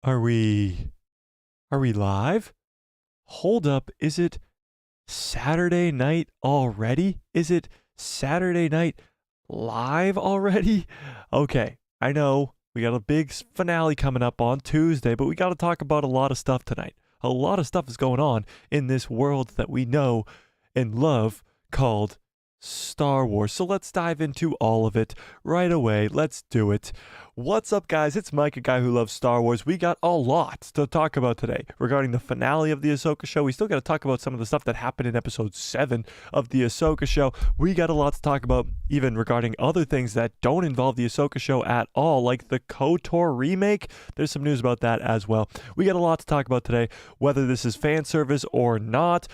Are we live? Hold up, is it Saturday night already? Is it Saturday night live already? Okay, I know we got a big finale coming up on Tuesday, but we got to talk about a lot of stuff tonight. A lot of stuff is going on in this world that we know and love called Star Wars. So let's dive into all of it right away. Let's do it. What's up, guys? It's Mike, a guy who loves Star Wars. We got a lot to talk about today regarding the finale of the Ahsoka show. We still got to talk about some of the stuff that happened in episode 7 of the Ahsoka show. We got a lot to talk about even regarding other things that don't involve the Ahsoka show at all, like the KOTOR remake. There's some news about that as well. We got a lot to talk about today, whether this is fan service or not.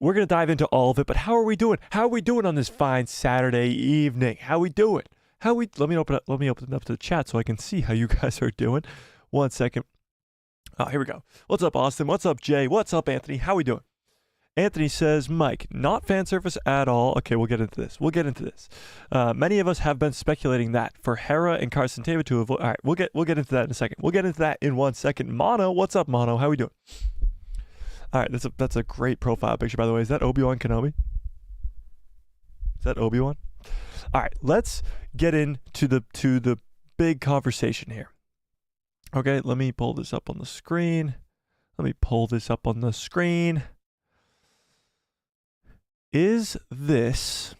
We're going to dive into all of it, but how are we doing? How are we doing on this fine Saturday evening? How we doing? Let me open it up to the chat so I can see how you guys are doing. 1 second. Oh, here we go. What's up, Austin? What's up, Jay? What's up, Anthony? How we doing? Anthony says, Mike, not fan service at all. Okay, we'll get into this. Many of us have been speculating that for Hera and Carson Teva to avoid. All right, we'll get into that in a second. We'll get into that in 1 second. Mono, what's up, Mono? How we doing? All right, that's a great profile picture, by the way. Is that Obi-Wan Kenobi? Is that Obi-Wan? All right, let's get into the big conversation here. Okay, let me pull this up on the screen. Is this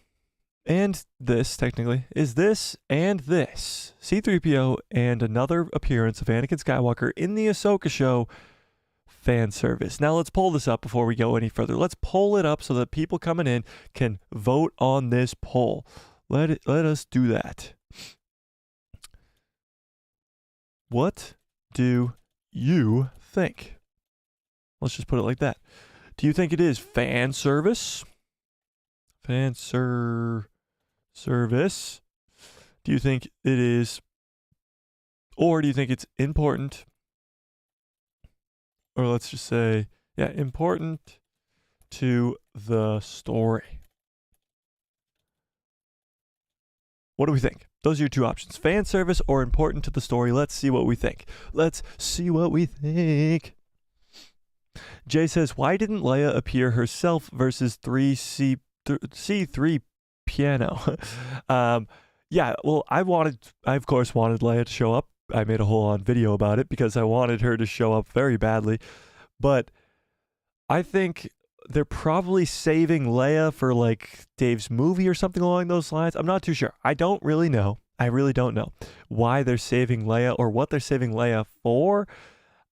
and this, technically, is this and this C3PO and another appearance of Anakin Skywalker in the Ahsoka show fan service? Now let's pull this up before we go any further. Let's pull it up so that people coming in can vote on this poll. Let us do that. What do you think? Let's just put it like that. Do you think it is fan service? Service? Do you think it is, or do you think it's important? Or let's just say, yeah, important to the story. What do we think? Those are your two options. Fan service or important to the story. Let's see what we think. Jay says, why didn't Leia appear herself versus C3 piano? Yeah, well, I of course wanted Leia to show up. I made a whole on video about it because I wanted her to show up very badly. But I think they're probably saving Leia for like Dave's movie or something along those lines. I'm not too sure. I don't really know. I really don't know why they're saving Leia or what they're saving Leia for.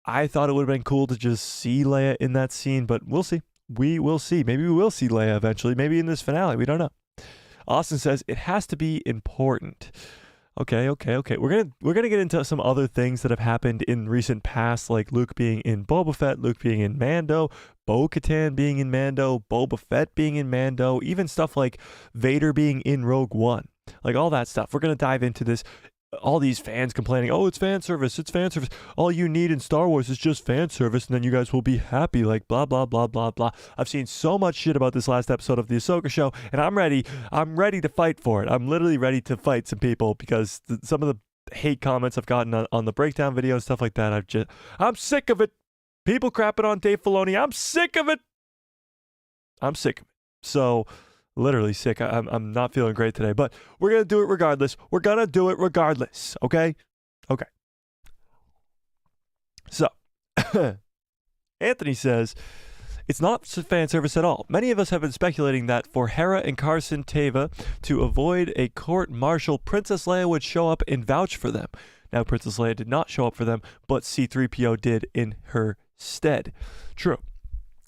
I thought it would have been cool to just see Leia in that scene, but we'll see. We will see. Maybe we will see Leia eventually. Maybe in this finale. We don't know. Austin says it has to be important. Okay. We're gonna get into some other things that have happened in recent past, like Luke being in Boba Fett, Luke being in Mando, Bo-Katan being in Mando, Boba Fett being in Mando, even stuff like Vader being in Rogue One, like all that stuff. We're gonna dive into this. All these fans complaining, oh, it's fan service. All you need in Star Wars is just fan service, and then you guys will be happy, like blah, blah, blah, blah, blah. I've seen so much shit about this last episode of the Ahsoka show, and I'm ready to fight for it. I'm literally ready to fight some people because some of the hate comments I've gotten on the breakdown video and stuff like that, I'm sick of it. People crapping on Dave Filoni. I'm sick of it. So, literally sick. I'm not feeling great today, but we're going to do it regardless. Okay? So, Anthony says, it's not fan service at all. Many of us have been speculating that for Hera and Carson Teva to avoid a court-martial, Princess Leia would show up and vouch for them. Now, Princess Leia did not show up for them, but C3PO did in her stead. True.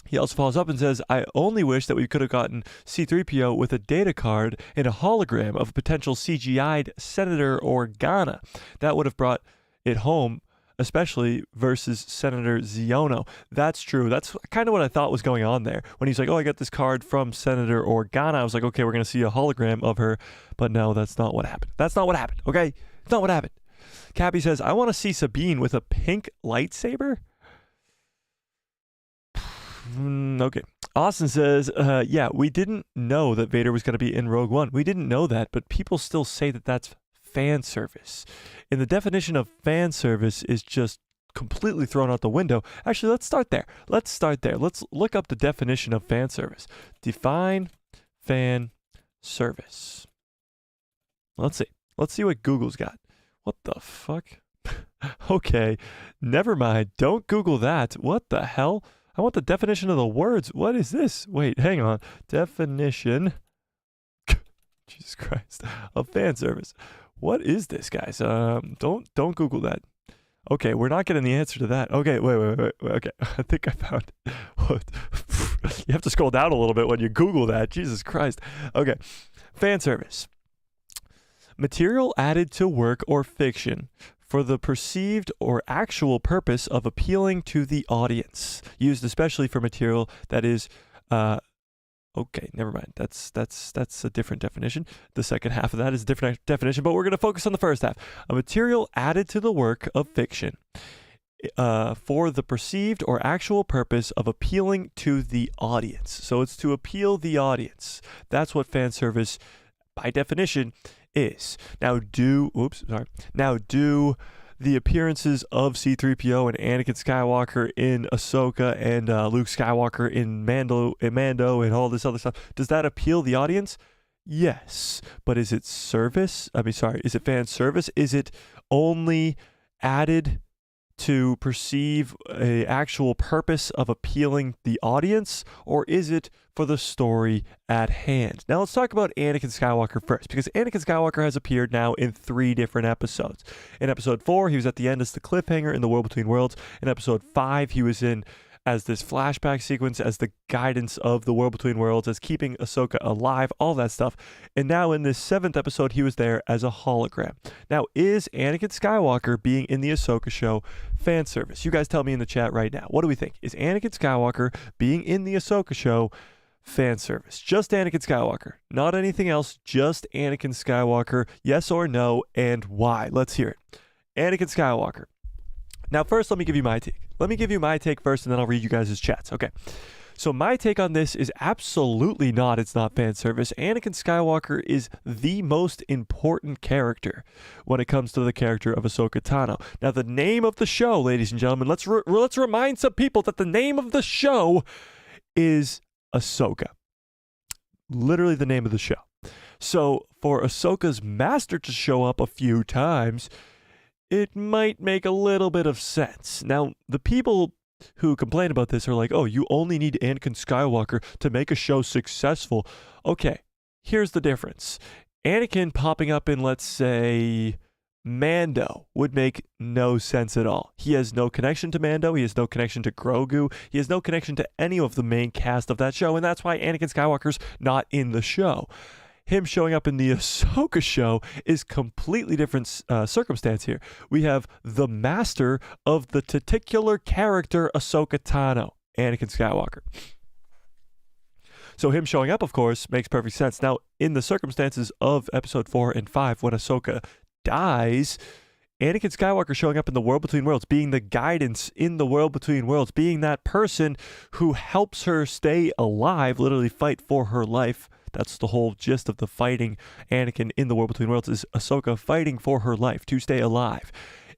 He also follows up and says, I only wish that we could have gotten C3PO with a data card and a hologram of a potential CGI'd Senator Organa. That would have brought it home, especially versus Senator Ziono. That's true. That's kind of what I thought was going on there. When he's like, oh, I got this card from Senator Organa, I was like, okay, we're going to see a hologram of her. But no, that's not what happened. Okay? It's not what happened. Cappy says, I want to see Sabine with a pink lightsaber. Okay. Austin says, yeah, we didn't know that Vader was going to be in Rogue One. We didn't know that, but people still say that that's fan service. And the definition of fan service is just completely thrown out the window. Actually, let's start there. Let's look up the definition of fan service. Define fan service. Let's see what Google's got. What the fuck? Okay, never mind. Don't Google that. What the hell? I want the definition of the words. What is this? Wait, hang on. Definition. Jesus Christ. Of fan service. What is this, guys? Don't Google that. Okay, we're not getting the answer to that. Okay, wait. Okay, I think I found it. What? You have to scroll down a little bit when you Google that. Jesus Christ. Okay, fan service. Material added to work or fiction for the perceived or actual purpose of appealing to the audience, used especially for material that is, okay, never mind. That's a different definition. The second half of that is a different definition, but we're going to focus on the first half. A material added to the work of fiction for the perceived or actual purpose of appealing to the audience. So it's to appeal the audience. That's what fan service, by definition, is. Now do the appearances of C3PO and Anakin Skywalker in Ahsoka and Luke Skywalker in Mando and all this other stuff, does that appeal the audience? Yes. But is it service? Is it fan service? Is it only added to perceive an actual purpose of appealing the audience, or is it for the story at hand? Now let's talk about Anakin Skywalker first, because Anakin Skywalker has appeared now in 3 different episodes. In episode 4, he was at the end as the cliffhanger in the World Between Worlds. In episode 5, he was in as this flashback sequence, as the guidance of the World Between Worlds, as keeping Ahsoka alive, all that stuff. And now in this 7th episode, he was there as a hologram. Now, is Anakin Skywalker being in the Ahsoka show fan service? You guys tell me in the chat right now. What do we think? Is Anakin Skywalker being in the Ahsoka show fan service? Just Anakin Skywalker, not anything else, just Anakin Skywalker. Yes or no, and why? Let's hear it. Anakin Skywalker. Now, first, let me give you my take. Let me give you my take first, and then I'll read you guys' chats. Okay. So my take on this is absolutely not, it's not fan service. Anakin Skywalker is the most important character when it comes to the character of Ahsoka Tano. Now, the name of the show, ladies and gentlemen, let's remind some people that the name of the show is Ahsoka. Literally the name of the show. So for Ahsoka's master to show up a few times, it might make a little bit of sense. Now, the people who complain about this are like, oh, you only need Anakin Skywalker to make a show successful. Okay, here's the difference. Anakin popping up in, let's say, Mando would make no sense at all. He has no connection to Mando. He has no connection to Grogu. He has no connection to any of the main cast of that show, and that's why Anakin Skywalker's not in the show. Him showing up in the Ahsoka show is completely different circumstance here. We have the master of the titular character Ahsoka Tano, Anakin Skywalker. So him showing up, of course, makes perfect sense. Now, in the circumstances of episode 4 and 5, when Ahsoka dies, Anakin Skywalker showing up in the World Between Worlds, being the guidance in the World Between Worlds, being that person who helps her stay alive, literally fight for her life. That's the whole gist of the fighting Anakin in the World Between Worlds, is Ahsoka fighting for her life to stay alive.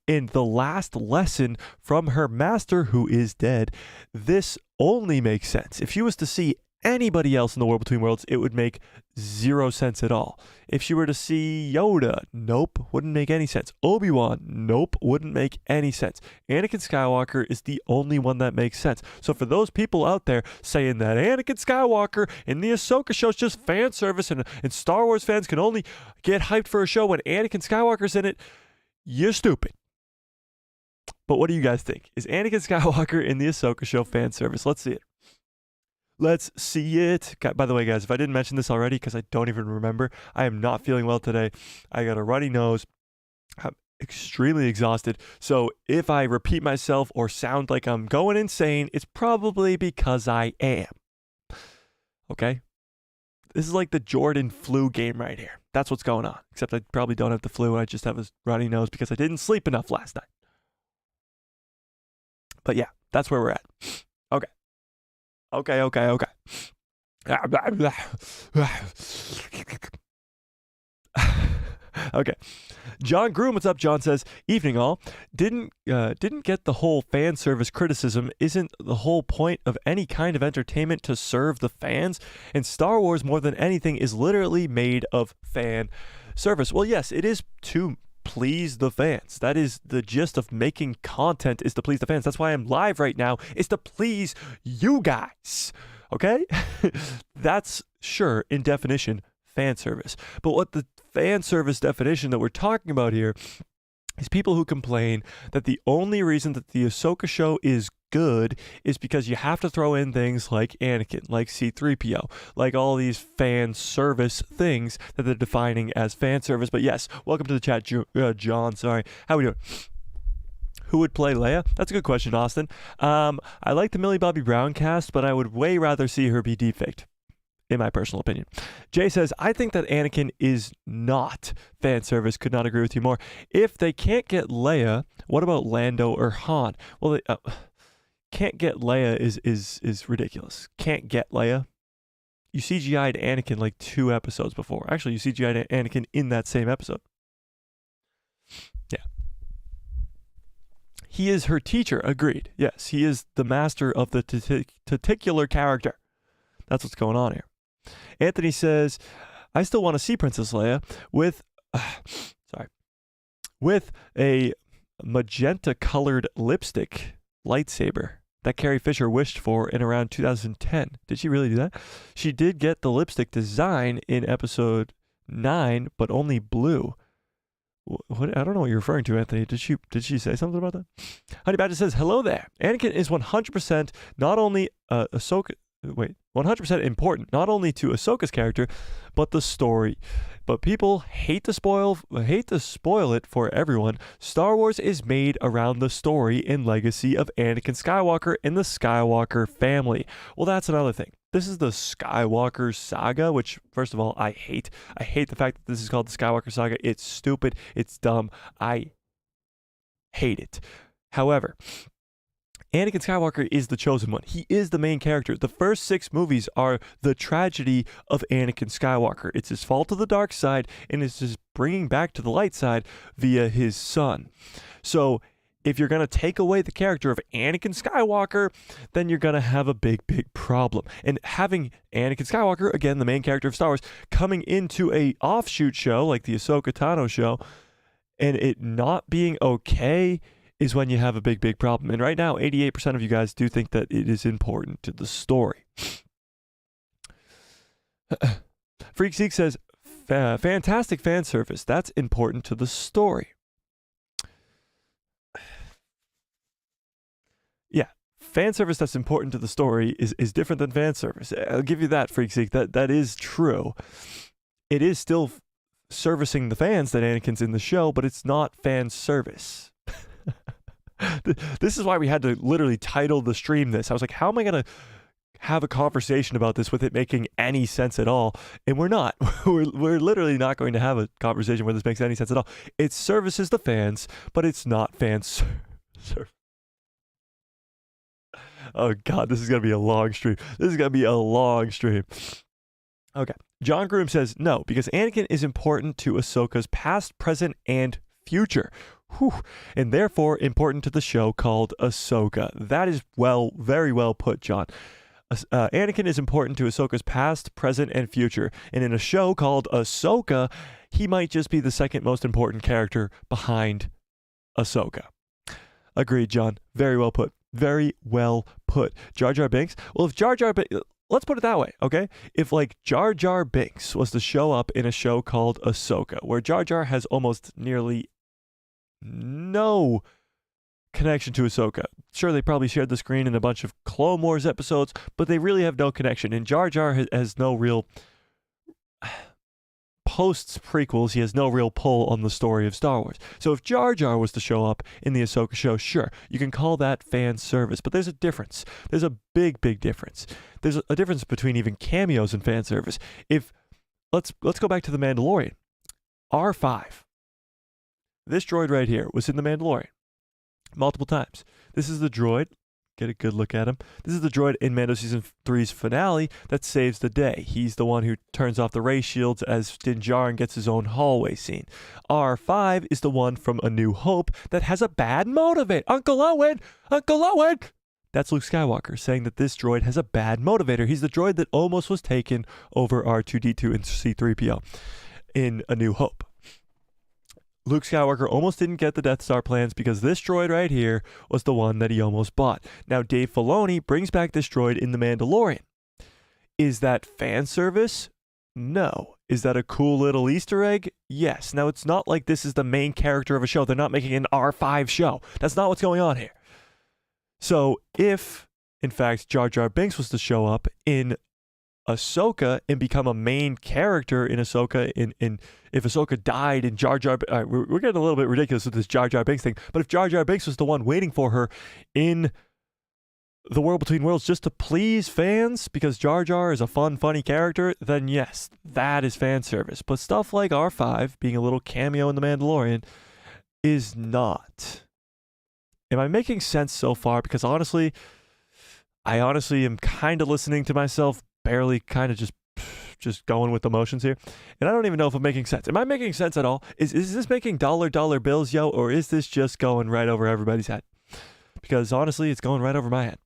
In the last lesson from her master, who is dead, this only makes sense. If she was to see anybody else in the World Between Worlds, it would make zero sense at all. If she were to see Yoda, nope, wouldn't make any sense. Obi-Wan, nope, wouldn't make any sense. Anakin Skywalker is the only one that makes sense. So for those people out there saying that Anakin Skywalker in the Ahsoka show is just fan service and Star Wars fans can only get hyped for a show when Anakin Skywalker's in it, you're stupid. But what do you guys think? Is Anakin Skywalker in the Ahsoka show fan service? Let's see it. Let's see it. By the way, guys, if I didn't mention this already, because I don't even remember, I am not feeling well today. I got a runny nose. I'm extremely exhausted. So if I repeat myself or sound like I'm going insane, it's probably because I am. Okay? This is like the Jordan flu game right here. That's what's going on. Except I probably don't have the flu. I just have a runny nose because I didn't sleep enough last night. But yeah, that's where we're at. Okay. Okay. John Groom, what's up? John says, evening all. Didn't get the whole fan service criticism. Isn't the whole point of any kind of entertainment to serve the fans? And Star Wars, more than anything, is literally made of fan service. Well, yes, it is to please the fans. That is the gist of making content, is to please the fans. That's why I'm live right now, is to please you guys. Okay? That's, sure, in definition, fan service. But what the fan service definition that we're talking about here is people who complain that the only reason that the Ahsoka show is good is because you have to throw in things like Anakin, like C3PO, like all these fan service things that they're defining as fan service. But yes, welcome to the chat, John. Sorry. How we doing? Who would play Leia? That's a good question, Austin. I like the Millie Bobby Brown cast, but I would way rather see her be defaked, in my personal opinion. Jay says, I think that Anakin is not fan service. Could not agree with you more. If they can't get Leia, what about Lando or Han? Well, they, can't get Leia is ridiculous. Can't get Leia. You CGI'd Anakin like 2 episodes before. Actually, you CGI'd Anakin in that same episode. Yeah. He is her teacher. Agreed. Yes, he is the master of the titular character. That's what's going on here. Anthony says, I still want to see Princess Leia with a magenta-colored lipstick lightsaber that Carrie Fisher wished for in around 2010. Did she really do that? She did get the lipstick design in episode 9, but only blue. What? I don't know what you're referring to, Anthony. Did she say something about that? Honey Badger says, hello there. Anakin is 100% not only Ahsoka... Wait, 100% important, not only to Ahsoka's character, but the story. But people hate to spoil it for everyone. Star Wars is made around the story and legacy of Anakin Skywalker and the Skywalker family. Well, that's another thing. This is the Skywalker saga, which, first of all, I hate. I hate the fact that this is called the Skywalker saga. It's stupid. It's dumb. I hate it. However, Anakin Skywalker is the chosen one. He is the main character. The first 6 movies are the tragedy of Anakin Skywalker. It's his fall to the dark side, and it's his bringing back to the light side via his son. So if you're going to take away the character of Anakin Skywalker, then you're going to have a big, big problem. And having Anakin Skywalker, again, the main character of Star Wars, coming into a offshoot show like the Ahsoka Tano show, and it not being okay, is when you have a big, big problem. And right now, 88% of you guys do think that it is important to the story. Freak Seek says, fantastic fan service. That's important to the story. Yeah, fan service that's important to the story is different than fan service. I'll give you that, Freak Seek. That is true. It is still servicing the fans that Anakin's in the show, but it's not fan service. This is why we had to literally title the stream this. I was like, how am I going to have a conversation about this with it making any sense at all? And we're not. We're literally not going to have a conversation where this makes any sense at all. It services the fans, but it's not fan service. Oh, God, this is going to be a long stream. This is going to be a long stream. Okay. John Groom says, no, because Anakin is important to Ahsoka's past, present, and future. Whew. And therefore important to the show called Ahsoka. That is very well put, John. Anakin is important to Ahsoka's past, present, and future. And in a show called Ahsoka, he might just be the second most important character behind Ahsoka. Agreed, John. Very well put. Very well put. Jar Jar Binks? Well, if Jar Jar Binks... Let's put it that way, okay? If, like, Jar Jar Binks was to show up in a show called Ahsoka, where Jar Jar has almost nearly no connection to Ahsoka. Sure, they probably shared the screen in a bunch of Clone Wars episodes, but they really have no connection. And Jar Jar has no real... Posts prequels, he has no real pull on the story of Star Wars. So if Jar Jar was to show up in the Ahsoka show, sure, you can call that fan service. But there's a difference. There's a big, big difference. There's a difference between even cameos and fan service. Let's go back to The Mandalorian. R5. This droid right here was in The Mandalorian multiple times. This is the droid get a good look at him. This is the droid in Mando Season 3's finale that saves the day. He's the one who turns off the ray shields as Din Djarin gets his own hallway scene. R5 is the one from A New Hope that has a bad motivate. Uncle Owen! Uncle Owen! That's Luke Skywalker saying that this droid has a bad motivator. He's the droid that almost was taken over R2-D2 and C3PO in A New Hope. Luke Skywalker almost didn't get the Death Star plans because this droid right here was the one that he almost bought. Now, Dave Filoni brings back this droid in The Mandalorian. Is that fan service? No. Is that a cool little Easter egg? Yes. Now, it's not like this is the main character of a show. They're not making an R5 show. That's not what's going on here. So, if, in fact, Jar Jar Binks was to show up in Ahsoka and become a main character in Ahsoka, if Ahsoka died and Jar Jar, we're getting a little bit ridiculous with this Jar Jar Binks thing, but if Jar Jar Binks was the one waiting for her in the World Between Worlds just to please fans because Jar Jar is a fun, funny character, then yes, that is fan service. But stuff like R5 being a little cameo in The Mandalorian is not. Am I making sense so far? Because honestly, I am kind of listening to myself, barely kind of just going with the motions here. And I don't even know if I'm making sense. Am I making sense at all? Is this making dollar bills, yo? Or is this just going right over everybody's head? Because honestly, it's going right over my head.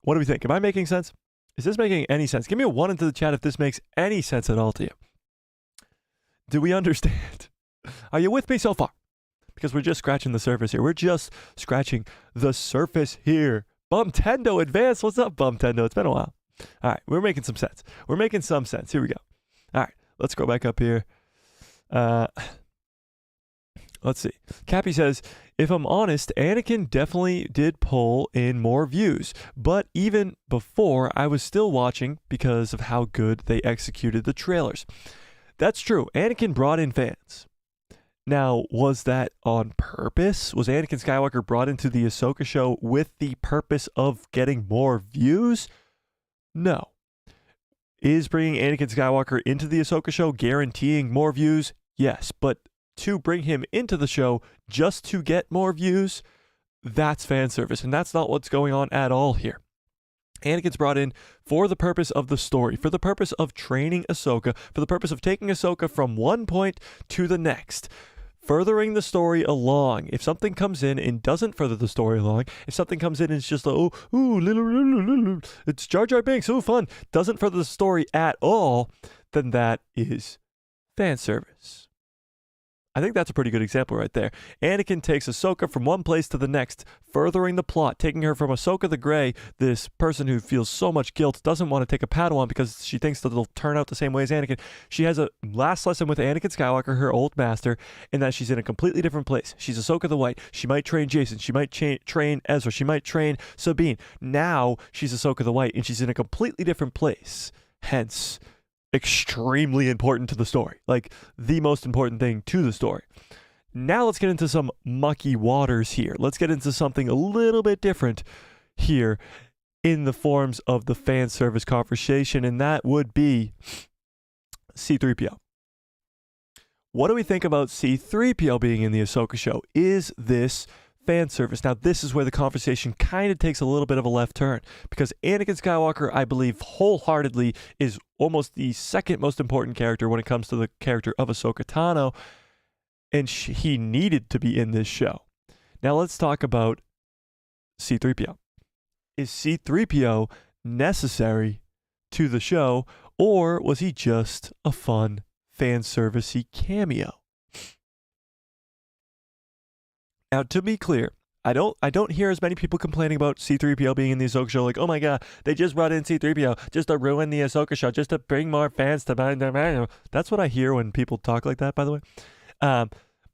What do we think? Am I making sense? Is this making any sense? Give me a 1 into the chat if this makes any sense at all to you. Do we understand? Are you with me so far? Because we're just scratching the surface here. We're just scratching the surface here. Bumtendo Advance. What's up, Bumtendo? It's been a while. All right, we're making some sense. We're making some sense. Here we go. All right, let's go back up here. Let's see. Cappy says, if I'm honest, Anakin definitely did pull in more views. But even before, I was still watching because of how good they executed the trailers. That's true. Anakin brought in fans. Now, was that on purpose? Was Anakin Skywalker brought into the Ahsoka show with the purpose of getting more views? No. Is bringing Anakin Skywalker into the Ahsoka show guaranteeing more views? Yes. But to bring him into the show just to get more views, that's fan service. And that's not what's going on at all here. Anakin's brought in for the purpose of the story, for the purpose of training Ahsoka, for the purpose of taking Ahsoka from one point to the next, furthering the story along. If something comes in and doesn't further the story along, if something comes in and it's just it's Jar Jar Binks, fun, doesn't further the story at all, then that is fan service. I think that's a pretty good example right there. Anakin takes Ahsoka from one place to the next, furthering the plot, taking her from Ahsoka the Grey, this person who feels so much guilt, doesn't want to take a Padawan because she thinks that it'll turn out the same way as Anakin. She has a last lesson with Anakin Skywalker, her old master, and that she's in a completely different place. She's Ahsoka the White. She might train Jason. She might train Ezra. She might train Sabine. Now she's Ahsoka the White, and she's in a completely different place. Hence, extremely important to the story, like the most important thing to the story. Now let's get into some mucky waters here. Let's get into something a little bit different here in the forms of the fan service conversation, and that would be C3PO. What do we think about C3PO being in the Ahsoka show? Is this fan service? Now, this is where the conversation kind of takes a little bit of a left turn, because Anakin Skywalker, I believe wholeheartedly, is almost the second most important character when it comes to the character of Ahsoka Tano, and he needed to be in this show. Now, let's talk about C3PO. Is C3PO necessary to the show, or was he just a fun fan servicey cameo? Now, to be clear, I don't hear as many people complaining about C3PO being in the Ahsoka show, like, oh my god, they just brought in C3PO just to ruin the Ahsoka show, just to bring more fans to my. That's what I hear when people talk like that, by the way.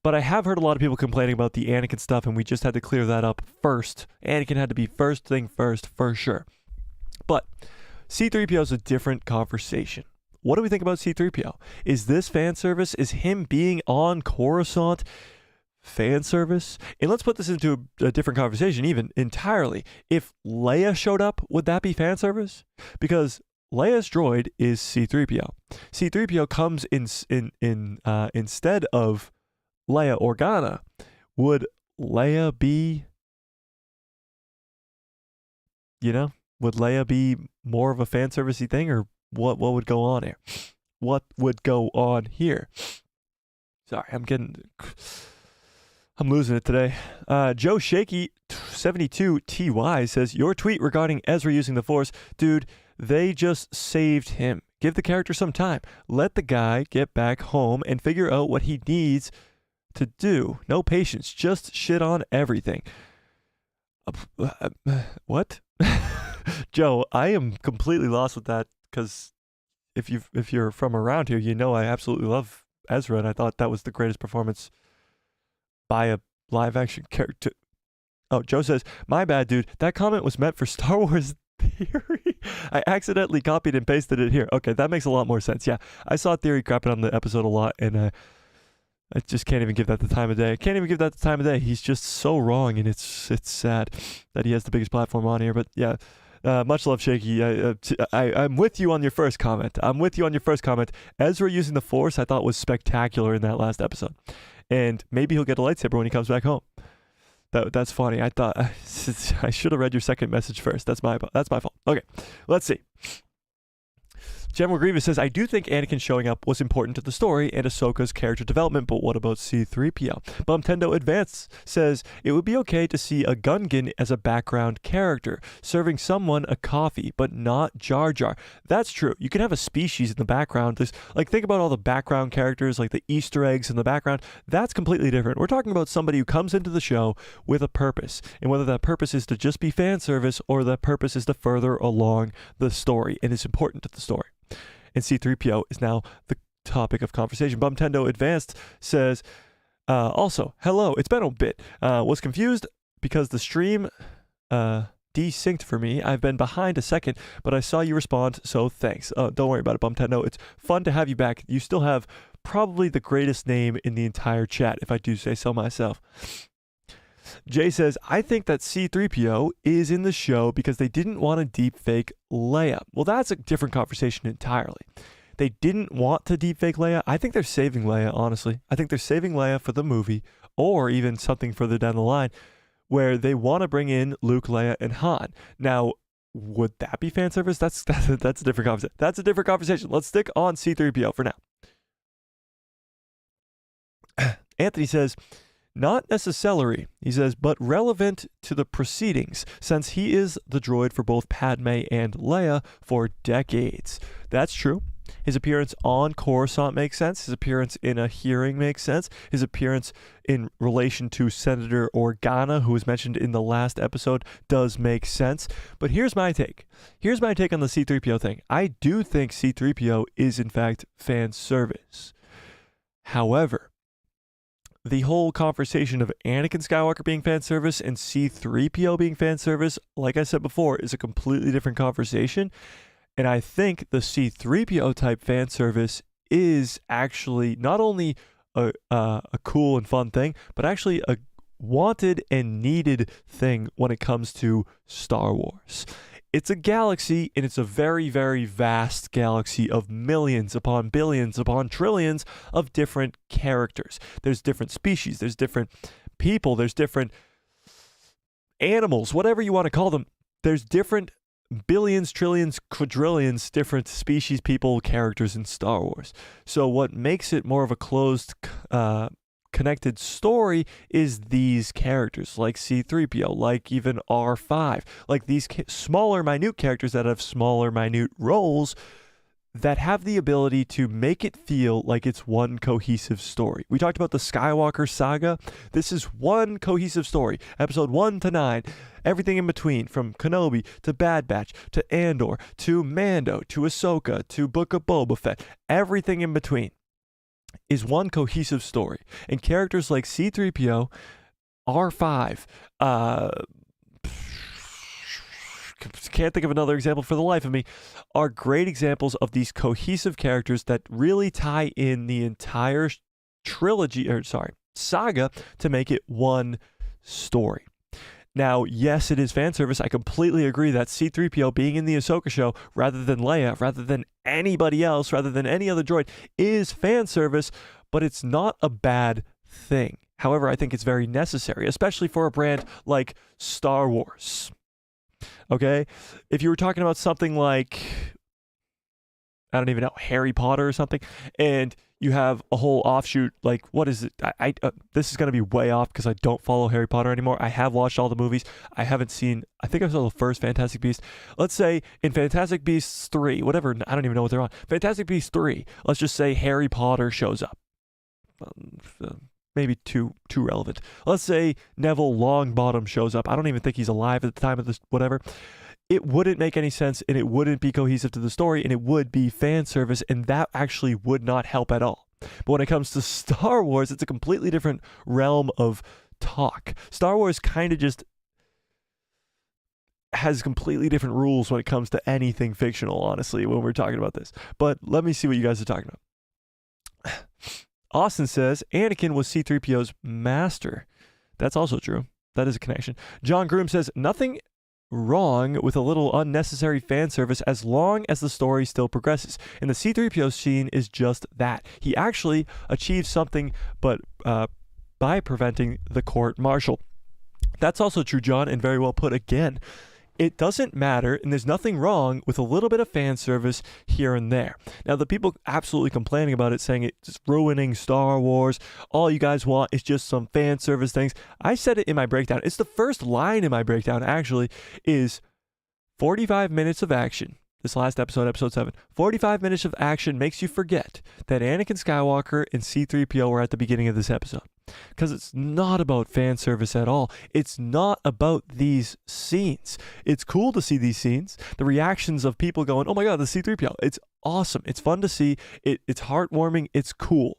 But I have heard a lot of people complaining about the Anakin stuff, and we just had to clear that up first. Anakin had to be first thing first, for sure. But C3PO is a different conversation. What do we think about C3PO? Is this fan service? Is him being on Coruscant fan service? And let's put this into a different conversation even entirely. If Leia showed up, would that be fan service? Because Leia's droid is C3PO. C3PO comes in instead of Leia Organa. Would Leia be, would Leia be more of a fan servicey thing, or what would go on here? What would go on here? Sorry, I'm losing it today. Joe Shaky 72 TY says, your tweet regarding Ezra using the Force, dude, they just saved him. Give the character some time. Let the guy get back home and figure out what he needs to do. No patience. Just shit on everything. What? Joe, I am completely lost with that, because if you're from around here, I absolutely love Ezra, and I thought that was the greatest performance by a live action character. Oh, Joe says, my bad, dude. That comment was meant for Star Wars Theory. I accidentally copied and pasted it here. Okay, that makes a lot more sense. Yeah, I saw Theory crapping on the episode a lot, and I just can't even give that the time of day. He's just so wrong, and it's sad that he has the biggest platform on here. But yeah, much love, Shaky. I'm with you on your first comment. Ezra using the Force, I thought, was spectacular in that last episode. And maybe he'll get a lightsaber when he comes back home. That's funny. I thought I should have read your second message first. That's my fault. Okay, let's see. General Grievous says, I do think Anakin showing up was important to the story and Ahsoka's character development, but what about C3PO? Bumtendo Advanced says, it would be okay to see a Gungan as a background character, serving someone a coffee, but not Jar Jar. That's true. You can have a species in the background. There's, think about all the background characters, like the Easter eggs in the background. That's completely different. We're talking about somebody who comes into the show with a purpose, and whether that purpose is to just be fan service or that purpose is to further along the story and is important to the story. And C3PO is now the topic of conversation. Bumtendo Advanced says, also, hello, it's been a bit. Was confused because the stream desynced for me. I've been behind a second, but I saw you respond, so thanks. Don't worry about it, Bumtendo. It's fun to have you back. You still have probably the greatest name in the entire chat, if I do say so myself. Jay says, I think that C3PO is in the show because they didn't want to deepfake Leia. Well, that's a different conversation entirely. They didn't want to deepfake Leia. I think they're saving Leia, honestly. I think they're saving Leia for the movie, or even something further down the line where they want to bring in Luke, Leia, and Han. Now, would that be fan service? That's a different conversation. That's a different conversation. Let's stick on C3PO for now. Anthony says, not necessary, he says, but relevant to the proceedings, since he is the droid for both Padme and Leia for decades. That's true. His appearance on Coruscant makes sense. His appearance in a hearing makes sense. His appearance in relation to Senator Organa, who was mentioned in the last episode, does make sense. But here's my take. Here's my take on the C3PO thing. I do think C3PO is, in fact, fan service. However, the whole conversation of Anakin Skywalker being fan service and C3PO being fan service, like I said before, is a completely different conversation. And I think the C3PO type fan service is actually not only a cool and fun thing, but actually a wanted and needed thing when it comes to Star Wars. It's a galaxy, and it's a very, very vast galaxy of millions upon billions upon trillions of different characters. There's different species, there's different people, there's different animals, whatever you want to call them. There's different billions, trillions, quadrillions different species, people, characters in Star Wars. So what makes it more of a closed, connected story is these characters like C3PO, like even R5, like these smaller, minute characters that have smaller, minute roles that have the ability to make it feel like it's one cohesive story. We talked about the Skywalker saga. This is one cohesive story. Episode 1 to 9, everything in between, from Kenobi to Bad Batch to Andor to Mando to Ahsoka to Book of Boba Fett, everything in between is one cohesive story. And characters like C3PO, R5, can't think of another example for the life of me, are great examples of these cohesive characters that really tie in the entire saga to make it one story. Now, yes, it is fan service. I completely agree that C3PO being in the Ahsoka show rather than Leia, rather than anybody else, rather than any other droid, is fan service, but it's not a bad thing. However, I think it's very necessary, especially for a brand like Star Wars. Okay? If you were talking about something like, I don't even know, Harry Potter or something, and you have a whole offshoot, like, what is it? This is going to be way off because I don't follow Harry Potter anymore. I have watched all the movies. I haven't seen, I think I saw the first Fantastic Beast. Let's say in Fantastic Beasts 3, whatever, I don't even know what they're on. Fantastic Beasts 3, let's just say Harry Potter shows up. Maybe too relevant. Let's say Neville Longbottom shows up. I don't even think he's alive at the time of this, whatever. It wouldn't make any sense, and it wouldn't be cohesive to the story, and it would be fan service, and that actually would not help at all. But when it comes to Star Wars, it's a completely different realm of talk. Star Wars kind of just has completely different rules when it comes to anything fictional, honestly, when we're talking about this. But let me see what you guys are talking about. Austin says, Anakin was C3PO's master. That's also true. That is a connection. John Groom says, nothing wrong with a little unnecessary fan service as long as the story still progresses. And the C3PO scene is just that. He actually achieves something but by preventing the court-martial. That's also true, John, and very well put again. It doesn't matter, and there's nothing wrong with a little bit of fan service here and there. Now, the people absolutely complaining about it, saying it's ruining Star Wars, all you guys want is just some fan service things. I said it in my breakdown. It's the first line in my breakdown, actually, is 45 minutes of action. This last episode, episode 7, 45 minutes of action makes you forget that Anakin Skywalker and C3PO were at the beginning of this episode. Because it's not about fan service at all. It's not about these scenes. It's cool to see these scenes. The reactions of people going, oh my God, the C3PO. It's awesome. It's fun to see. It's heartwarming. It's cool.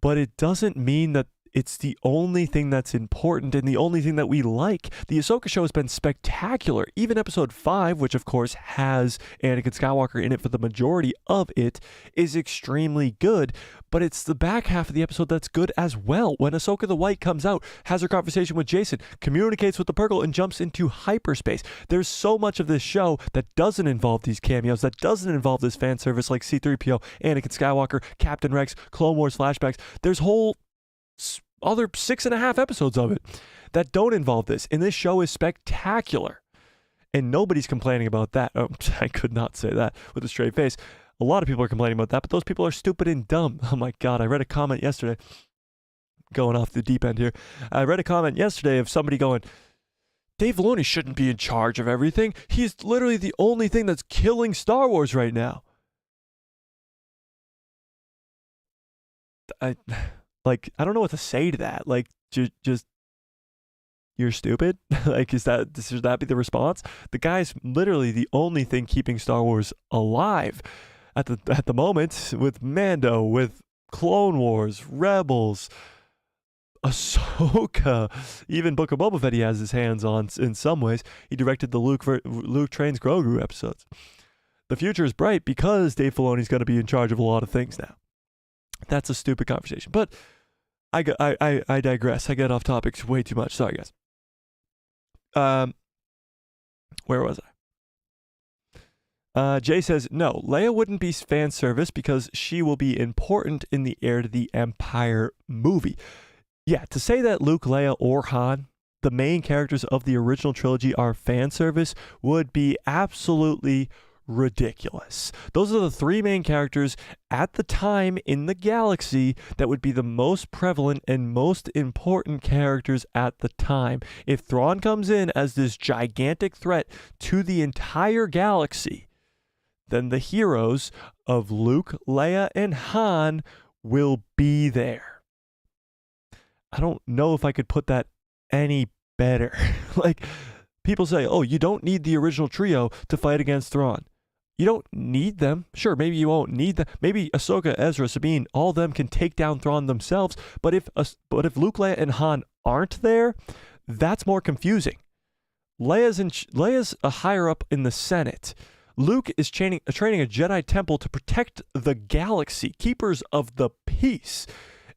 But it doesn't mean that it's the only thing that's important and the only thing that we like. The Ahsoka show has been spectacular. Even episode 5, which of course has Anakin Skywalker in it for the majority of it, is extremely good. But it's the back half of the episode that's good as well. When Ahsoka the White comes out, has her conversation with Jason, communicates with the Purgle, and jumps into hyperspace. There's so much of this show that doesn't involve these cameos, that doesn't involve this fan service like C3PO, Anakin Skywalker, Captain Rex, Clone Wars flashbacks. There's whole other 6.5 episodes of it that don't involve this, and this show is spectacular, and nobody's complaining about that. Oh, I could not say that with a straight face. A lot of people are complaining about that, but those people are stupid and dumb. Oh my God, I read a comment yesterday, going off the deep end here. I read a comment yesterday of somebody going, Dave Filoni shouldn't be in charge of everything. He's literally the only thing that's killing Star Wars right now. I don't know what to say to that. Like, just you're stupid? Like, should that be the response? The guy's literally the only thing keeping Star Wars alive at the moment, with Mando, with Clone Wars, Rebels, Ahsoka, even Book of Boba Fett he has his hands on in some ways. He directed the Luke Trains Grogu episodes. The future is bright because Dave Filoni's going to be in charge of a lot of things now. That's a stupid conversation, but I digress. I get off topics way too much. Sorry, guys. Where was I? Jay says, no, Leia wouldn't be fan service because she will be important in the Heir to the Empire movie. Yeah, to say that Luke, Leia, or Han, the main characters of the original trilogy, are fan service would be absolutely ridiculous. Those are the 3 main characters at the time in the galaxy that would be the most prevalent and most important characters at the time. If Thrawn comes in as this gigantic threat to the entire galaxy, then the heroes of Luke, Leia, and Han will be there. I don't know if I could put that any better. Like, people say, oh, you don't need the original trio to fight against Thrawn. You don't need them. Sure, maybe you won't need them. Maybe Ahsoka, Ezra, Sabine, all of them can take down Thrawn themselves. But if Luke, Leia, and Han aren't there, that's more confusing. Leia's a higher up in the Senate. Luke is training a Jedi temple to protect the galaxy, keepers of the peace.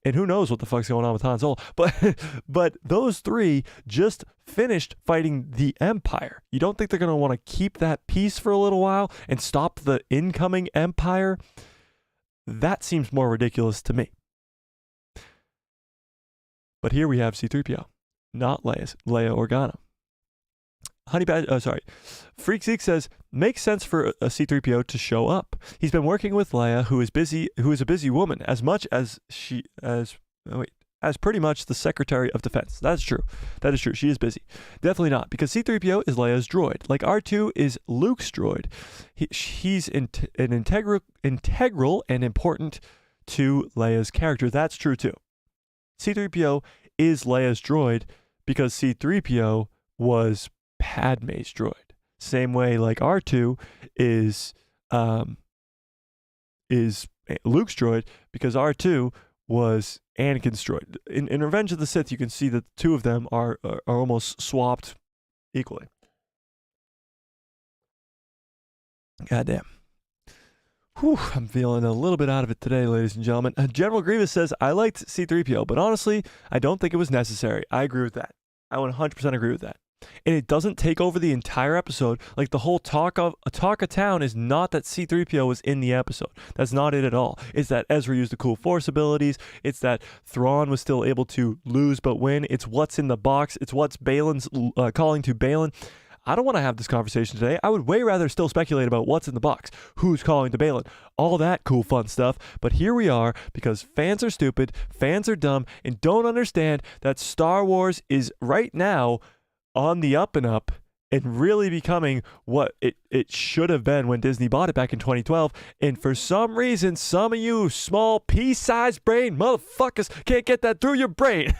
And who knows what the fuck's going on with Han Solo. But those 3 just finished fighting the Empire. You don't think they're going to want to keep that peace for a little while and stop the incoming Empire? That seems more ridiculous to me. But here we have C3PO, not Leia Organa. Freak Zeke says, makes sense for a C3PO to show up. He's been working with Leia, who is a busy woman, as pretty much the Secretary of Defense. That's true. That is true. She is busy. Definitely not, because C3PO is Leia's droid. Like R2 is Luke's droid. He's an integral and important to Leia's character. That's true too. C3PO is Leia's droid because C3PO was Padme's droid. Same way like R2 is Luke's droid because R2 was Anakin's droid. In Revenge of the Sith, you can see that the two of them are almost swapped equally. Goddamn. Whew, I'm feeling a little bit out of it today, ladies and gentlemen. General Grievous says, I liked C3PO, but honestly, I don't think it was necessary. I agree with that. I 100% agree with that. And it doesn't take over the entire episode. Like the whole talk of town is not that C3PO was in the episode. That's not it at all. It's that Ezra used the cool Force abilities. It's that Thrawn was still able to lose but win. It's what's in the box. It's what's Balin's calling to Balin. I don't want to have this conversation today. I would way rather still speculate about what's in the box, who's calling to Balin, all that cool fun stuff. But here we are because fans are stupid, fans are dumb, and don't understand that Star Wars is right now on the up and up and really becoming what it should have been when Disney bought it back in 2012. And for some reason, some of you small pea-sized brain motherfuckers can't get that through your brain.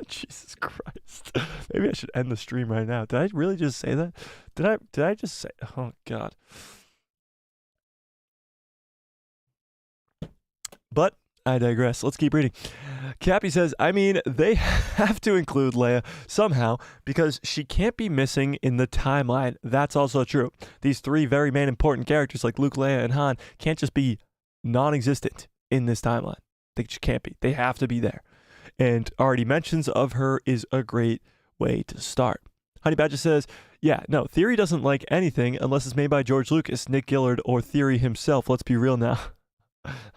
Jesus Christ. Maybe I should end the stream right now. Did I really just say that? Did I just say, oh God. But I digress. Let's keep reading. Cappy says, I mean, they have to include Leia somehow because she can't be missing in the timeline. That's also true. These three very main important characters like Luke, Leia, and Han can't just be non-existent in this timeline. They just can't be. They have to be there. And already mentions of her is a great way to start. Honey Badger says, yeah, no, Theory doesn't like anything unless it's made by George Lucas, Nick Gillard, or Theory himself. Let's be real now.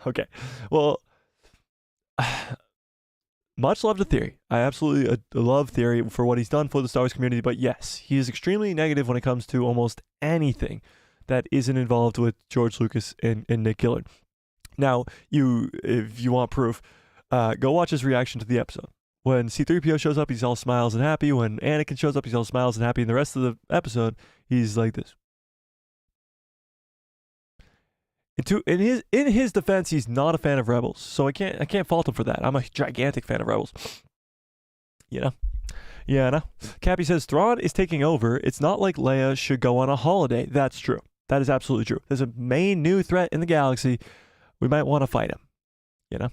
Okay. Well, much love to Theory. I absolutely love Theory for what he's done for the Star Wars community, but yes, he is extremely negative when it comes to almost anything that isn't involved with George Lucas and Nick Gillard. Now, if you want proof, go watch his reaction to the episode. When C-3PO shows up, he's all smiles and happy. When Anakin shows up, he's all smiles and happy. And the rest of the episode, he's like this. In his defense, he's not a fan of Rebels, so I can't fault him for that. I'm a gigantic fan of Rebels. You know? Yeah, I know. Cappy says, Thrawn is taking over. It's not like Leia should go on a holiday. That's true. That is absolutely true. There's a main new threat in the galaxy. We might want to fight him. You know?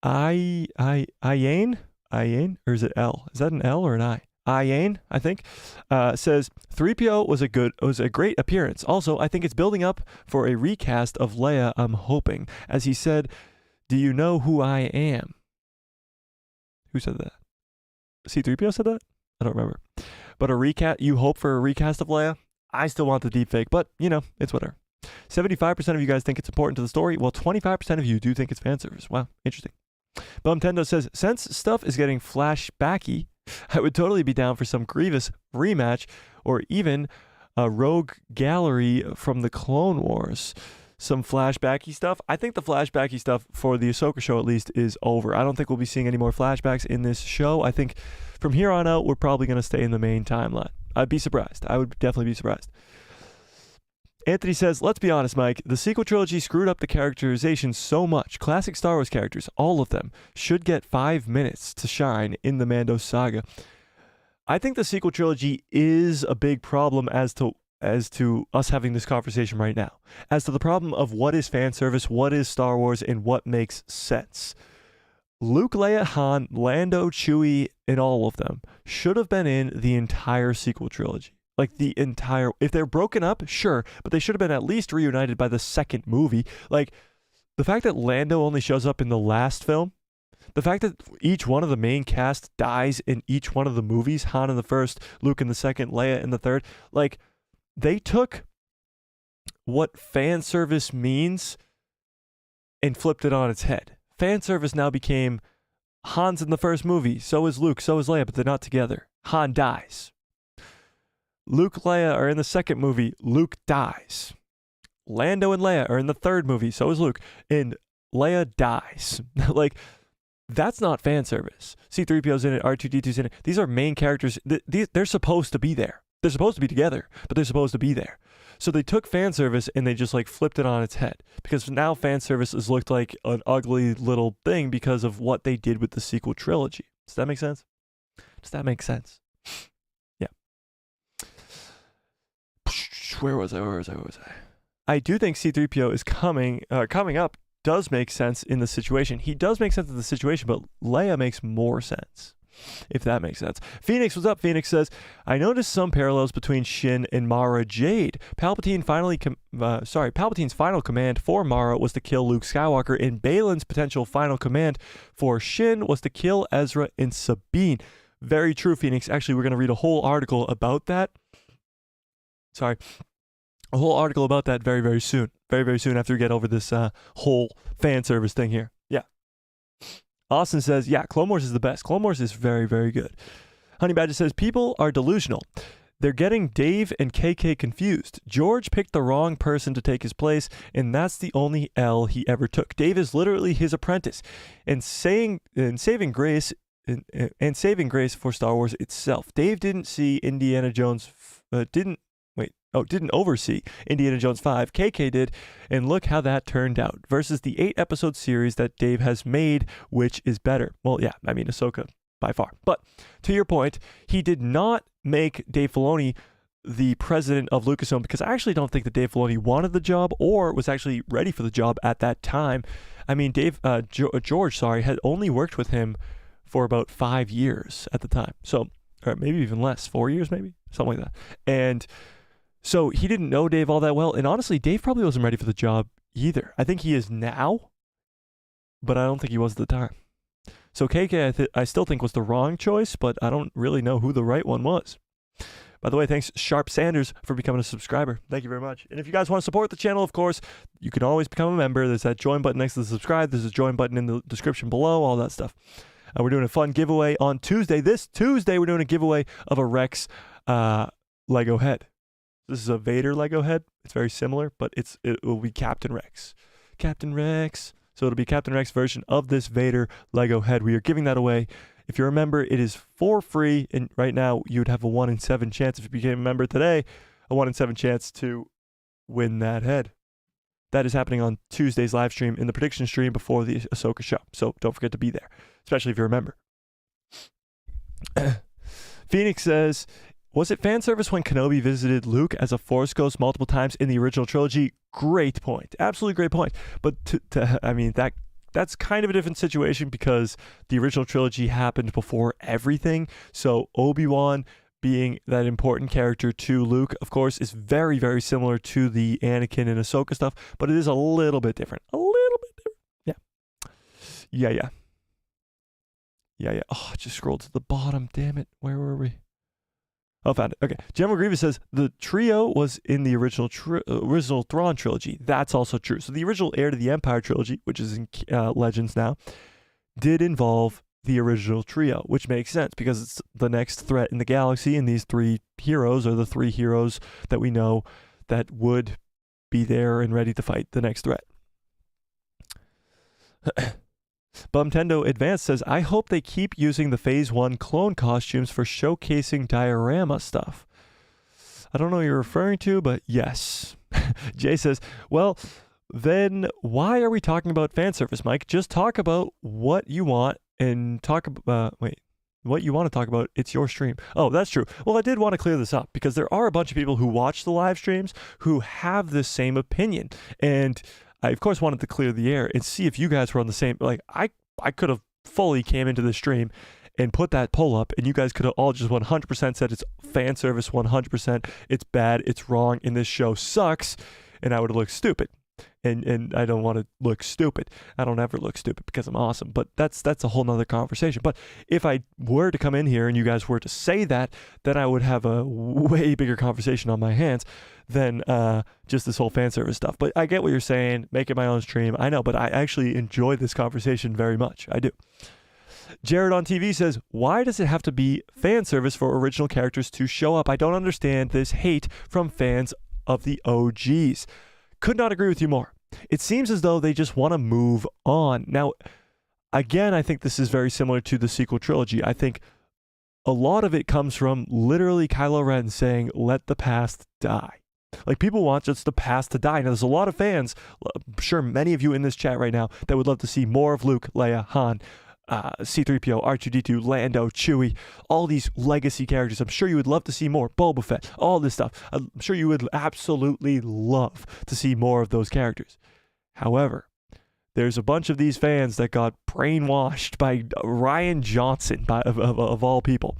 Iane? Or is it L? Is that an L or an I? Iane, I think, says 3PO was a great appearance. Also, I think it's building up for a recast of Leia, I'm hoping. As he said, do you know who I am? Who said that? C-3PO said that? I don't remember. But you hope for a recast of Leia? I still want the deepfake, but, you know, it's whatever. 75% of you guys think it's important to the story. Well, 25% of you do think it's fan service. Wow, interesting. Bumtendo says, since stuff is getting flashbacky, I would totally be down for some Grievous rematch or even a Rogue Gallery from the Clone Wars. Some flashbacky stuff. I think the flashbacky stuff for the Ahsoka show at least is over. I don't think we'll be seeing any more flashbacks in this show. I think from here on out, we're probably going to stay in the main timeline. I'd be surprised. I would definitely be surprised. Anthony says, let's be honest, Mike. The sequel trilogy screwed up the characterization so much. Classic Star Wars characters, all of them, should get 5 minutes to shine in the Mando saga. I think the sequel trilogy is a big problem as to us having this conversation right now. As to the problem of what is fan service, what is Star Wars, and what makes sense. Luke, Leia, Han, Lando, Chewie, and all of them should have been in the entire sequel trilogy. Like the entire, if they're broken up, sure, but they should have been at least reunited by the second movie. Like the fact that Lando only shows up in the last film, the fact that each one of the main cast dies in each one of the movies, Han in the first, Luke in the second, Leia in the third, like they took what fan service means and flipped it on its head. fan service now became Han's in the first movie, so is Luke, so is Leia, but they're not together. Han dies. Luke, Leia are in the second movie, Luke dies. Lando and Leia are in the third movie, so is Luke, and Leia dies. Like, that's not fan service. C3PO's in it, R2-D2's in it. These are main characters. They're supposed to be there. They're supposed to be together, but they're supposed to be there. So they took fan service and they just like flipped it on its head, because now fan service has looked like an ugly little thing because of what they did with the sequel trilogy. Does that make sense? Does that make sense? Yeah. Where was I? I do think C3PO is coming up does make sense in the situation. He does make sense in the situation, but Leia makes more sense, if that makes sense. Phoenix, what's up? Phoenix says, I noticed some parallels between Shin and Mara Jade. Palpatine's final command for Mara was to kill Luke Skywalker, and Balin's potential final command for Shin was to kill Ezra and Sabine. Very true, Phoenix. Actually, we're going to read a whole article about that. A whole article about that very, very soon. Very, very soon after we get over this whole fan service thing here. Yeah. Austin says, yeah, Clone Wars is the best. Clone Wars is very, very good. Honey Badger says, people are delusional. They're getting Dave and KK confused. George picked the wrong person to take his place, and that's the only L he ever took. Dave is literally his apprentice, and saving grace for Star Wars itself. Dave didn't see Indiana Jones, didn't oversee Indiana Jones 5. KK did, and look how that turned out. Versus the 8-episode series that Dave has made, which is better. Well, yeah, I mean, Ahsoka by far. But to your point, he did not make Dave Filoni the president of Lucasfilm, because I actually don't think that Dave Filoni wanted the job or was actually ready for the job at that time. I mean, George had only worked with him for about 5 years at the time. So, or maybe even less, 4 years maybe, something like that. And so he didn't know Dave all that well. And honestly, Dave probably wasn't ready for the job either. I think he is now, but I don't think he was at the time. So KK, I still think was the wrong choice, but I don't really know who the right one was. By the way, thanks Sharp Sanders for becoming a subscriber. Thank you very much. And if you guys want to support the channel, of course, you can always become a member. There's that join button next to the subscribe. There's a join button in the description below, all that stuff. We're doing a fun giveaway on Tuesday. This Tuesday, we're doing a giveaway of a Rex Lego head. This is a Vader Lego head. It's very similar, but it will be Captain Rex. Captain Rex. So it'll be Captain Rex version of this Vader Lego head. We are giving that away. If you're a member, it is for free. And right now, you'd have a 1 in 7 chance, if you became a member today, a 1 in 7 chance to win that head. That is happening on Tuesday's live stream in the prediction stream before the Ahsoka show. So don't forget to be there, especially if you're a member. Phoenix says, was it fan service when Kenobi visited Luke as a Force ghost multiple times in the original trilogy? Great point. Absolutely great point. But I mean, that's kind of a different situation, because the original trilogy happened before everything. So Obi-Wan being that important character to Luke, of course, is very, very similar to the Anakin and Ahsoka stuff, but it is a little bit different. A little bit different. Yeah. Oh, I just scrolled to the bottom. Damn it. Where were we? Oh, found it. Okay. General Grievous says the trio was in the original Thrawn trilogy. That's also true. So the original Heir to the Empire trilogy, which is in Legends now, did involve the original trio, which makes sense because it's the next threat in the galaxy, and these 3 heroes are the 3 heroes that we know that would be there and ready to fight the next threat. Bumtendo Advanced says, I hope they keep using the Phase 1 clone costumes for showcasing diorama stuff. I don't know what you're referring to, but yes. Jay says, well, then why are we talking about fan service, Mike? Just talk about what you want and talk about, what you want to talk about. It's your stream. Oh, that's true. Well, I did want to clear this up, because there are a bunch of people who watch the live streams who have the same opinion. And I, of course, wanted to clear the air and see if you guys were on the same, like, I could have fully came into the stream and put that poll up, and you guys could have all just 100% said it's fan service 100%, it's bad, it's wrong, and this show sucks, and I would have looked stupid. And I don't want to look stupid. I don't ever look stupid because I'm awesome. But that's a whole nother conversation. But if I were to come in here and you guys were to say that, then I would have a way bigger conversation on my hands than just this whole fan service stuff. But I get what you're saying. Make it my own stream. I know, but I actually enjoy this conversation very much. I do. Jared on TV says, why does it have to be fan service for original characters to show up? I don't understand this hate from fans of the OGs. Could not agree with you more. It seems as though they just want to move on. Now, again, I think this is very similar to the sequel trilogy. I think a lot of it comes from literally Kylo Ren saying, let the past die. Like, people want just the past to die. Now, there's a lot of fans, I'm sure many of you in this chat right now, that would love to see more of Luke, Leia, Han, C3PO, R2-D2, Lando, Chewie, all these legacy characters. I'm sure you would love to see more. Boba Fett, all this stuff. I'm sure you would absolutely love to see more of those characters. However, there's a bunch of these fans that got brainwashed by Rian Johnson, of all people,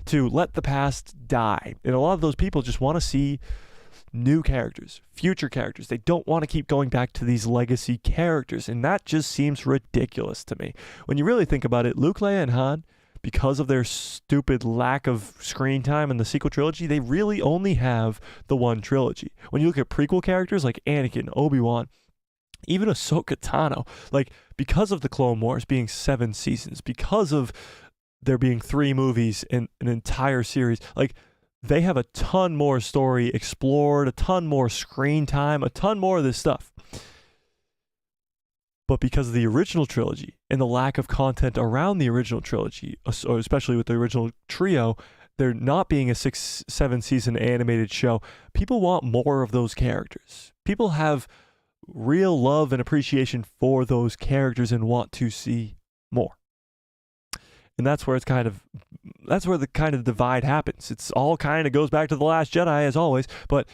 to let the past die. And a lot of those people just want to see new characters, future characters. They don't want to keep going back to these legacy characters, and that just seems ridiculous to me. When you really think about it, Luke, Leia, and Han, because of their stupid lack of screen time in the sequel trilogy, they really only have the one trilogy. When you look at prequel characters like Anakin, Obi-Wan, even Ahsoka Tano, like, because of the Clone Wars being 7 seasons, because of there being 3 movies in an entire series, like, they have a ton more story explored, a ton more screen time, a ton more of this stuff. But because of the original trilogy and the lack of content around the original trilogy, especially with the original trio, there not being a 6-7 season animated show, people want more of those characters. People have real love and appreciation for those characters and want to see more. And that's where the kind of divide happens. It's all kind of goes back to The Last Jedi, as always, but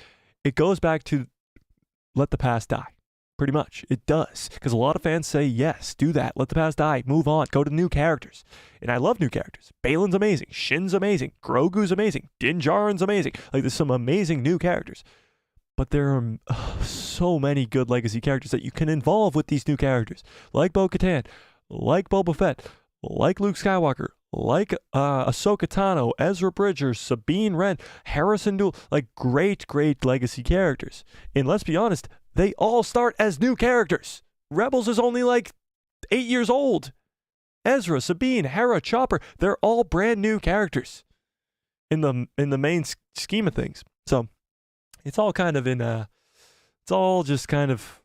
it goes back to let the past die. Pretty much. It does. Because a lot of fans say, yes, do that. Let the past die. Move on. Go to new characters. And I love new characters. Balin's amazing. Shin's amazing. Grogu's amazing. Din Djarin's amazing. Like, there's some amazing new characters. But there are so many good legacy characters that you can involve with these new characters. Like Bo-Katan. Like Boba Fett. Like Luke Skywalker, like Ahsoka Tano, Ezra Bridger, Sabine Wren, Harrison Dule, like great legacy characters. And let's be honest, they all start as new characters. Rebels is only like 8 years old. Ezra, Sabine, Hera, Chopper, they're all brand new characters in the main scheme of things. So it's all kind of it's all just kind of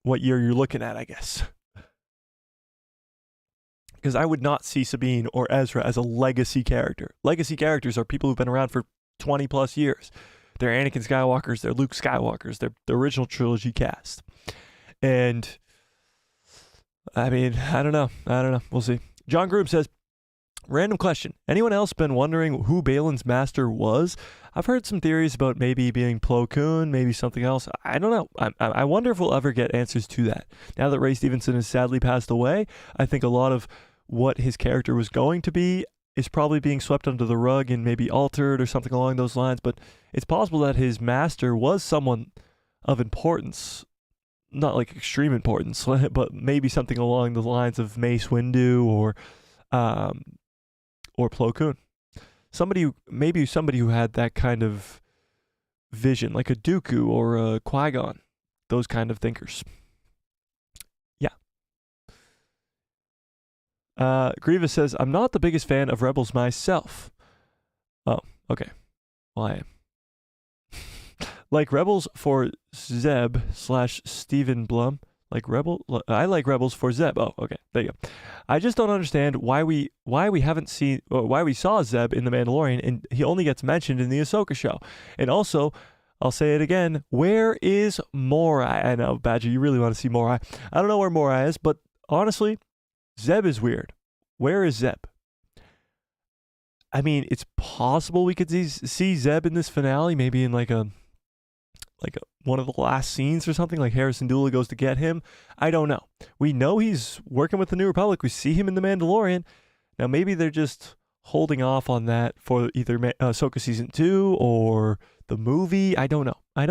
what year you're looking at, I guess. Because I would not see Sabine or Ezra as a legacy character. Legacy characters are people who've been around for 20 plus years. They're Anakin Skywalkers, they're Luke Skywalkers, they're the original trilogy cast. And, I mean, I don't know. We'll see. John Groom says, random question. Anyone else been wondering who Balin's master was? I've heard some theories about maybe being Plo Koon, maybe something else. I don't know. I wonder if we'll ever get answers to that. Now that Ray Stevenson has sadly passed away, I think a lot of what his character was going to be is probably being swept under the rug and maybe altered or something along those lines. But it's possible that his master was someone of importance, not like extreme importance, but maybe something along the lines of Mace Windu or Plo Koon. Somebody who had that kind of vision, like a Dooku or a Qui-Gon, those kind of thinkers. Grievous says, I'm not the biggest fan of Rebels myself. Oh, okay. Well, I am. Like Rebels for Zeb / Stephen Blum. I like Rebels for Zeb. Oh, okay. There you go. I just don't understand why we saw Zeb in The Mandalorian and he only gets mentioned in the Ahsoka show. And also, I'll say it again, where is Morai? I know, Badger, you really want to see Morai. I don't know where Morai is, but honestly, Zeb is weird. Where is Zeb? I mean, it's possible we could see Zeb in this finale, maybe in like one of the last scenes or something, like Harrison Dule goes to get him. I don't know. We know he's working with the New Republic. We see him in The Mandalorian. Now, maybe they're just holding off on that for either Ahsoka Season 2 or the movie. I don't know. I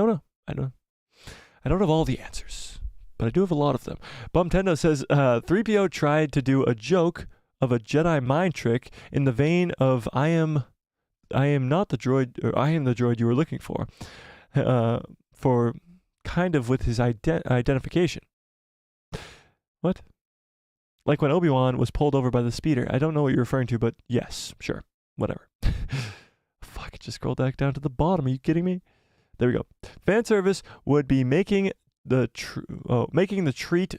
I don't have all the answers, but I do have a lot of them. Bumtendo says 3PO tried to do a joke of a Jedi mind trick in the vein of I am not the droid, or I am the droid you were looking for kind of with his identification. What? Like when Obi-Wan was pulled over by the speeder. I don't know what you're referring to, but yes, sure, whatever. Fuck, it just scrolled back down to the bottom. Are you kidding me? There we go. Fan service would be making the treat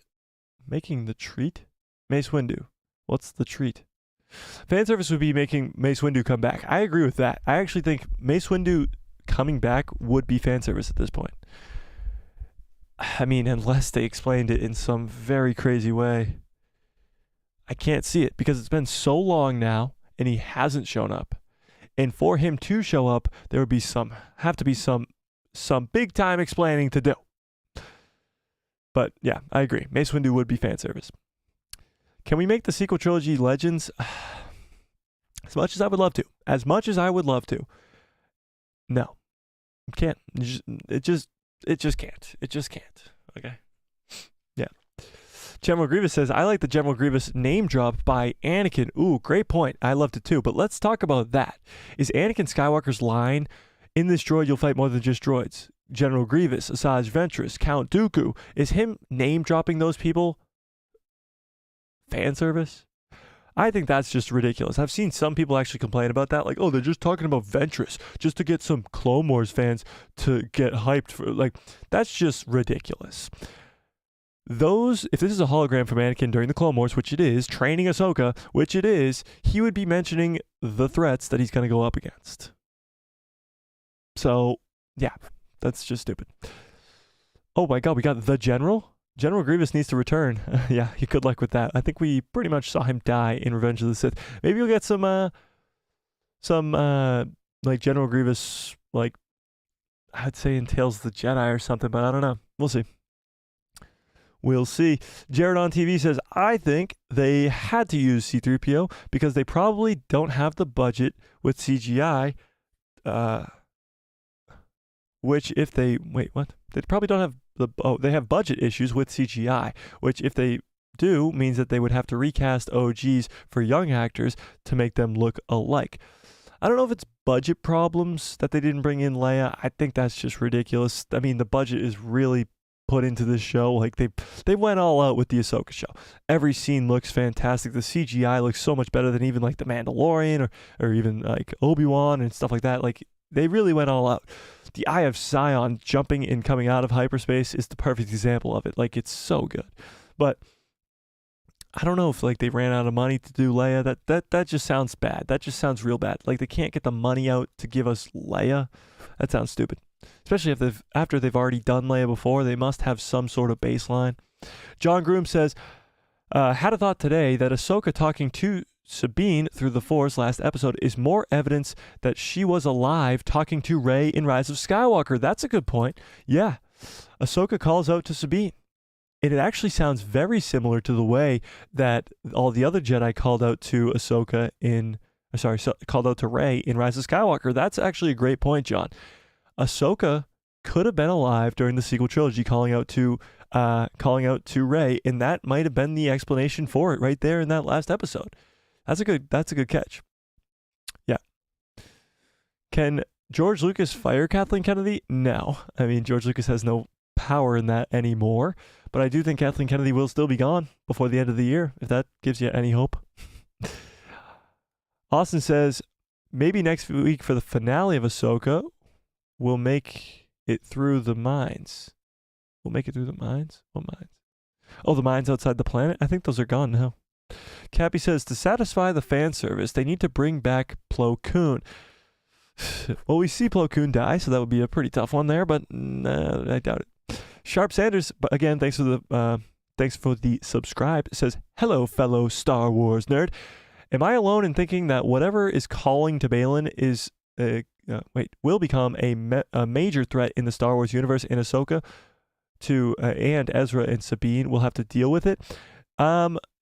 Mace Windu. What's the treat? Fan service would be making Mace Windu come back. I agree with that. I actually think Mace Windu coming back would be fan service at this point. I mean, unless they explained it in some very crazy way. I can't see it because it's been so long now and he hasn't shown up. And for him to show up, there would be some big time explaining to do. But yeah, I agree. Mace Windu would be fan service. Can we make the sequel trilogy Legends? As much as I would love to. No. Can't. It just can't. It just can't. Okay. Yeah. General Grievous says, I like the General Grievous name drop by Anakin. Ooh, great point. I loved it too. But let's talk about that. Is Anakin Skywalker's line, in this droid you'll fight more than just droids? General Grievous, Asajj Ventress, Count Dooku. Is him name dropping those people fan service? I think that's just ridiculous. I've seen some people actually complain about that. Like, oh, they're just talking about Ventress just to get some Clone Wars fans to get hyped for, like, that's just ridiculous. If this is a hologram from Anakin during the Clone Wars, which it is, training Ahsoka, which it is, he would be mentioning the threats that he's going to go up against. So, yeah, that's just stupid. Oh my god, we got the General? General Grievous needs to return. Yeah, good luck with that. I think we pretty much saw him die in Revenge of the Sith. Maybe we'll get some like General Grievous, like, I'd say in Tales of the Jedi or something, but I don't know. We'll see. We'll see. Jared on TV says, I think they had to use C3PO because they probably don't have the budget with CGI, which if they, wait, what? They probably don't have they have budget issues with CGI, which if they do means that they would have to recast OGs for young actors to make them look alike. I don't know if it's budget problems that they didn't bring in Leia. I think that's just ridiculous. I mean, the budget is really put into this show. Like they went all out with the Ahsoka show. Every scene looks fantastic. The CGI looks so much better than even like The Mandalorian or even like Obi-Wan and stuff like that. Like they really went all out. The Eye of Sion jumping and coming out of hyperspace is the perfect example of it. Like it's so good. But I don't know if like they ran out of money to do Leia. That just sounds bad. That just sounds real bad. Like they can't get the money out to give us Leia. That sounds stupid. Especially if after they've already done Leia before, they must have some sort of baseline. John Groom says, had a thought today that Ahsoka talking to Sabine through the Force last episode is more evidence that she was alive talking to Rey in Rise of Skywalker. That's a good point. Yeah. Ahsoka calls out to Sabine. And it actually sounds very similar to the way that all the other Jedi called out to called out to Rey in Rise of Skywalker. That's actually a great point, John. Ahsoka could have been alive during the sequel trilogy calling out to Rey, and that might have been the explanation for it right there in that last episode. That's a good catch. Yeah. Can George Lucas fire Kathleen Kennedy? No. I mean, George Lucas has no power in that anymore, but I do think Kathleen Kennedy will still be gone before the end of the year, if that gives you any hope. Austin says, maybe next week for the finale of Ahsoka, we'll make it through the mines. We'll make it through the mines? What mines? Oh, the mines outside the planet? I think those are gone now. Cappy says, to satisfy the fan service, they need to bring back Plo Koon. Well, we see Plo Koon die, so that would be a pretty tough one there, but I doubt it. Sharp Sanders, but again, thanks for the subscribe. It says, hello, fellow Star Wars nerd. Am I alone in thinking that whatever is calling to Balin is will become a major threat in the Star Wars universe, and Ahsoka and Ezra and Sabine will have to deal with it?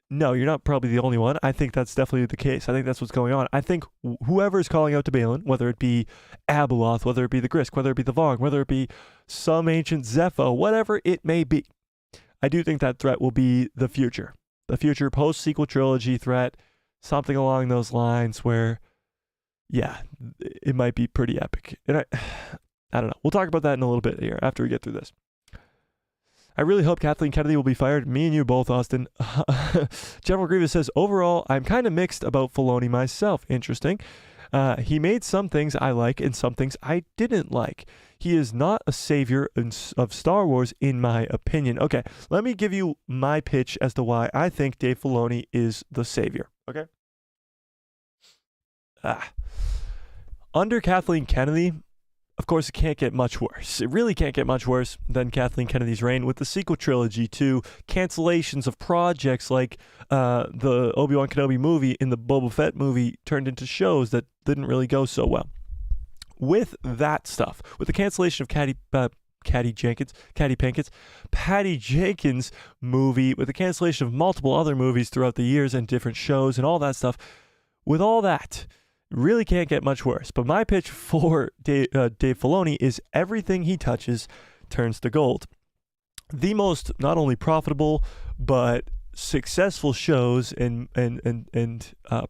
No, you're not probably the only one. I think that's definitely the case. I think that's what's going on. I think whoever is calling out to Balin, whether it be Abeloth, whether it be the Grisk, whether it be the Vong, whether it be some ancient Zepho, whatever it may be, I do think that threat will be the future. The future post-sequel trilogy threat, something along those lines where, yeah, it might be pretty epic. And I don't know. We'll talk about that in a little bit here after we get through this. I really hope Kathleen Kennedy will be fired. Me and you both, Austin. General Grievous says, overall, I'm kind of mixed about Filoni myself. Interesting. He made some things I like and some things I didn't like. He is not a savior of Star Wars, in my opinion. Okay, let me give you my pitch as to why I think Dave Filoni is the savior. Okay? Under Kathleen Kennedy, of course, it can't get much worse. It really can't get much worse than Kathleen Kennedy's reign with the sequel trilogy to cancellations of projects like the Obi-Wan Kenobi movie and the Boba Fett movie turned into shows that didn't really go so well. With that stuff, with the cancellation of Patty Jenkins movie, with the cancellation of multiple other movies throughout the years and different shows and all that stuff, with all that, really can't get much worse. But my pitch for Dave Filoni is everything he touches turns to gold. The most not only profitable but successful shows and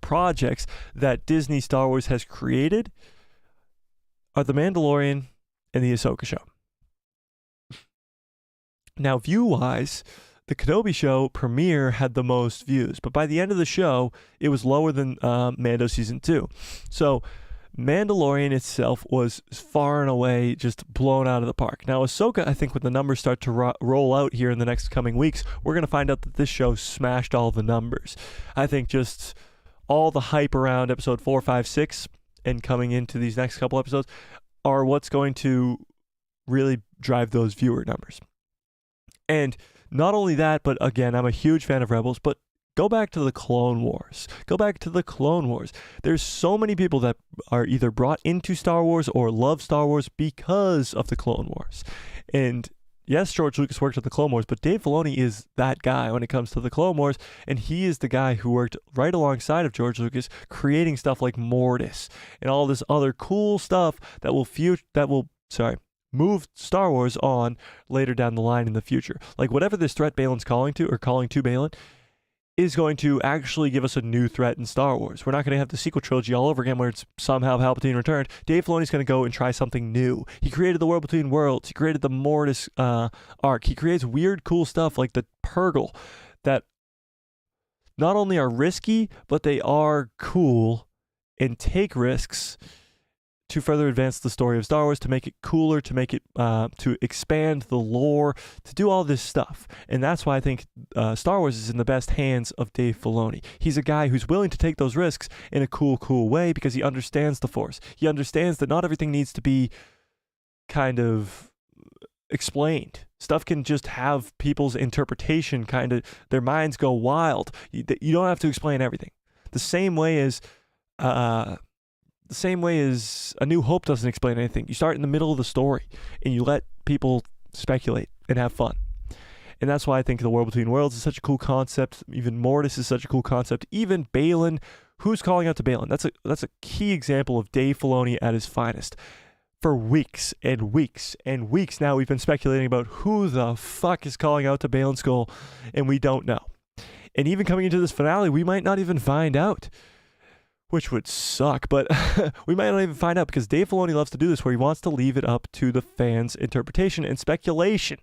projects that Disney Star Wars has created are The Mandalorian and the Ahsoka show. Now, view-wise, the Kenobi show premiere had the most views, but by the end of the show, it was lower than Mando Season 2. So Mandalorian itself was far and away just blown out of the park. Now, Ahsoka, I think when the numbers start to roll out here in the next coming weeks, we're going to find out that this show smashed all the numbers. I think just all the hype around episode 4, 5, 6 and coming into these next couple episodes are what's going to really drive those viewer numbers. And not only that, but again, I'm a huge fan of Rebels, but go back to the Clone Wars. There's so many people that are either brought into Star Wars or love Star Wars because of the Clone Wars. And yes, George Lucas worked on the Clone Wars, but Dave Filoni is that guy when it comes to the Clone Wars, and he is the guy who worked right alongside of George Lucas, creating stuff like Mortis and all this other cool stuff that will move Star Wars on later down the line in the future. Like whatever this threat Balin's calling to Balin is going to actually give us a new threat in Star Wars. We're not going to have the sequel trilogy all over again where it's somehow Palpatine returned. Dave Filoni's going to go and try something new. He created the World Between Worlds. He created the Mortis arc. He creates weird, cool stuff like the Purgle that not only are risky, but they are cool and take risks to further advance the story of Star Wars, to make it cooler, to make it, to expand the lore, to do all this stuff. And that's why I think Star Wars is in the best hands of Dave Filoni. He's a guy who's willing to take those risks in a cool way because he understands the Force. He understands that not everything needs to be kind of explained. Stuff can just have people's interpretation their minds go wild. You don't have to explain everything. The same way as A New Hope doesn't explain anything. You start in the middle of the story and you let people speculate and have fun. And that's why I think the World Between Worlds is such a cool concept. Even Mortis is such a cool concept. Even Balin, who's calling out to Balin? That's a key example of Dave Filoni at his finest. For weeks and weeks and weeks now, we've been speculating about who the fuck is calling out to Balin Skull, and we don't know. And even coming into this finale, we might not even find out. Which would suck, but we might not even find out because Dave Filoni loves to do this where he wants to leave it up to the fans' interpretation and speculation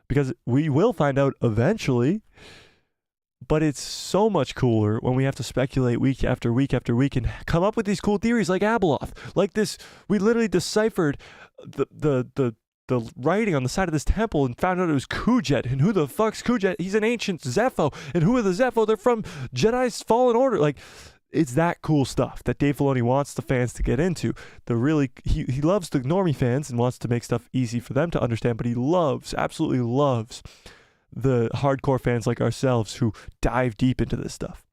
because we will find out eventually, but it's so much cooler when we have to speculate week after week after week and come up with these cool theories like Abeloth. Like this, we literally deciphered the writing on the side of this temple and found out it was Kujet. And who the fuck's Kujet? He's an ancient Zepho. And who are the Zepho? They're from Jedi's Fallen Order. Like, it's that cool stuff that Dave Filoni wants the fans to get into. He loves the normie fans and wants to make stuff easy for them to understand, but he absolutely loves the hardcore fans like ourselves who dive deep into this stuff.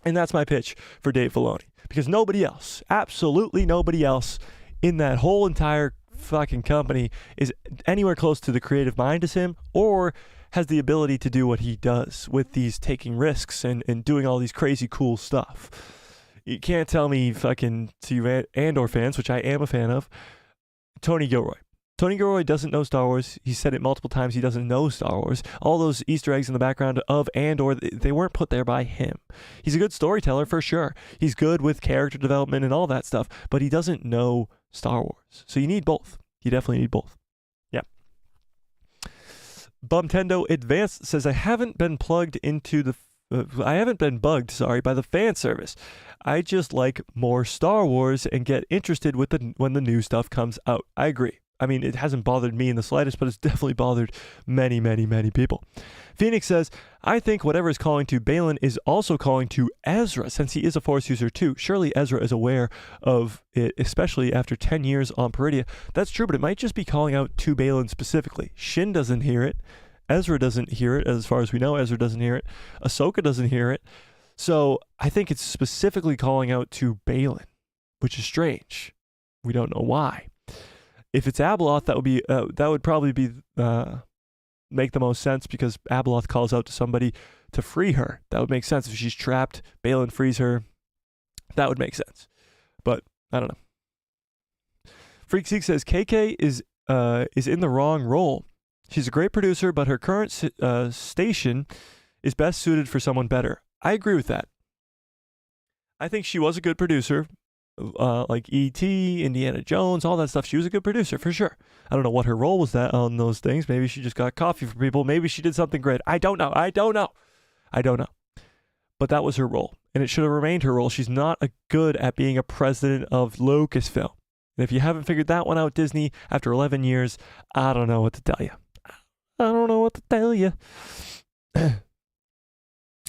And that's my pitch for Dave Filoni. Because nobody else, absolutely nobody else in that whole entire fucking company is anywhere close to the creative mind as him or has the ability to do what he does with these taking risks and doing all these crazy cool stuff. You can't tell me fucking, to you Andor fans, which I am a fan of, Tony Gilroy. Tony Gilroy doesn't know Star Wars. He said it multiple times. He doesn't know Star Wars. All those Easter eggs in the background of Andor, they weren't put there by him. He's a good storyteller for sure. He's good with character development and all that stuff, but he doesn't know Star Wars. So you need both. You definitely need both. Yeah. Bumtendo Advanced says, I haven't been bugged by the fan service. I just like more Star Wars and get interested when the new stuff comes out. I agree. I mean, it hasn't bothered me in the slightest, but it's definitely bothered many, many, many people. Phoenix says, I think whatever is calling to Baylan is also calling to Ezra, since he is a Force user too. Surely Ezra is aware of it, especially after 10 years on Peridia. That's true, but it might just be calling out to Baylan specifically. Shin doesn't hear it. Ezra doesn't hear it, as far as we know. Ezra doesn't hear it. Ahsoka doesn't hear it. So I think it's specifically calling out to Baylan, which is strange. We don't know why. If it's Abeloth, that would probably be make the most sense, because Abeloth calls out to somebody to free her. That would make sense. If she's trapped, Baylan frees her. That would make sense. But I don't know. Freak Seek says KK is in the wrong role. She's a great producer, but her current station is best suited for someone better. I agree with that. I think she was a good producer. Like E.T., Indiana Jones, all that stuff. She was a good producer for sure. I don't know what her role was on those things. Maybe she just got coffee for people. Maybe she did something great. I don't know. But that was her role, and it should have remained her role. She's not good at being a president of Lucasfilm. And if you haven't figured that one out, Disney, after 11 years, I don't know what to tell you.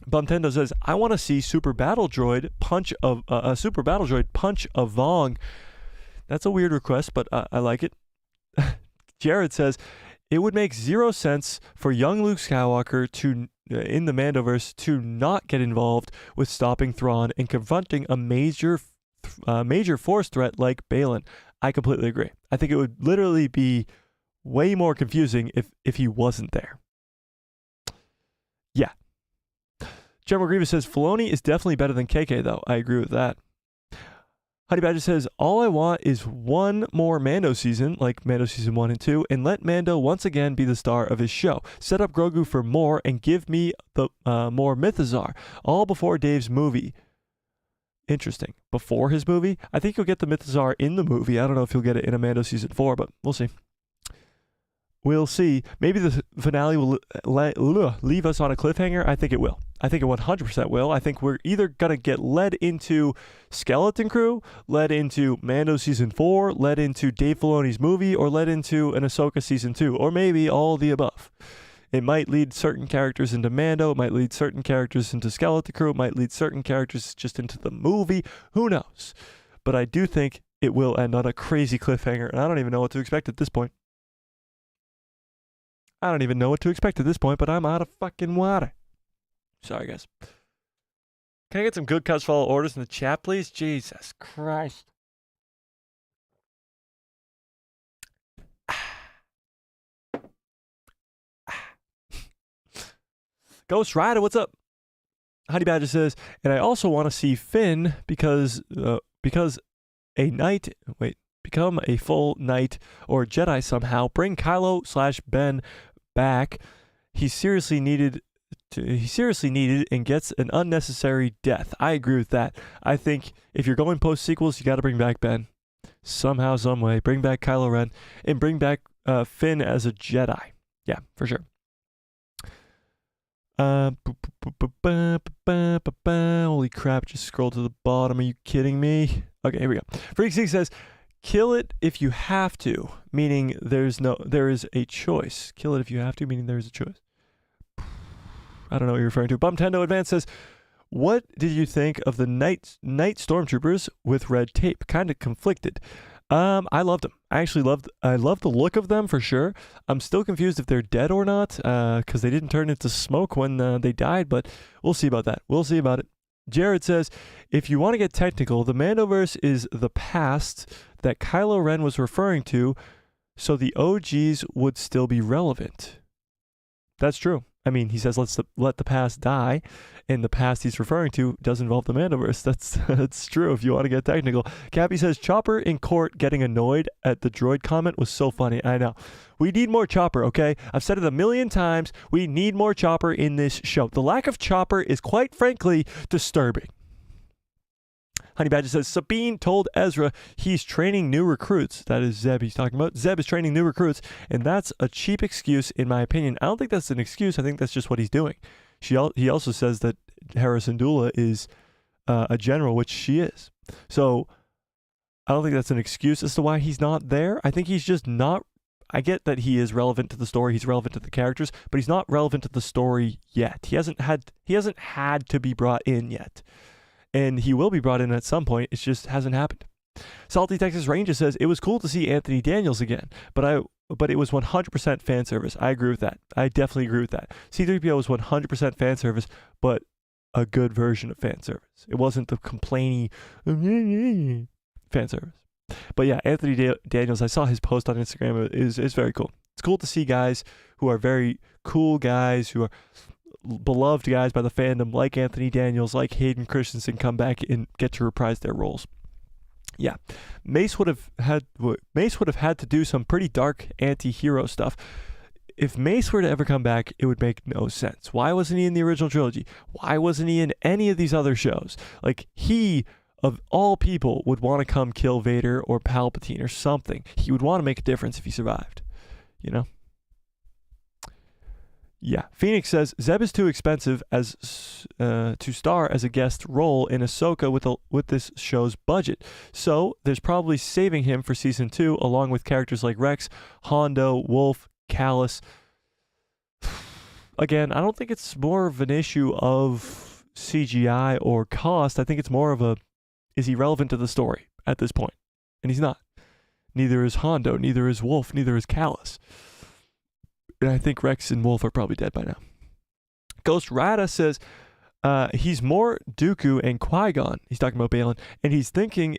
Bumtendo says, I want to see Super Battle Droid punch a Vong. That's a weird request, but I like it. Jared says, it would make zero sense for young Luke Skywalker to in the Mandoverse to not get involved with stopping Thrawn and confronting a major Force threat like Baylan. I completely agree. I think it would literally be way more confusing if he wasn't there. Yeah. General Grievous says, Filoni is definitely better than KK, though. I agree with that. Honey Badger says, all I want is one more Mando season, like Mando season 1 and 2, and let Mando once again be the star of his show. Set up Grogu for more and give me the more Mythazar, all before Dave's movie. Interesting. Before his movie? I think you'll get the Mythazar in the movie. I don't know if you'll get it in a Mando season 4, but we'll see. We'll see. Maybe the finale will leave us on a cliffhanger. I think it will. I think it 100% will. I think we're either going to get led into Skeleton Crew, led into Mando Season 4, led into Dave Filoni's movie, or led into an Ahsoka Season 2, or maybe all of the above. It might lead certain characters into Mando. It might lead certain characters into Skeleton Crew. It might lead certain characters just into the movie. Who knows? But I do think it will end on a crazy cliffhanger, and I don't even know what to expect at this point. But I'm out of fucking water. Sorry, guys. Can I get some good cuts follow orders in the chat, please? Jesus Christ. Ghost Rider, what's up? Honey Badger says, and I also want to see Finn because a knight, become a full knight or Jedi somehow. Bring Kylo/Ben back. He seriously needed and gets an unnecessary death. I agree with that. I think if you're going post sequels, you got to bring back Ben somehow, some way. Bring back Kylo Ren and bring back Finn as a Jedi. Yeah, for sure. Holy crap! Just scroll to the bottom. Are you kidding me? Okay, here we go. Freak Seek says, kill it if you have to, meaning there is a choice. Kill it if you have to, meaning there is a choice. I don't know what you're referring to. Bumtendo Advance says, what did you think of the night stormtroopers with red tape? Kind of conflicted. I loved them. I love the look of them for sure. I'm still confused if they're dead or not, because they didn't turn into smoke when they died, but we'll see about that. We'll see about it. Jared says, if you want to get technical, the Mandoverse is the past that Kylo Ren was referring to, so the OGs would still be relevant. That's true. I mean, he says let the past die, and the past he's referring to does involve the Mandoverse. That's true if you want to get technical. Cappy says Chopper in court getting annoyed at the droid comment was so funny. I know. We need more Chopper, okay? I've said it a million times. We need more Chopper in this show. The lack of Chopper is quite frankly disturbing. Honey Badger says, Sabine told Ezra he's training new recruits. That is Zeb he's talking about. Zeb is training new recruits, and that's a cheap excuse in my opinion. I don't think that's an excuse. I think that's just what he's doing. He also says that Hera Syndulla is a general, which she is. So I don't think that's an excuse as to why he's not there. I think he's just not. I get that he is relevant to the story. He's relevant to the characters, but he's not relevant to the story yet. He hasn't had to be brought in yet. And he will be brought in at some point. It just hasn't happened. Salty Texas Ranger says, it was cool to see Anthony Daniels again, but it was 100% fan service. I agree with that. I definitely agree with that. C3PO was 100% fan service, but a good version of fan service. It wasn't the complainy fan service. But yeah, Anthony Daniels, I saw his post on Instagram. Is very cool. It's cool to see guys who are very cool guys, who are beloved guys by the fandom, like Anthony Daniels, like Hayden Christensen, come back and get to reprise their roles. Yeah, Mace would have had to do some pretty dark anti-hero stuff. If Mace were to ever come back, it would make no sense. Why wasn't he in the original trilogy? Why wasn't he in any of these other shows? Like, he, of all people, would want to come kill Vader or Palpatine or something. He would want to make a difference if he survived, you know? Yeah, Phoenix says Zeb is too expensive to star as a guest role in Ahsoka with this show's budget. So there's probably saving him for season 2, along with characters like Rex, Hondo, Wolf, Callus. Again, I don't think it's more of an issue of CGI or cost. I think it's more of is he relevant to the story at this point? And he's not. Neither is Hondo, neither is Wolf, neither is Callus. And I think Rex and Wolf are probably dead by now. Ghost Rada says he's more Dooku and Qui-Gon. He's talking about Baylan. And his thinking,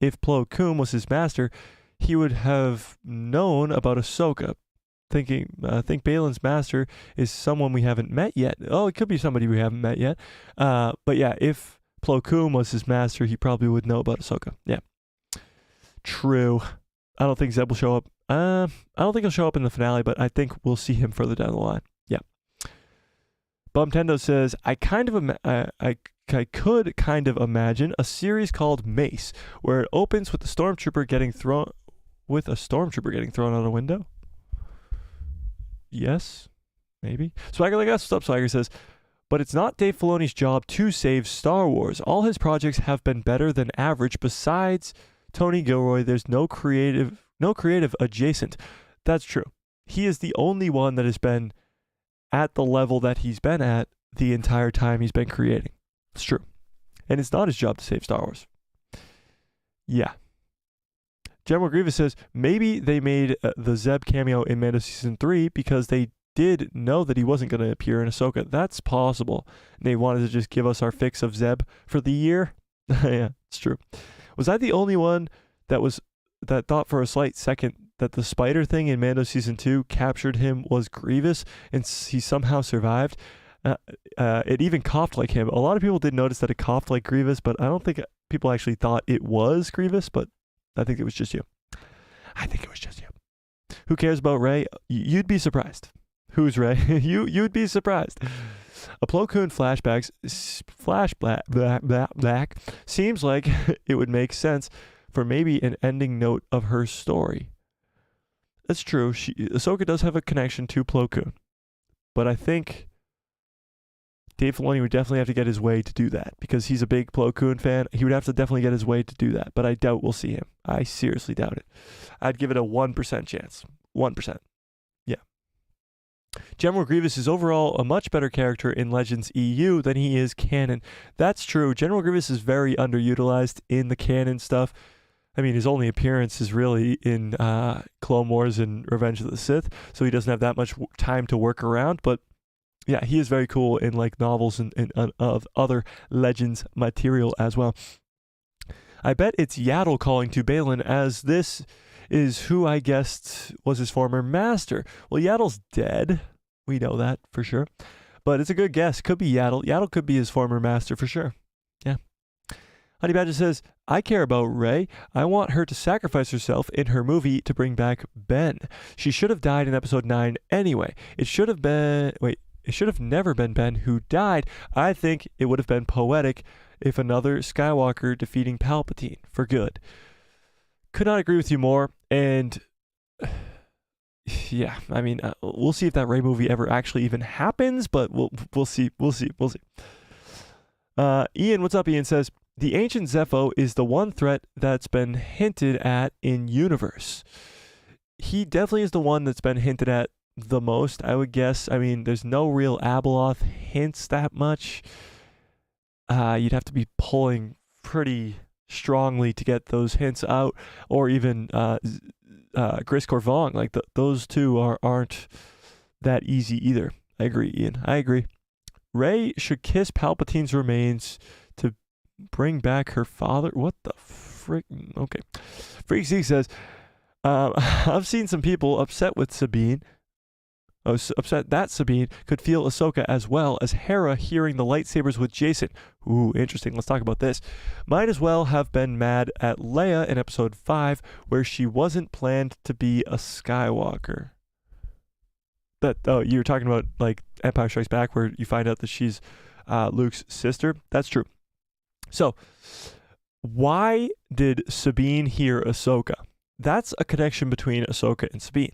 if Plo Koon was his master, he would have known about Ahsoka. I think Baylan's master is someone we haven't met yet. Oh, it could be somebody we haven't met yet. But yeah, if Plo Koon was his master, he probably would know about Ahsoka. Yeah. True. I don't think Zeb will show up. I don't think he'll show up in the finale, but I think we'll see him further down the line. Yeah. Bumtendo says, I could kind of imagine a series called Mace, where it opens with a stormtrooper getting thrown out a window. Yes, maybe. Swagger like us. What's up, Swagger says, but it's not Dave Filoni's job to save Star Wars. All his projects have been better than average. Besides Tony Gilroy, there's no creative adjacent. That's true. He is the only one that has been at the level that he's been at the entire time he's been creating. It's true. And it's not his job to save Star Wars. Yeah. General Grievous says, maybe they made the Zeb cameo in Mando Season 3 because they did know that he wasn't going to appear in Ahsoka. That's possible. They wanted to just give us our fix of Zeb for the year. Yeah, it's true. Was I the only one that thought for a slight second that the spider thing in Mando Season 2 captured him was Grievous and he somehow survived? It even coughed like him. A lot of people did notice that it coughed like Grievous, but I don't think people actually thought it was Grievous, but I think it was just you. I think it was just you. Who cares about Rey? You'd be surprised. Who's Rey? You'd be surprised. A Plo Koon flashback seems like it would make sense for maybe an ending note of her story. That's true. Ahsoka does have a connection to Plo Koon, but I think Dave Filoni would definitely have to get his way to do that because he's a big Plo Koon fan. He would have to definitely get his way to do that, but I doubt we'll see him. I seriously doubt it. I'd give it a 1% chance. 1%. Yeah. General Grievous is overall a much better character in Legends EU than he is canon. That's true. General Grievous is very underutilized in the canon stuff. I mean, his only appearance is really in Clone Wars and Revenge of the Sith, so he doesn't have that much time to work around, but yeah, he is very cool in like novels and of other Legends material as well. I bet it's Yaddle calling to Baylan, as this is who I guessed was his former master. Well, Yaddle's dead. We know that for sure. But it's a good guess. Could be Yaddle. Yaddle could be his former master for sure. Yeah. Honey Badger says, I care about Rey. I want her to sacrifice herself in her movie to bring back Ben. She should have died in episode 9 anyway. It should have never been Ben who died. I think it would have been poetic if another Skywalker defeating Palpatine for good. Could not agree with you more. And yeah, I mean, we'll see if that Rey movie ever actually even happens, but we'll see. Ian, what's up? Ian says, the ancient Zepho is the one threat that's been hinted at in universe. He definitely is the one that's been hinted at the most, I would guess. I mean, there's no real Abeloth hints that much. You'd have to be pulling pretty strongly to get those hints out, or even Griscor Vong. Like those two aren't that easy either. I agree, Ian. I agree. Rey should kiss Palpatine's remains to bring back her father. What the frick? Okay. Freak Z says, I've seen some people upset with Sabine. Upset that Sabine could feel Ahsoka as well as Hera hearing the lightsabers with Jason. Ooh, interesting. Let's talk about this. Might as well have been mad at Leia in episode 5, where she wasn't planned to be a Skywalker. You were talking about like Empire Strikes Back, where you find out that she's Luke's sister. That's true. So, why did Sabine hear Ahsoka? That's a connection between Ahsoka and Sabine.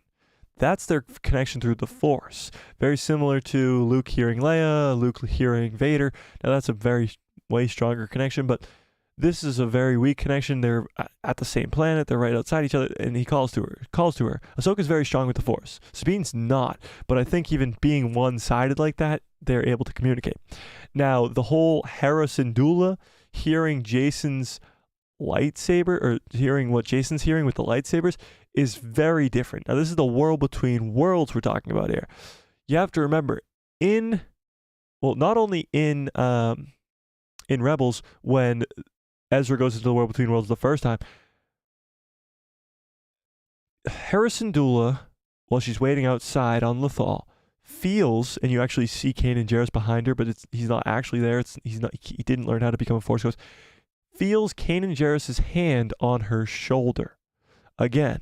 That's their connection through the Force. Very similar to Luke hearing Leia, Luke hearing Vader. Now that's a way stronger connection, but this is a very weak connection. They're at the same planet. They're right outside each other, and he calls to her. Ahsoka's very strong with the Force. Sabine's not, but I think even being one-sided like that, they're able to communicate. Now, the whole Hera Syndulla hearing Jason's lightsaber, or hearing what Jason's hearing with the lightsabers, is very different. Now, this is the world between worlds we're talking about here. You have to remember, not only in Rebels, when Ezra goes into the world between worlds the first time, Hera Syndulla, while she's waiting outside on Lothal, feels, and you actually see Kanan Jarrus behind her, but he's not actually there. He didn't learn how to become a Force Ghost. Feels Kanan Jarrus' hand on her shoulder. Again,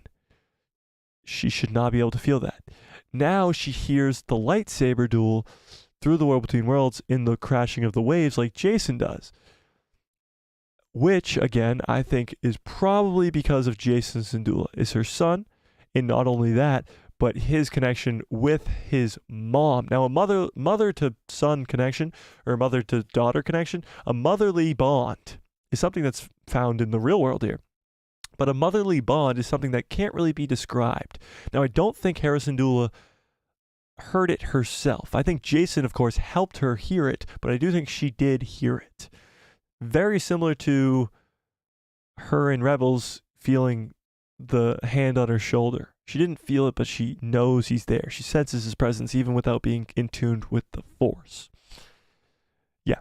she should not be able to feel that. Now she hears the lightsaber duel through the world between worlds in the crashing of the waves like Jason does. Which, again, I think is probably because of Jason Syndulla. Is her son, and not only that, but his connection with his mom. Now, a mother-to-son connection, or mother-to-daughter connection, a motherly bond is something that's found in the real world here. But a motherly bond is something that can't really be described. Now, I don't think Hera Syndulla heard it herself. I think Jason, of course, helped her hear it, but I do think she did hear it. Very similar to her in Rebels feeling the hand on her shoulder. She didn't feel it, but she knows he's there. She senses his presence even without being in tune with the Force. Yeah.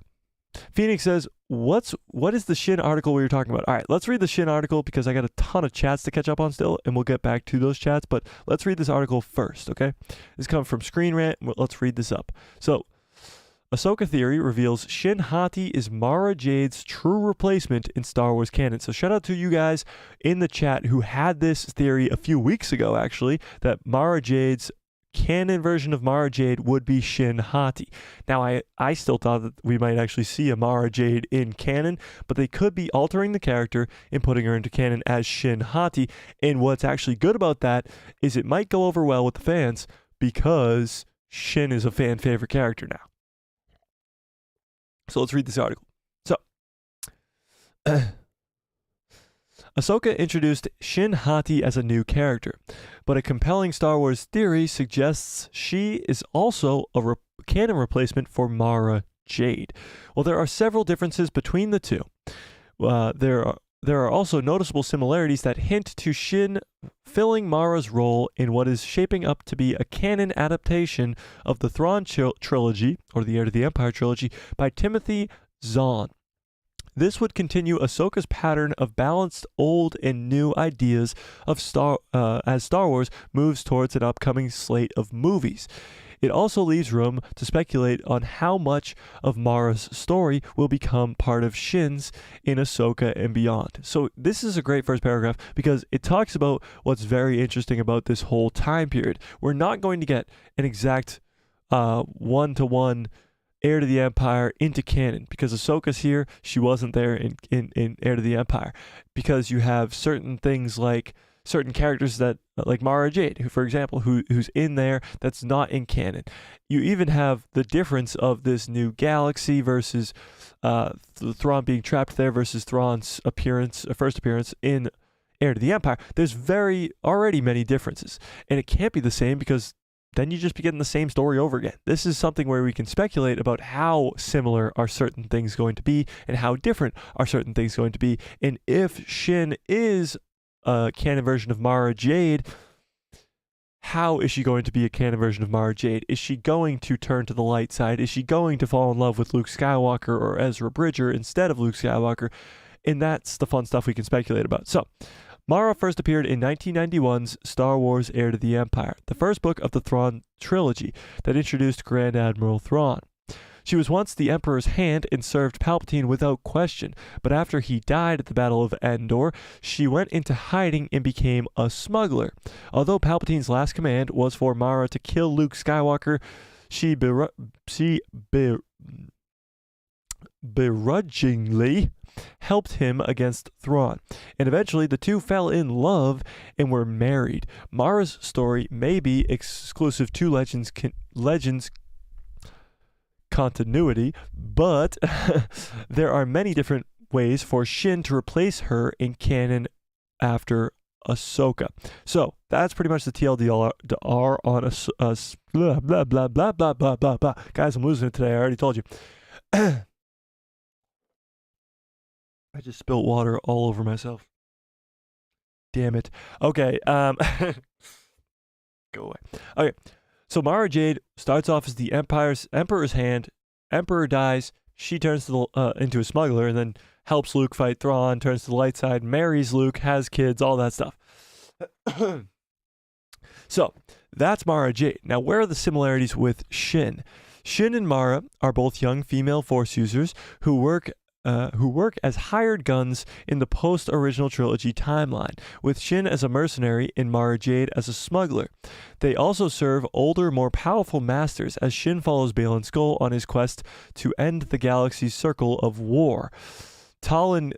Phoenix says, what is the Shin article we were talking about? All right, let's read the Shin article because I got a ton of chats to catch up on still, and we'll get back to those chats, but let's read this article first, okay? This comes from Screen Rant. Let's read this up. So, Ahsoka Theory reveals Shin Hati is Mara Jade's true replacement in Star Wars canon. So shout out to you guys in the chat who had this theory a few weeks ago, actually, that Mara Jade's canon version of Mara Jade would be Shin Hati. Now, I still thought that we might actually see a Mara Jade in canon, but they could be altering the character and putting her into canon as Shin Hati. And what's actually good about that is it might go over well with the fans because Shin is a fan favorite character now. So let's read this article. So, Ahsoka introduced Shin Hati as a new character, but a compelling Star Wars theory suggests she is also a canon replacement for Mara Jade. Well, there are several differences between the two. There are also noticeable similarities that hint to Shin filling Mara's role in what is shaping up to be a canon adaptation of the Thrawn trilogy, or the Heir to the Empire trilogy, by Timothy Zahn. This would continue Ahsoka's pattern of balanced old and new ideas of as Star Wars moves towards an upcoming slate of movies. It also leaves room to speculate on how much of Mara's story will become part of Shin's in Ahsoka and beyond. So this is a great first paragraph because it talks about what's very interesting about this whole time period. We're not going to get an exact one-to-one Heir to the Empire into canon because Ahsoka's here. She wasn't there in Heir to the Empire because you have certain things like certain characters that like Mara Jade, who, for example, who's in there that's not in canon. You even have the difference of this new galaxy versus the Thrawn being trapped there versus Thrawn's first appearance in Heir to the Empire. There's already many differences, and it can't be the same because then you just be getting the same story over again. This is something where we can speculate about how similar are certain things going to be and how different are certain things going to be. And if Shin is a canon version of Mara Jade, how is she going to be a canon version of Mara Jade? Is she going to turn to the light side? Is she going to fall in love with Luke Skywalker or Ezra Bridger instead of Luke Skywalker? And that's the fun stuff we can speculate about. So, Mara first appeared in 1991's Star Wars Heir to the Empire, the first book of the Thrawn trilogy that introduced Grand Admiral Thrawn. She was once the Emperor's hand and served Palpatine without question, but after he died at the Battle of Endor, she went into hiding and became a smuggler. Although Palpatine's last command was for Mara to kill Luke Skywalker, she begrudgingly helped him against Thrawn, and eventually the two fell in love and were married. Mara's story may be exclusive to Legends continuity, but there are many different ways for Shin to replace her in canon after Ahsoka. So that's pretty much the TLDR on blah blah blah blah blah blah blah blah. Guys, I'm losing it today. I already told you. I just spilled water all over myself. Damn it. Okay. Go away. Okay. So Mara Jade starts off as the Emperor's hand. Emperor dies. She turns to into a smuggler and then helps Luke fight Thrawn, turns to the light side, marries Luke, has kids, all that stuff. So that's Mara Jade. Now, where are the similarities with Shin? Shin and Mara are both young female Force users who work as hired guns in the post-original trilogy timeline, with Shin as a mercenary and Mara Jade as a smuggler. They also serve older, more powerful masters as Shin follows Baylan Skoll on his quest to end the galaxy's circle of war. Talon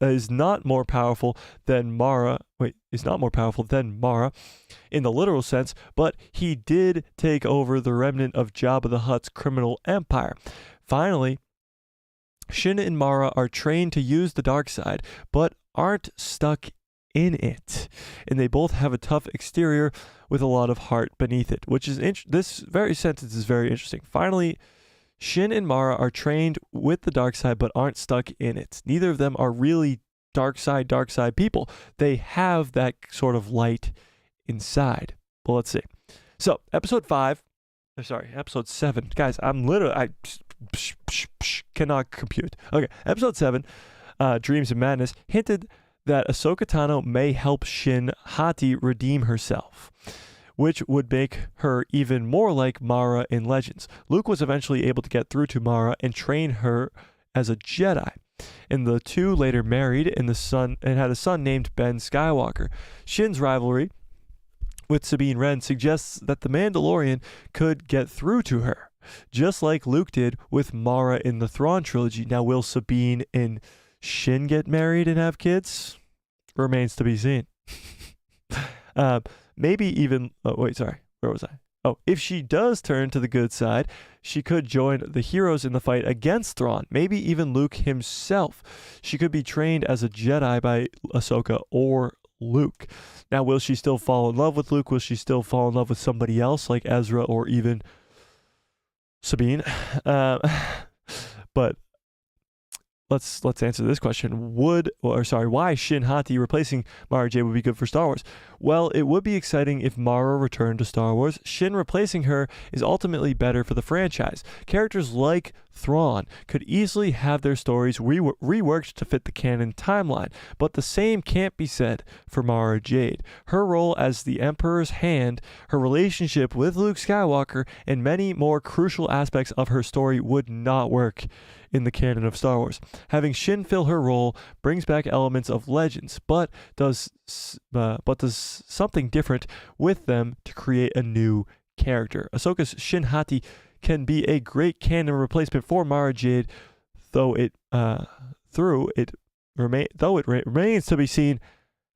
is not more powerful than Mara. Is not more powerful than Mara in the literal sense, but he did take over the remnant of Jabba the Hutt's criminal empire. Finally, Shin and Mara are trained to use the dark side, but aren't stuck in it. And they both have a tough exterior with a lot of heart beneath it, which is this very sentence is very interesting. Finally, Shin and Mara are trained with the dark side but aren't stuck in it. Neither of them are really dark side people. They have that sort of light inside. Well, let's see. So, episode 7. Guys, I cannot compute. Okay, episode 7, Dreams and Madness, hinted that Ahsoka Tano may help Shin Hati redeem herself, which would make her even more like Mara in Legends. Luke was eventually able to get through to Mara and train her as a Jedi, and the two later married and had a son named Ben Skywalker. Shin's rivalry with Sabine Wren suggests that the Mandalorian could get through to her, just like Luke did with Mara in the Thrawn trilogy. Now, will Sabine and Shin get married and have kids? Remains to be seen. Maybe even... Oh, wait, sorry. Where was I? Oh, if she does turn to the good side, she could join the heroes in the fight against Thrawn. Maybe even Luke himself. She could be trained as a Jedi by Ahsoka or Luke. Now, will she still fall in love with Luke? Will she still fall in love with somebody else like Ezra or even Sabine? But let's answer this question. Why Shin Hati replacing Mara Jade would be good for Star Wars? Well, it would be exciting if Mara returned to Star Wars. Shin replacing her is ultimately better for the franchise. Characters like Thrawn could easily have their stories reworked to fit the canon timeline, but the same can't be said for Mara Jade. Her role as the Emperor's hand, her relationship with Luke Skywalker, and many more crucial aspects of her story would not work in the canon of Star Wars. Having Shin fill her role brings back elements of Legends, but does something different with them to create a new character. Ahsoka's Shin Hati can be a great canon replacement for Mara Jade, though it remains to be seen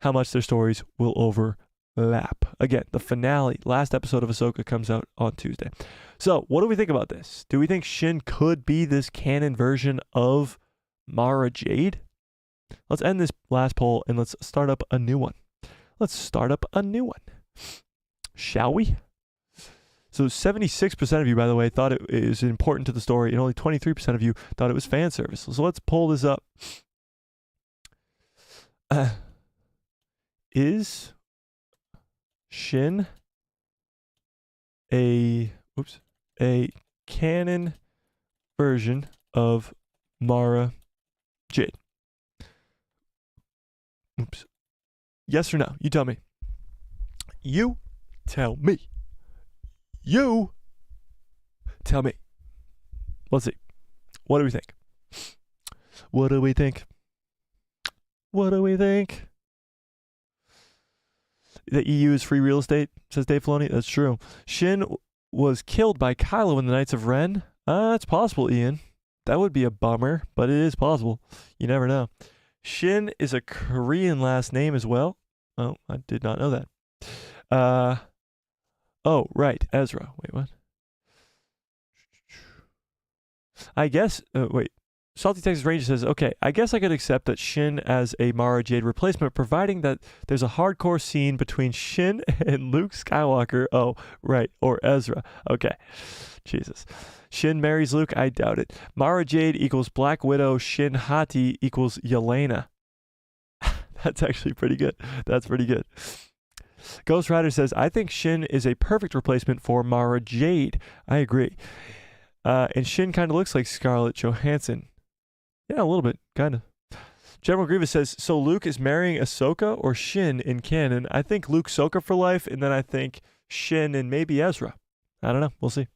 how much their stories will overlap. Again, the finale, last episode of Ahsoka, comes out on Tuesday. So, what do we think about this? Do we think Shin could be this canon version of Mara Jade? Let's end this last poll and let's start up a new one. Shall we? So 76% of you, by the way, thought it is important to the story, and only 23% of you thought it was fan service. So let's pull this up. Is Shin a canon version of Mara Jade? Yes or no? You tell me. You tell me. You tell me. Let's see. What do we think? What do we think? What do we think? The EU is free real estate, says Dave Filoni. That's true. Shin was killed by Kylo in the Knights of Ren. It's possible, Ian. That would be a bummer, but it is possible. You never know. Shin is a Korean last name as well. Oh, I did not know that. Oh, right. Ezra. Wait, what? I guess, wait. Salty Texas Ranger says, okay, I guess I could accept that Shin as a Mara Jade replacement, providing that there's a hardcore scene between Shin and Luke Skywalker. Oh, right. Or Ezra. Okay. Jesus. Shin marries Luke. I doubt it. Mara Jade equals Black Widow. Shin Hati equals Yelena. That's actually pretty good. That's pretty good. Ghost Rider says, I think Shin is a perfect replacement for Mara Jade. I agree. And Shin kind of looks like Scarlett Johansson. Yeah, a little bit, kind of. General Grievous says, so Luke is marrying Ahsoka or Shin in canon? I think Luke Ahsoka for life, and then I think Shin and maybe Ezra. I don't know. We'll see.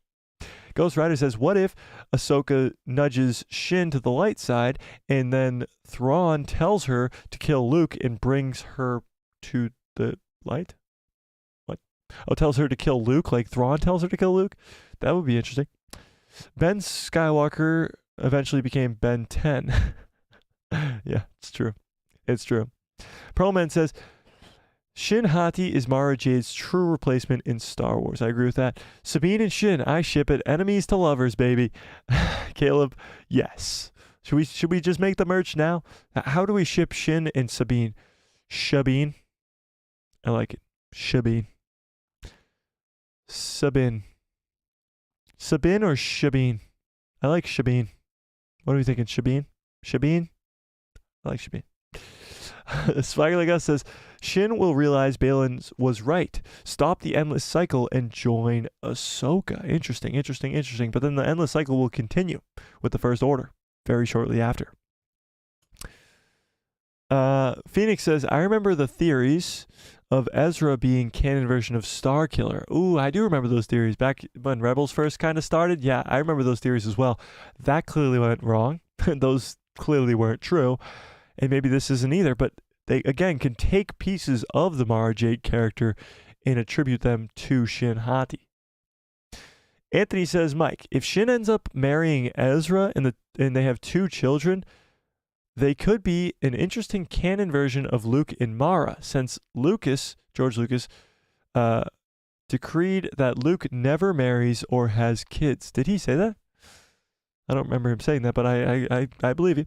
Ghost Rider says, what if Ahsoka nudges Shin to the light side, and then Thrawn tells her to kill Luke and brings her to the light? What? Oh, tells her to kill Luke like Thrawn tells her to kill Luke? That would be interesting. Ben Skywalker eventually became Ben 10. Yeah, it's true. It's true. Pearlman says, Shin Hati is Mara Jade's true replacement in Star Wars. I agree with that. Sabine and Shin, I ship it. Enemies to lovers, baby. Caleb, yes. Should we just make the merch now? How do we ship Shin and Sabine? Shabine. I like it. Shabine. Sabine. Sabine or Shabine? I like Shabine. What are we thinking? Shabine? Shabine? I like Shabine. Swagger Gus says, Shin will realize Balin was right. Stop the endless cycle and join Ahsoka. Interesting. But then the endless cycle will continue with the First Order very shortly after. Phoenix says, I remember the theories of Ezra being canon version of Starkiller. Ooh, I do remember those theories back when Rebels first kind of started. Yeah, I remember those theories as well. That clearly went wrong. Those clearly weren't true. And maybe this isn't either, but they, again, can take pieces of the Mara Jade character and attribute them to Shin Hati. Anthony says, Mike, if Shin ends up marrying Ezra and they have 2 children, they could be an interesting canon version of Luke and Mara, since George Lucas, decreed that Luke never marries or has kids. Did he say that? I don't remember him saying that, but I believe you.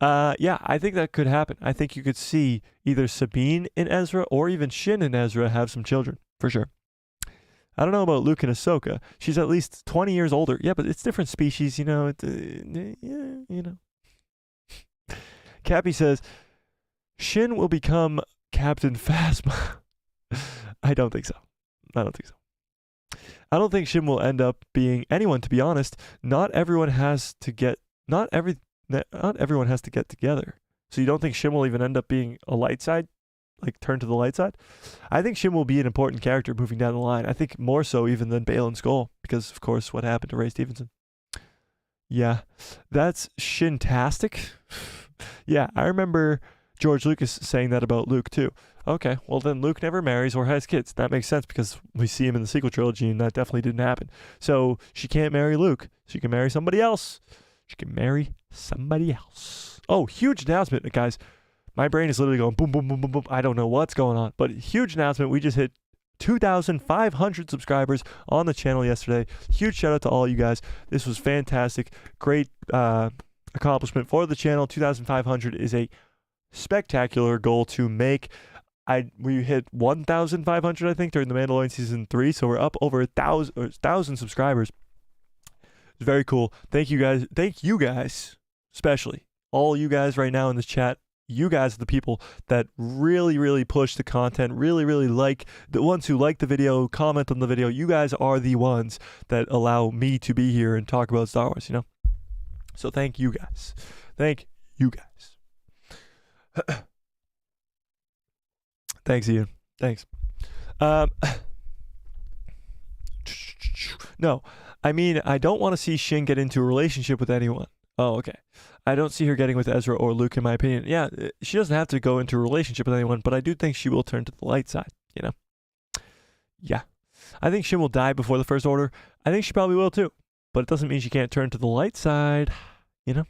Yeah, I think that could happen. I think you could see either Sabine and Ezra or even Shin and Ezra have some children, for sure. I don't know about Luke and Ahsoka. She's at least 20 years older. Yeah, but it's different species, you know. Cappy says, Shin will become Captain Phasma. I don't think so. I don't think so. I don't think Shin will end up being anyone, to be honest. Not everyone has to get together. So you don't think Shin will even end up being a light side? Like turn to the light side? I think Shin will be an important character moving down the line. I think more so even than Baylan Skoll, because of course what happened to Ray Stevenson. Yeah, that's Shin-tastic. Yeah, I remember George Lucas saying that about Luke too. Okay, well then Luke never marries or has kids. That makes sense because we see him in the sequel trilogy and that definitely didn't happen. So she can't marry Luke. She can marry somebody else. She can marry somebody else. Oh, huge announcement, guys. My brain is literally going boom, boom, boom, boom, boom. I don't know what's going on, but huge announcement. We just hit 2,500 subscribers on the channel yesterday. Huge shout out to all you guys. This was fantastic. Great accomplishment for the channel. 2,500 is a spectacular goal to make. We hit 1,500, I think, during the Mandalorian season 3, so we're up over 1,000 subscribers. It's very cool. Thank you guys, especially all you guys right now in this chat. You guys are the people that really, really push the content, really, really like, the ones who like the video, comment on the video. You guys are the ones that allow me to be here and talk about Star Wars, you know? So thank you guys. Thank you guys. Thanks, Ian. Thanks. No, I mean, I don't want to see Shin get into a relationship with anyone. Oh, okay. I don't see her getting with Ezra or Luke, in my opinion. Yeah, she doesn't have to go into a relationship with anyone, but I do think she will turn to the light side, you know? Yeah. I think Shin will die before the First Order. I think she probably will too, but it doesn't mean she can't turn to the light side, you know?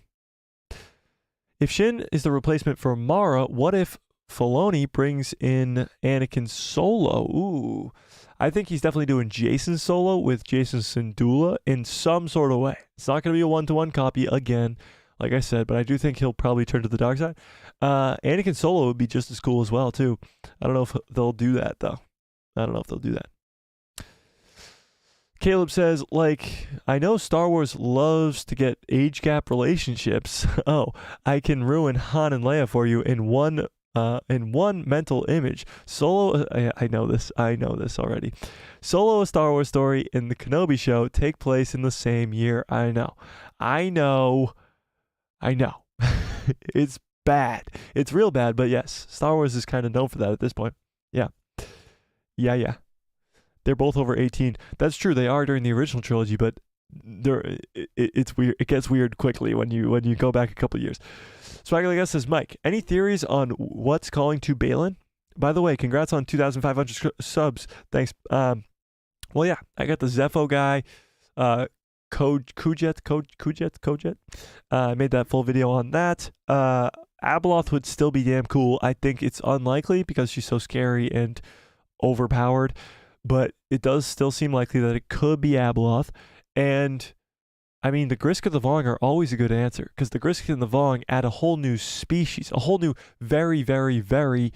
If Shin is the replacement for Mara, what if Filoni brings in Anakin Solo? Ooh. I think he's definitely doing Jason Solo with Jason Syndulla in some sort of way. It's not going to be a one-to-one copy again, like I said, but I do think he'll probably turn to the dark side. Anakin Solo would be just as cool as well, too. I don't know if they'll do that, though. I don't know if they'll do that. Caleb says, like, I know Star Wars loves to get age gap relationships. Oh, I can ruin Han and Leia for you in one mental image. Solo, I know this already. Solo, a Star Wars story, and the Kenobi show take place in the same year. I know. It's bad. It's real bad, but yes, Star Wars is kind of known for that at this point. Yeah. They're both over 18. That's true. They are during the original trilogy, but it's weird. It gets weird quickly when you go back a couple of years. Swagger Guest says, Mike, any theories on what's calling to Baylan? By the way, congrats on 2,500 subs. Thanks. Well, yeah, I got the Zepho guy, Kujet. I made that full video on that. Abeloth would still be damn cool. I think it's unlikely because she's so scary and overpowered, but it does still seem likely that it could be Abeloth. And I mean, the Grisk and the Vong are always a good answer because the Grisk and the Vong add a whole new species, a whole new very, very, very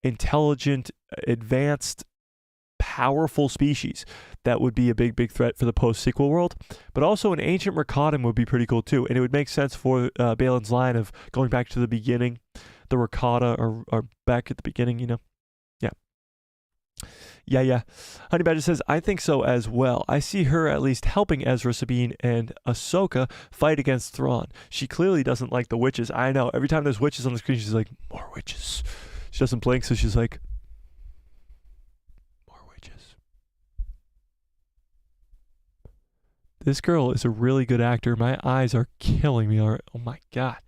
intelligent, advanced, powerful species that would be a big, big threat for the post-sequel world. But also an ancient Rakatan would be pretty cool too. And it would make sense for Baylan's line of going back to the beginning. The Rakata are back at the beginning, you know? Yeah. Honey Badger says, I think so as well. I see her at least helping Ezra, Sabine, and Ahsoka fight against Thrawn. She clearly doesn't like the witches. I know. Every time there's witches on the screen, she's like, more witches. She doesn't blink, so she's like, more witches. This girl is a really good actor. My eyes are killing me. Oh my God.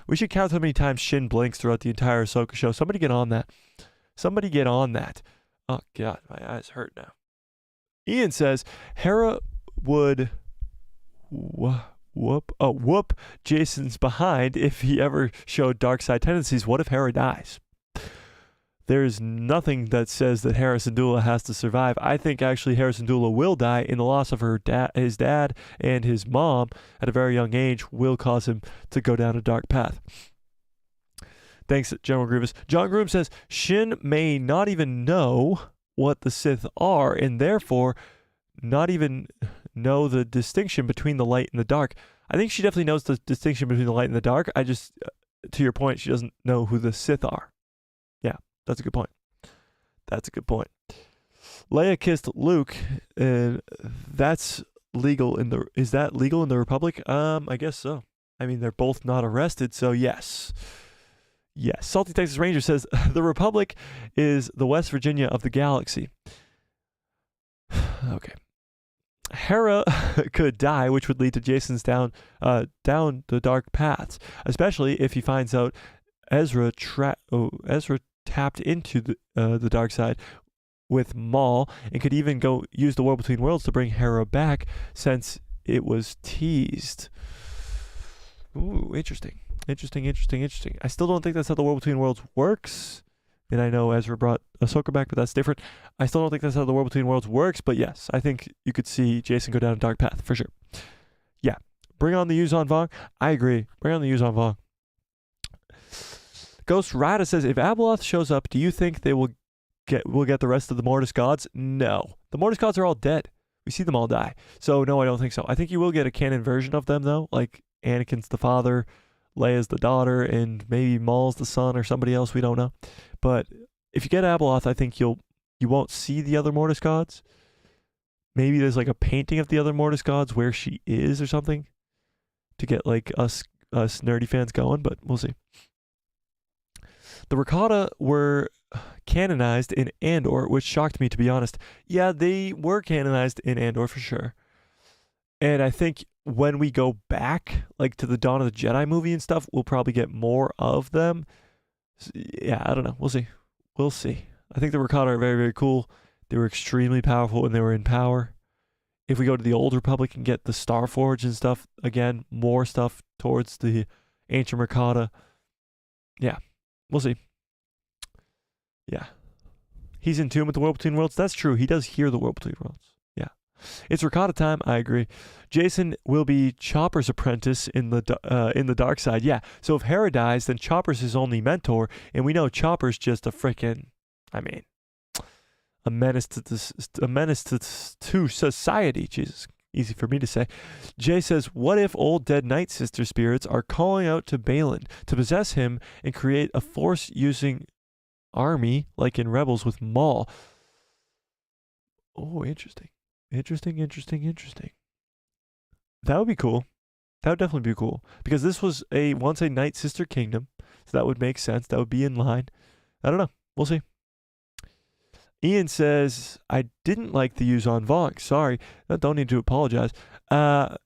We should count how many times Shin blinks throughout the entire Ahsoka show. Somebody get on that. Oh, God, my eyes hurt now. Ian says, Hera would whoop Jason's behind if he ever showed dark side tendencies. What if Hera dies? There's nothing that says that Hera Syndulla has to survive. I think actually Hera Syndulla will die, in the loss of his dad and his mom at a very young age will cause him to go down a dark path. Thanks, General Grievous. John Groom says, Shin may not even know what the Sith are, and therefore not even know the distinction between the light and the dark. I think she definitely knows the distinction between the light and the dark. I just, to your point, she doesn't know who the Sith are. Yeah, that's a good point. That's a good point. Leia kissed Luke, and that's legal in the. Is that legal in the Republic? I guess so. I mean, they're both not arrested, so yes. Yes. Salty Texas Ranger says the Republic is the West Virginia of the galaxy. Okay. Hera could die, which would lead to Jason's down the dark paths, especially if he finds out Ezra tapped into the dark side with Maul, and could even go use the War Between Worlds to bring Hera back, since it was teased. Ooh, interesting. I still don't think that's how the War Between Worlds works. And I know Ezra brought Ahsoka back, but that's different. I still don't think that's how the War Between Worlds works, but yes, I think you could see Jason go down a dark path, for sure. Yeah. Bring on the Yuuzhan Vong. I agree. Bring on the Yuuzhan Vong. Ghost Rada says, if Abeloth shows up, do you think they will get the rest of the Mortis gods? No. The Mortis gods are all dead. We see them all die. So no, I don't think so. I think you will get a canon version of them, though. Like Anakin's the father, Leia's the daughter, and maybe Maul's the son, or somebody else, we don't know. But if you get Abeloth, I think you won't see the other Mortis gods. Maybe there's like a painting of the other Mortis gods where she is or something to get like us nerdy fans going, but we'll see. The Rakata were canonized in Andor, which shocked me, to be honest. Yeah, they were canonized in Andor for sure. And I think when we go back, like to the Dawn of the Jedi movie and stuff, we'll probably get more of them. Yeah, I don't know. We'll see. We'll see. I think the Rakata are very, very cool. They were extremely powerful when they were in power. If we go to the Old Republic and get the Starforge and stuff, again, more stuff towards the ancient Rakata. Yeah, we'll see. Yeah. He's in tune with the World Between Worlds. That's true. He does hear the World Between Worlds. Yeah. It's Rakata time. I agree. Jason will be Chopper's apprentice in the dark side. Yeah. So if Hera dies, then Chopper's his only mentor, and we know Chopper's just a freaking, I mean, a menace to society. Jesus, easy for me to say. Jay says, what if old dead Night Sister spirits are calling out to Balin to possess him and create a force-using army like in Rebels with Maul? Oh, interesting. Interesting. That would be cool. That would definitely be cool. Because this was once a Night Sister kingdom. So that would make sense. That would be in line. I don't know. We'll see. Ian says, I didn't like the Yuuzhan Vong. Sorry. I don't need to apologize. The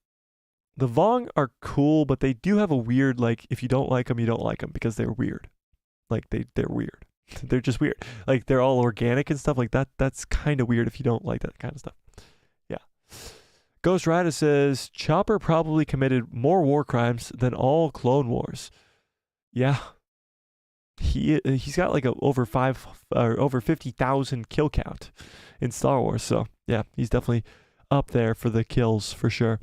Vong are cool, but they do have a weird, like, if you don't like them, you don't like them because they're weird. Like, they're weird. They're just weird. Like, they're all organic and stuff like that. That's kind of weird if you don't like that kind of stuff. Yeah. Ghost Rider says, Chopper probably committed more war crimes than all Clone Wars. Yeah. He's got like over 50,000 kill count in Star Wars. So, yeah, he's definitely up there for the kills for sure.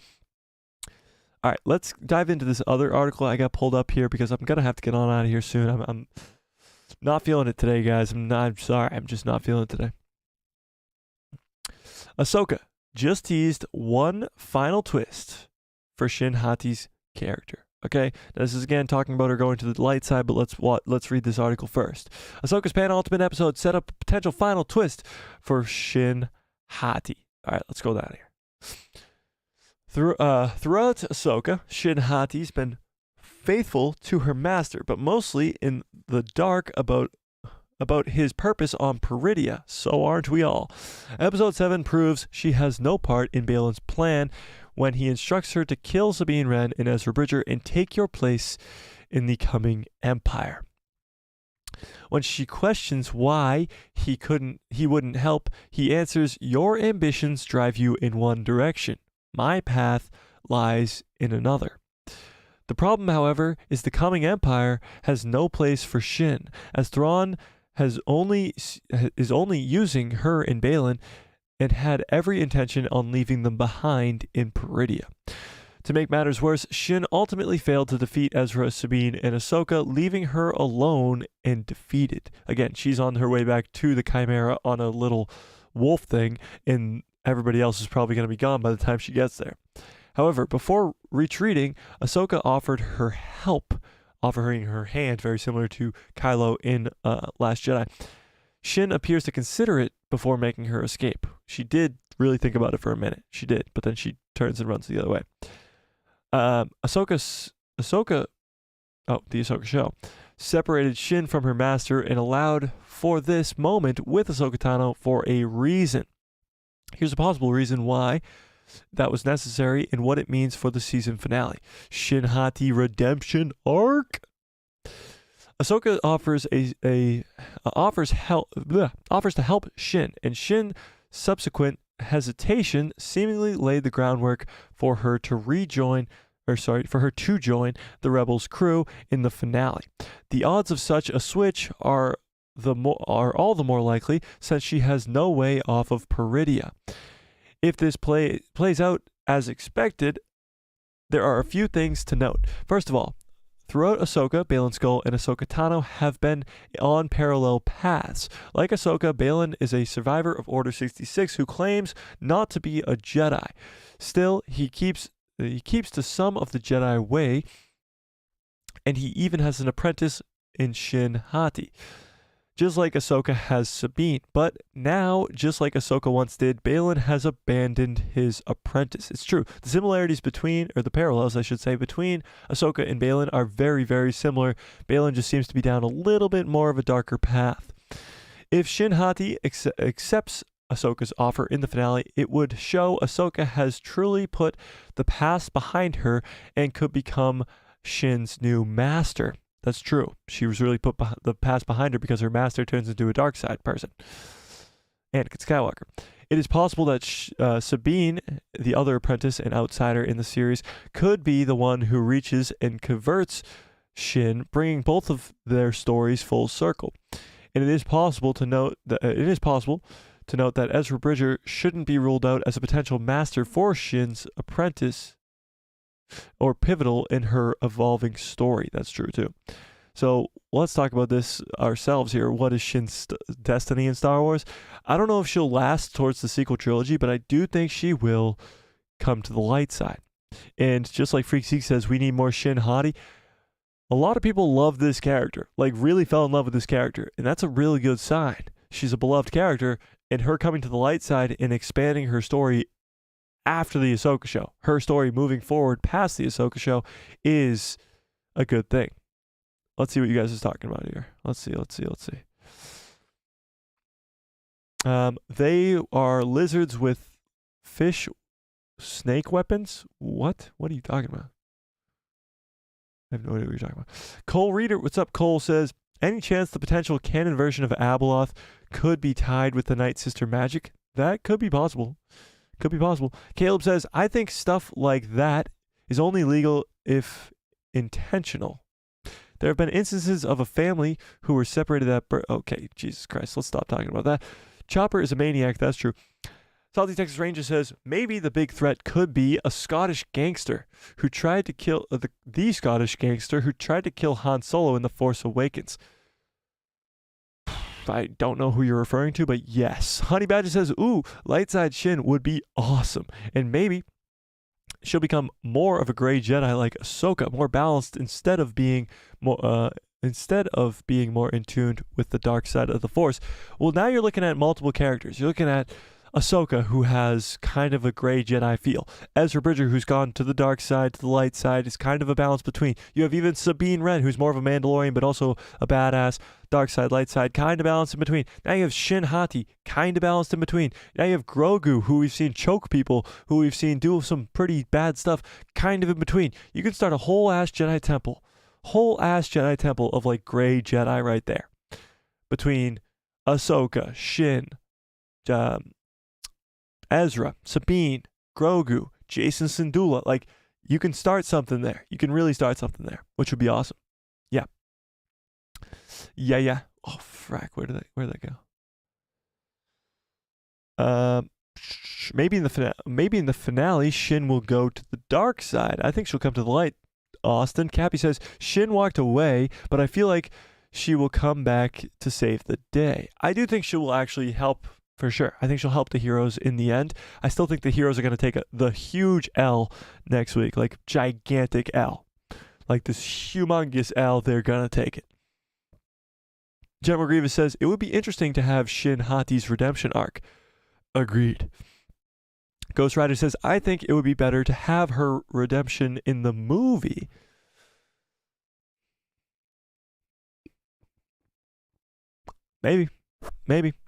All right, let's dive into this other article I got pulled up here because I'm going to have to get on out of here soon. I'm not feeling it today, guys. I'm sorry. I'm just not feeling it today. Ahsoka just teased one final twist for Shin Hati's character. Okay, now this is again talking about her going to the light side, but let's read this article first. Ahsoka's penultimate episode set up a potential final twist for Shin Hati. All right, let's go down here. Throughout Ahsoka, Shin Hati's been faithful to her master, but mostly in the dark about his purpose on Peridia. So aren't we all? Episode 7 proves she has no part in Balin's plan when he instructs her to kill Sabine Wren and Ezra Bridger and take your place in the coming Empire. When she questions why he wouldn't help, he answers, your ambitions drive you in one direction. My path lies in another. The problem, however, is the coming Empire has no place for Shin, as Thrawn is only using her and Balin and had every intention on leaving them behind in Peridia. To make matters worse, Shin ultimately failed to defeat Ezra, Sabine, and Ahsoka, leaving her alone and defeated. Again, she's on her way back to the Chimera on a little wolf thing, and everybody else is probably going to be gone by the time she gets there. However, before retreating, Ahsoka offered her help, offering her hand, very similar to Kylo in Last Jedi. Shin appears to consider it before making her escape. She did really think about it for a minute. She did, but then she turns and runs the other way. The Ahsoka show, separated Shin from her master and allowed for this moment with Ahsoka Tano for a reason. Here's a possible reason why that was necessary and what it means for the season finale. Shin Hati redemption arc. Ahsoka offers to help Shin, and Shin's subsequent hesitation seemingly laid the groundwork for her to join the Rebels crew in the finale. The odds of such a switch are all the more likely since she has no way off of Peridea. If this plays out as expected, there are a few things to note. First of all, throughout Ahsoka, Baylan Skoll and Ahsoka Tano have been on parallel paths. Like Ahsoka, Baylan is a survivor of Order 66 who claims not to be a Jedi. Still, he keeps to some of the Jedi way, and he even has an apprentice in Shin Hati, just like Ahsoka has Sabine. But now, just like Ahsoka once did, Baylan has abandoned his apprentice. It's true. The parallels, I should say, between Ahsoka and Baylan are very, very similar. Baylan just seems to be down a little bit more of a darker path. If Shin Hati accepts Ahsoka's offer in the finale, it would show Ahsoka has truly put the past behind her and could become Shin's new master. That's true. She was really put the past behind her because her master turns into a dark side person. Anakin Skywalker. It is possible that Sabine, the other apprentice and outsider in the series, could be the one who reaches and converts Shin, bringing both of their stories full circle. And it is possible to note that Ezra Bridger shouldn't be ruled out as a potential master for Shin's apprentice or pivotal in her evolving story. That's true too. So let's talk about this ourselves here. What is Shin's destiny in Star Wars? I don't know if she'll last towards the sequel trilogy, but I do think she will come to the light side. And just like Freak Zeke says, we need more Shin Hati. A lot of people love this character, like really fell in love with this character, and that's a really good sign. She's a beloved character, and her coming to the light side and expanding her story after the Ahsoka show, her story moving forward past the Ahsoka show, is a good thing. Let's see what you guys are talking about here. Let's see. They are lizards with snake weapons. What? What are you talking about? I have no idea what you're talking about. Cole Reader, what's up? Cole says, any chance the potential canon version of Abeloth could be tied with the Night Sister magic? That could be possible. Could be possible. Caleb says, I think stuff like that is only legal if intentional. There have been instances of a family who were separated at birth. Okay, Jesus Christ, let's stop talking about that. Chopper is a maniac, that's true. Salty Texas Ranger says, maybe the big threat could be a Scottish gangster who tried to kill the Scottish gangster who tried to kill Han Solo in The Force Awakens. I don't know who you're referring to, but yes. Honey Badger says, ooh, Lightside Shin would be awesome. And maybe she'll become more of a gray Jedi like Ahsoka, more balanced instead of being more in tune with the dark side of the Force. Well, now you're looking at multiple characters. You're looking at Ahsoka, who has kind of a gray Jedi feel. Ezra Bridger, who's gone to the dark side, to the light side, is kind of a balance between. You have even Sabine Wren, who's more of a Mandalorian, but also a badass, dark side, light side, kind of balanced in between. Now you have Shin Hati, kind of balanced in between. Now you have Grogu, who we've seen choke people, who we've seen do some pretty bad stuff, kind of in between. You can start a whole-ass Jedi temple of like gray Jedi right there. Between Ahsoka, Shin, Ezra, Sabine, Grogu, Jason Syndulla. Like, you can start something there. You can really start something there, which would be awesome. Yeah. Oh, frack. Where did that go? Maybe in the finale, Shin will go to the dark side. I think she'll come to the light. Austin Cappy says, Shin walked away, but I feel like she will come back to save the day. I do think she will actually help for sure. I think she'll help the heroes in the end. I still think the heroes are going to take the huge L next week, like gigantic L. Like this humongous L, they're going to take it. General Grievous says, it would be interesting to have Shin Hati's redemption arc. Agreed. Ghost Rider says, I think it would be better to have her redemption in the movie. Maybe.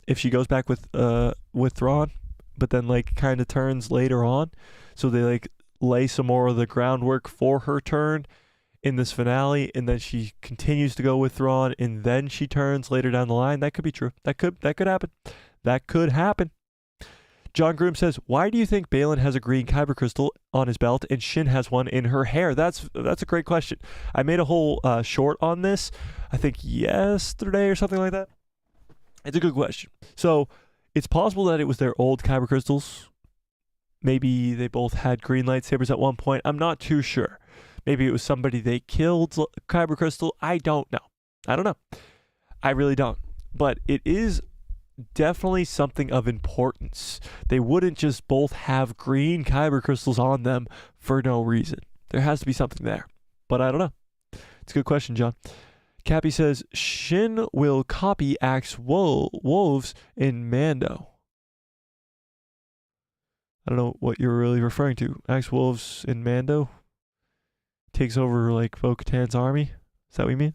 If she goes back with Thrawn, but then like kind of turns later on. So they like lay some more of the groundwork for her turn in this finale, and then she continues to go with Thrawn, and then she turns later down the line. That could be true. That could happen. That could happen. John Groom says, why do you think Baylan has a green kyber crystal on his belt and Shin has one in her hair? That's a great question. I made a whole short on this, I think yesterday or something like that. It's a good question. So it's possible that it was their old kyber crystals. Maybe they both had green lightsabers at one point. I'm not too sure. Maybe it was somebody they killed kyber crystal. I don't know. I really don't. But it is definitely something of importance. They wouldn't just both have green kyber crystals on them for no reason. There has to be something there. But I don't know. It's a good question, John. Cappy says, Shin will copy Axe Wolves in Mando. I don't know what you're really referring to. Axe Wolves in Mando? Takes over like Bo-Katan's army? Is that what you mean?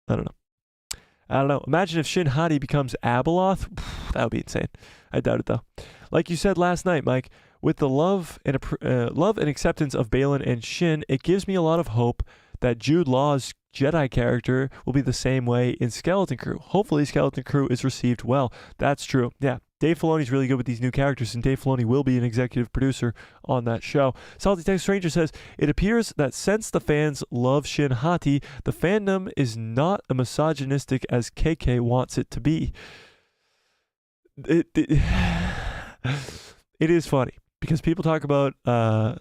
I don't know. Imagine if Shin Hati becomes Abeloth. That would be insane. I doubt it though. Like you said last night, Mike, with the love and acceptance of Baylan and Shin, it gives me a lot of hope that Jude Law's Jedi character will be the same way in Skeleton Crew. Hopefully Skeleton Crew is received well. That's true. Yeah. Dave Filoni's really good with these new characters, and Dave Filoni will be an executive producer on that show. Salty Text Stranger says, it appears that since the fans love Shin Hati, the fandom is not as misogynistic as KK wants it to be. It is funny, because people talk about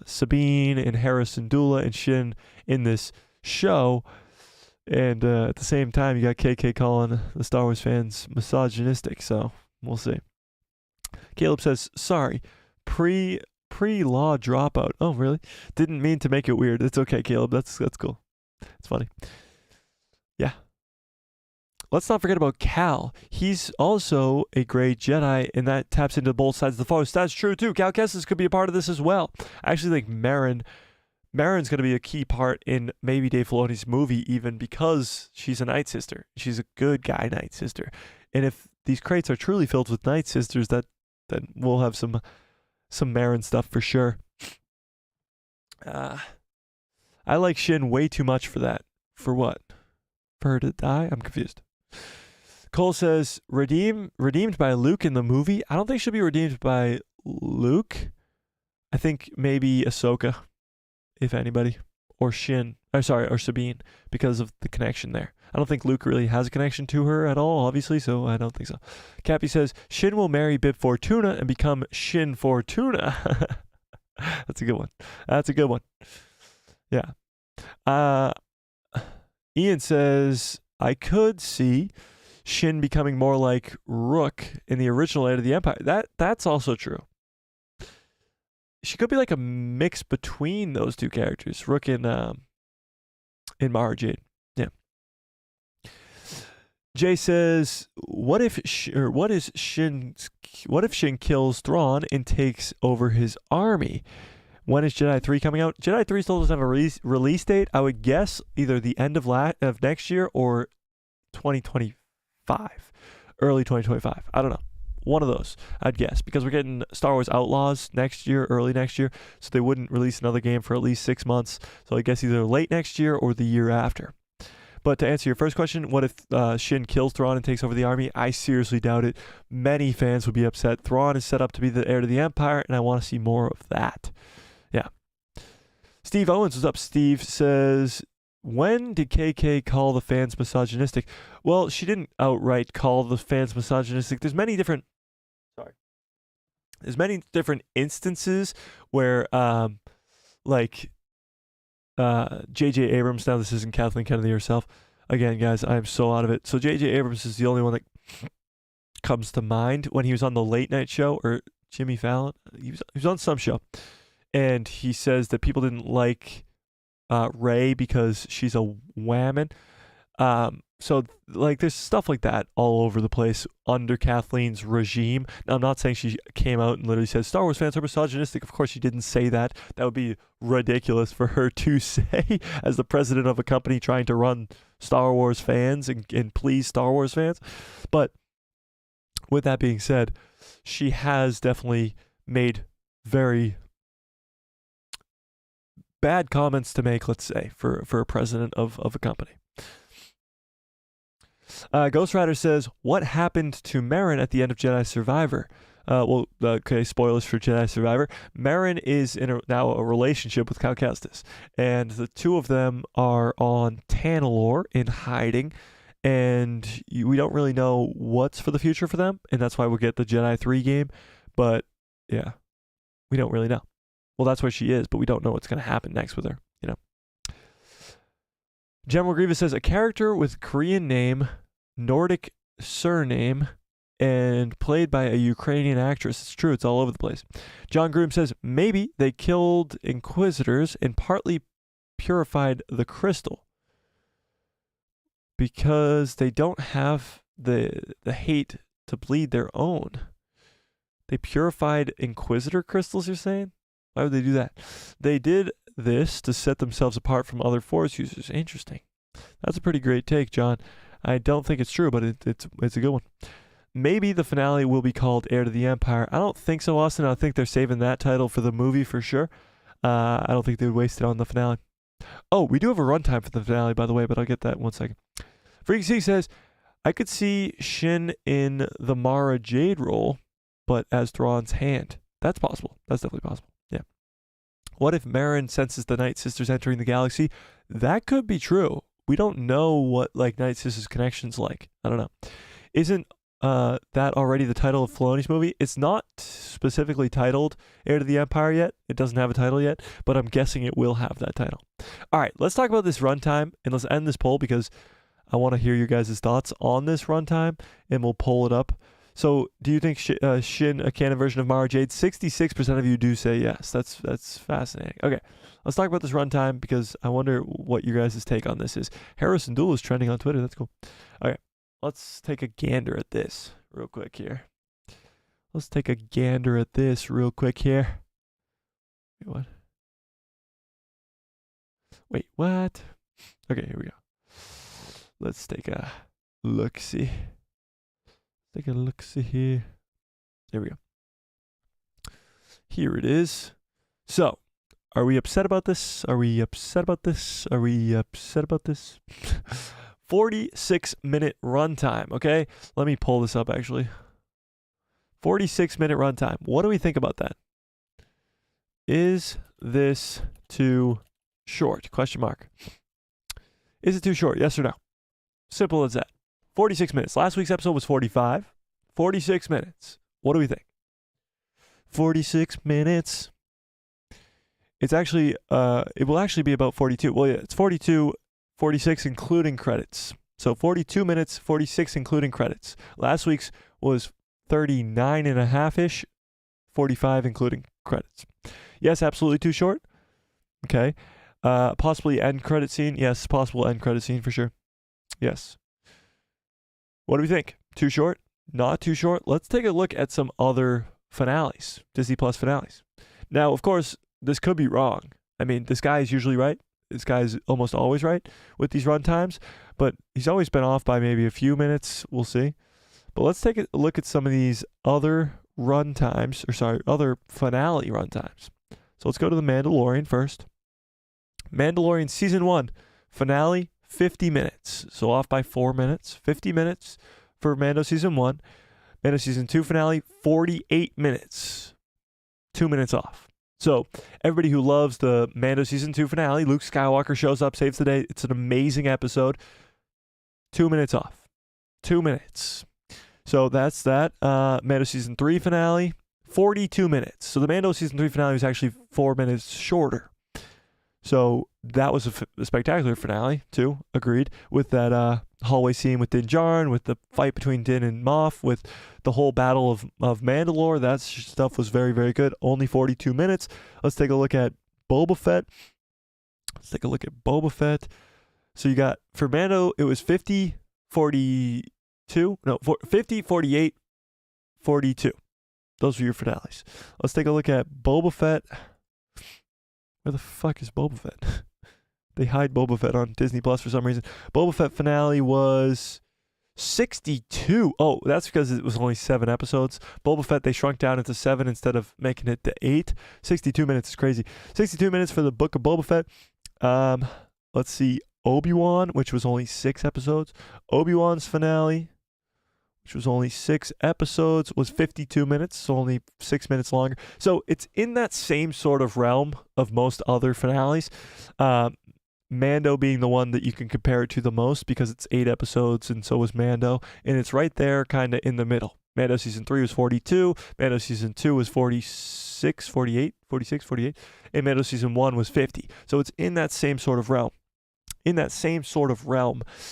Sabine and Hera Syndulla and Shin in this show, and at the same time, you got KK calling the Star Wars fans misogynistic, so we'll see. Caleb says, sorry, pre-law dropout. Oh, really? Didn't mean to make it weird. It's okay, Caleb. That's cool. It's funny. Yeah. Let's not forget about Cal. He's also a great Jedi, and that taps into both sides of the Force. That's true, too. Cal Kestis could be a part of this as well. I actually think Marin's going to be a key part in maybe Dave Filoni's movie, even because she's a Night Sister. She's a good guy Night Sister. And if these crates are truly filled with Night Sisters, then we'll have some Marin stuff for sure. I like Shin way too much for that. For what? For her to die? I'm confused. Cole says, redeemed by Luke in the movie? I don't think she'll be redeemed by Luke. I think maybe Ahsoka, if anybody. Or Shin. Or Sabine, because of the connection there. I don't think Luke really has a connection to her at all, obviously, so I don't think so. Cappy says, Shin will marry Bib Fortuna and become Shin Fortuna. That's a good one. Yeah. Ian says, I could see Shin becoming more like Rook in the original Heir to the Empire. That's also true. She could be like a mix between those two characters, Rook and Mara Jade. Yeah. Jay says, what if Shin kills Thrawn and takes over his army? When is Jedi 3 coming out? Jedi 3 still doesn't have a release date. I would guess either the end of next year or 2025. Early 2025. I don't know. One of those, I'd guess, because we're getting Star Wars Outlaws next year, early next year, so they wouldn't release another game for at least 6 months. So I guess either late next year or the year after. But to answer your first question, what if Shin kills Thrawn and takes over the army? I seriously doubt it. Many fans would be upset. Thrawn is set up to be the heir to the Empire, and I want to see more of that. Yeah. Steve Owens was up. Steve says, when did KK call the fans misogynistic? Well, she didn't outright call the fans misogynistic. There's many different instances where J.J. Abrams, now this isn't Kathleen Kennedy herself. Again, guys, I am so out of it. So J.J. Abrams is the only one that comes to mind when he was on the late night show, or Jimmy Fallon. He was on some show, and he says that people didn't like Rey because she's a whammon. So like there's stuff like that all over the place under Kathleen's regime. Now, I'm not saying she came out and literally said Star Wars fans are misogynistic. Of course she didn't say that. That would be ridiculous for her to say as the president of a company trying to run Star Wars fans and please Star Wars fans. But with that being said, she has definitely made very bad comments to make, let's say, for a president of a company. Ghost Rider says, what happened to Merrin at the end of Jedi Survivor? Okay, spoilers for Jedi Survivor. Merrin is in now a relationship with Cal Kestis, and the two of them are on Tanalorr in hiding, and we don't really know what's for the future for them, and that's why we'll get the Jedi 3 game, but yeah, we don't really know. Well, that's where she is, but we don't know what's going to happen next with her, you know. General Grievous says, a character with Korean name, Nordic surname, and played by a Ukrainian actress. It's true, it's all over the place. John Groom says, maybe they killed Inquisitors and partly purified the crystal because they don't have the hate to bleed their own. They purified Inquisitor crystals, you're saying? Why would they do that? They did this to set themselves apart from other Force users. Interesting. That's a pretty great take, John. I don't think it's true, but it's a good one. Maybe the finale will be called Heir to the Empire. I don't think so, Austin. I think they're saving that title for the movie for sure. I don't think they would waste it on the finale. Oh, we do have a runtime for the finale, by the way, but I'll get that in 1 second. Freaky C says, I could see Shin in the Mara Jade role, but as Thrawn's hand. That's possible. That's definitely possible. Yeah. What if Merrin senses the Night Sisters entering the galaxy? That could be true. We don't know what like Night Sisters connection's like. I don't know. Isn't that already the title of Filoni's movie? It's not specifically titled Heir to the Empire yet. It doesn't have a title yet, but I'm guessing it will have that title. All right, let's talk about this runtime, and let's end this poll because I want to hear your guys' thoughts on this runtime, and we'll poll it up. So, do you think Shin a canon version of Mara Jade? 66% of you do say yes. That's fascinating. Okay, let's talk about this runtime because I wonder what your guys' take on this is. Harrison Duel is trending on Twitter. That's cool. Okay, let's take a gander at this real quick here. Wait, what? Wait, what? Okay, here we go. Let's take a look-see. Take a look-see here. There we go. Here it is. So, are we upset about this? 46-minute runtime, okay? Let me pull this up, actually. 46-minute runtime. What do we think about that? Is this too short? Question mark. Is it too short? Yes or no? Simple as that. 46 minutes. Last week's episode was 45. 46 minutes. What do we think? 46 minutes. It's actually, it will actually be about 42. Well, yeah, it's 42, 46 including credits. So 42 minutes, 46 including credits. Last week's was 39 and a half-ish, 45 including credits. Yes, absolutely too short. Okay. Possibly end credit scene. Yes, possible end credit scene for sure. Yes. What do we think? Too short? Not too short? Let's take a look at some other finales, Disney Plus finales. Now, of course, this could be wrong. I mean, this guy is usually right. This guy is almost always right with these run times, but he's always been off by maybe a few minutes. We'll see. But let's take a look at some of these other run times, other finale run times. So let's go to The Mandalorian first. Mandalorian Season 1, finale, 50 minutes. So off by 4 minutes. 50 minutes for Mando Season 1. Mando Season 2 finale, 48 minutes. 2 minutes off. So everybody who loves the Mando Season 2 finale, Luke Skywalker shows up, saves the day. It's an amazing episode. 2 minutes off. 2 minutes. So that's that. Mando Season 3 finale, 42 minutes. So the Mando Season 3 finale was actually 4 minutes shorter. So that was a spectacular finale, too. Agreed. With that hallway scene with Din Djarin, with the fight between Din and Moff, with the whole battle of Mandalore. That stuff was very, very good. Only 42 minutes. Let's take a look at Boba Fett. So you got, for Mando, it was 50, 42. No, 50, 48, 42. Those were your finales. Let's take a look at Boba Fett. Where the fuck is Boba Fett? They hide Boba Fett on Disney Plus for some reason. Boba Fett finale was 62. Oh, that's because it was only 7 episodes. Boba Fett, they shrunk down into 7 instead of making it to 8. 62 minutes is crazy. 62 minutes for the Book of Boba Fett. Let's see. Obi-Wan, which was only 6 episodes. Obi-Wan's finale, which was only 6 episodes, was 52 minutes, so only 6 minutes longer. So it's in that same sort of realm of most other finales. Mando being the one that you can compare it to the most because it's 8 episodes, and so was Mando. And it's right there kind of in the middle. Mando Season 3 was 42. Mando Season 2 was 46, 48. And Mando Season 1 was 50. So it's in that same sort of realm.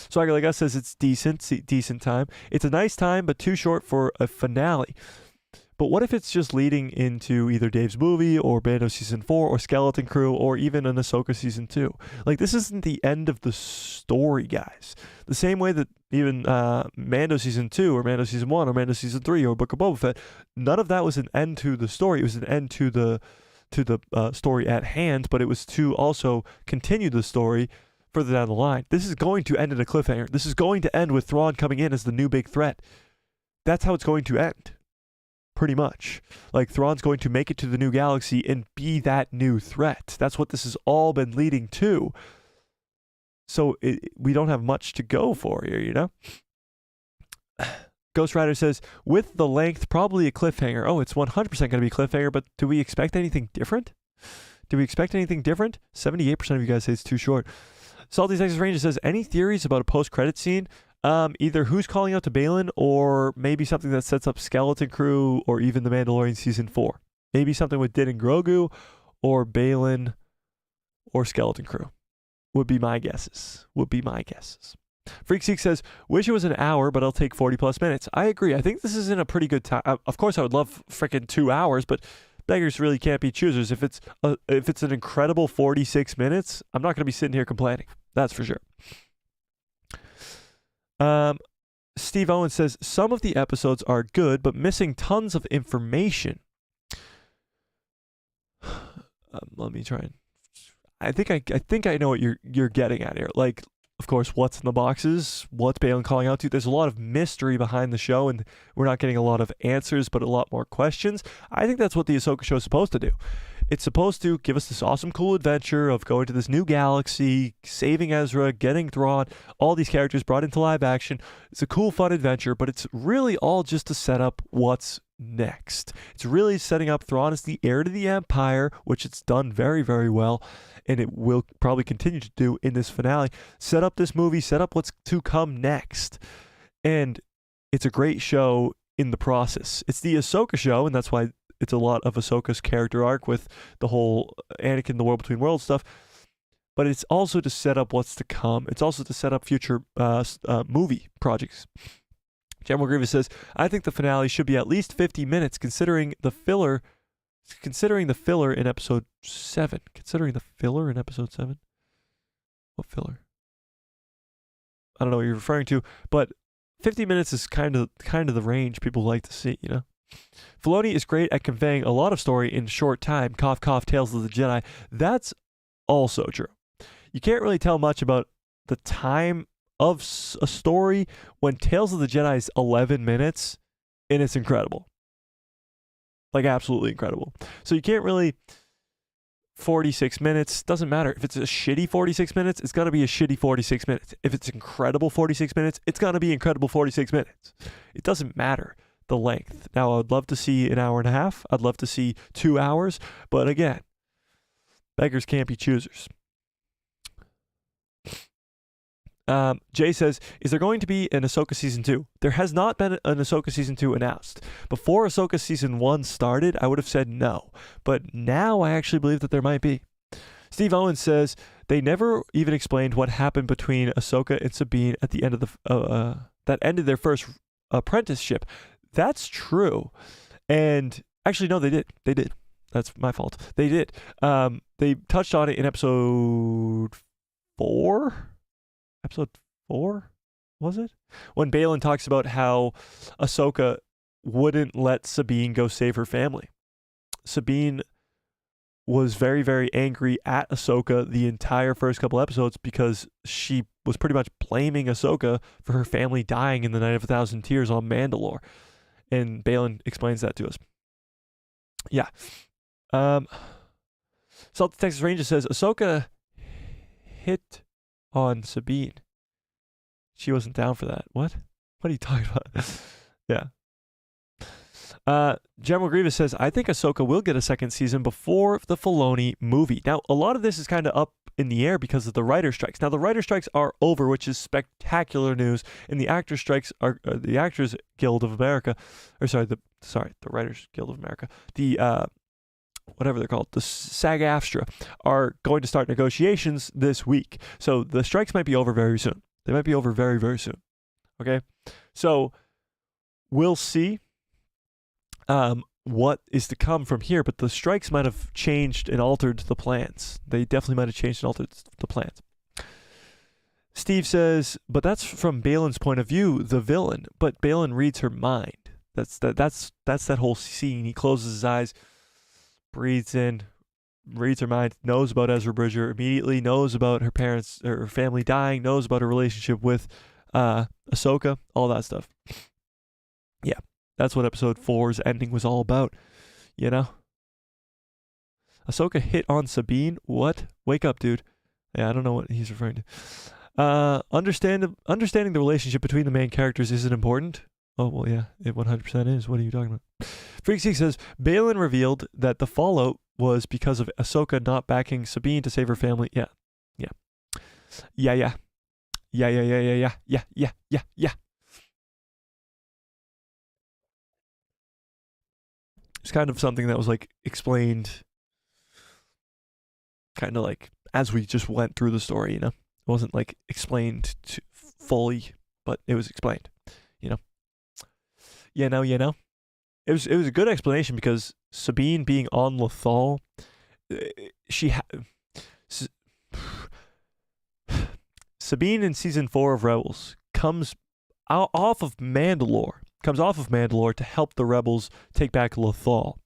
So like I says, it's decent time. It's a nice time, but too short for a finale. But what if it's just leading into either Dave's movie or Mando Season 4 or Skeleton Crew or even an Ahsoka Season 2? Like, this isn't the end of the story, guys. The same way that even Mando Season 2 or Mando Season 1 or Mando Season 3 or Book of Boba Fett, none of that was an end to the story. It was an end to the story at hand, but it was to also continue the story further down the line. This is going to end in a cliffhanger. This is going to end with Thrawn coming in as the new big threat. That's how it's going to end. Pretty much. Like, Thrawn's going to make it to the new galaxy and be that new threat. That's what this has all been leading to. So we don't have much to go for here, you know? Ghost Rider says, with the length, probably a cliffhanger. Oh, it's 100% going to be a cliffhanger, but do we expect anything different? 78% of you guys say it's too short. Salty Texas Ranger says, any theories about a post-credit scene? Either who's calling out to Balin or maybe something that sets up Skeleton Crew or even The Mandalorian Season 4. Maybe something with Din and Grogu or Balin or Skeleton Crew would be my guesses. Freakseek says, wish it was an hour, but I'll take 40 plus minutes. I agree. I think this is in a pretty good time. Of course, I would love freaking 2 hours, but beggars really can't be choosers. If it's an incredible 46 minutes, I'm not going to be sitting here complaining. That's for sure. Steve Owen says, some of the episodes are good, but missing tons of information. Let me try and... I think I know what you're getting at here. Like, of course, what's in the boxes, what's Balin calling out to. There's a lot of mystery behind the show, and we're not getting a lot of answers, but a lot more questions. I think that's what the Ahsoka show is supposed to do. It's supposed to give us this awesome, cool adventure of going to this new galaxy, saving Ezra, getting Thrawn, all these characters brought into live action. It's a cool, fun adventure, but it's really all just to set up what's next. It's really setting up Thrawn as the heir to the Empire, which it's done very, very well, and it will probably continue to do in this finale. Set up this movie, set up what's to come next. And it's a great show in the process. It's the Ahsoka show, and that's why it's a lot of Ahsoka's character arc with the whole Anakin, the World Between Worlds stuff. But it's also to set up what's to come. It's also to set up future movie projects. General Grievous says, I think the finale should be at least 50 minutes considering the filler in episode 7. Considering the filler in episode 7? What filler? I don't know what you're referring to, but 50 minutes is kind of the range people like to see, you know? Filoni is great at conveying a lot of story in a short time. Cough, cough, Tales of the Jedi. That's also true. You can't really tell much about the time of a story when Tales of the Jedi is 11 minutes and it's incredible. Like, absolutely incredible. So you can't really... 46 minutes, doesn't matter. If it's a shitty 46 minutes, it's going to be a shitty 46 minutes. If it's incredible 46 minutes, it's going to be incredible 46 minutes. It doesn't matter the length. Now, I'd love to see an hour and a half. I'd love to see 2 hours. But again, beggars can't be choosers. Jay says, is there going to be an Ahsoka Season 2? There has not been an Ahsoka Season 2 announced. Before Ahsoka Season 1 started, I would have said no. But now I actually believe that there might be. Steve Owens says they never even explained what happened between Ahsoka and Sabine at the end of the that ended their first apprenticeship. That's true. And actually, no, they did. They did. That's my fault. They did. They touched on it in episode 4? Episode 4? Was it? When Baylan talks about how Ahsoka wouldn't let Sabine go save her family. Sabine was very, very angry at Ahsoka the entire first couple episodes because she was pretty much blaming Ahsoka for her family dying in the Night of 1,000 Tears on Mandalore. And Baylan explains that to us. Yeah. Salt the Texas Ranger says Ahsoka hit on Sabine. She wasn't down for that. What? What are you talking about? Yeah. General Grievous says, I think Ahsoka will get a second season before the Filoni movie. Now, a lot of this is kind of up in the air because of the writer strikes. Now, the writer strikes are over, which is spectacular news, and the actor strikes are the Actors Guild of America, the Writers Guild of America, the whatever they're called, the SAG-AFTRA, are going to start negotiations this week. So the strikes might be over very soon. They might be over very, very soon. Okay, so we'll see what is to come from here, but the strikes might have changed and altered the plans. They definitely might have changed and altered the plans. Steve says, but that's from Baylan's point of view, the villain. But Baylan reads her mind. That's that whole scene. He closes his eyes, breathes in, reads her mind, knows about Ezra Bridger immediately, knows about her parents, her family dying, knows about her relationship with Ahsoka, all that stuff. Yeah. That's what episode 4's ending was all about, you know? Ahsoka hit on Sabine? What? Wake up, dude. Yeah, I don't know what he's referring to. Understanding the relationship between the main characters isn't important. Oh, well, yeah, it 100% is. What are you talking about? Freakseek says, Baylan revealed that the fallout was because of Ahsoka not backing Sabine to save her family. Yeah. It's kind of something that was like explained kind of like as we just went through the story, you know? It wasn't like explained fully, but it was explained, you know? You know? It was a good explanation because Sabine being on Lothal, Sabine in season 4 of Rebels comes off of Mandalore to help the rebels take back Lothal.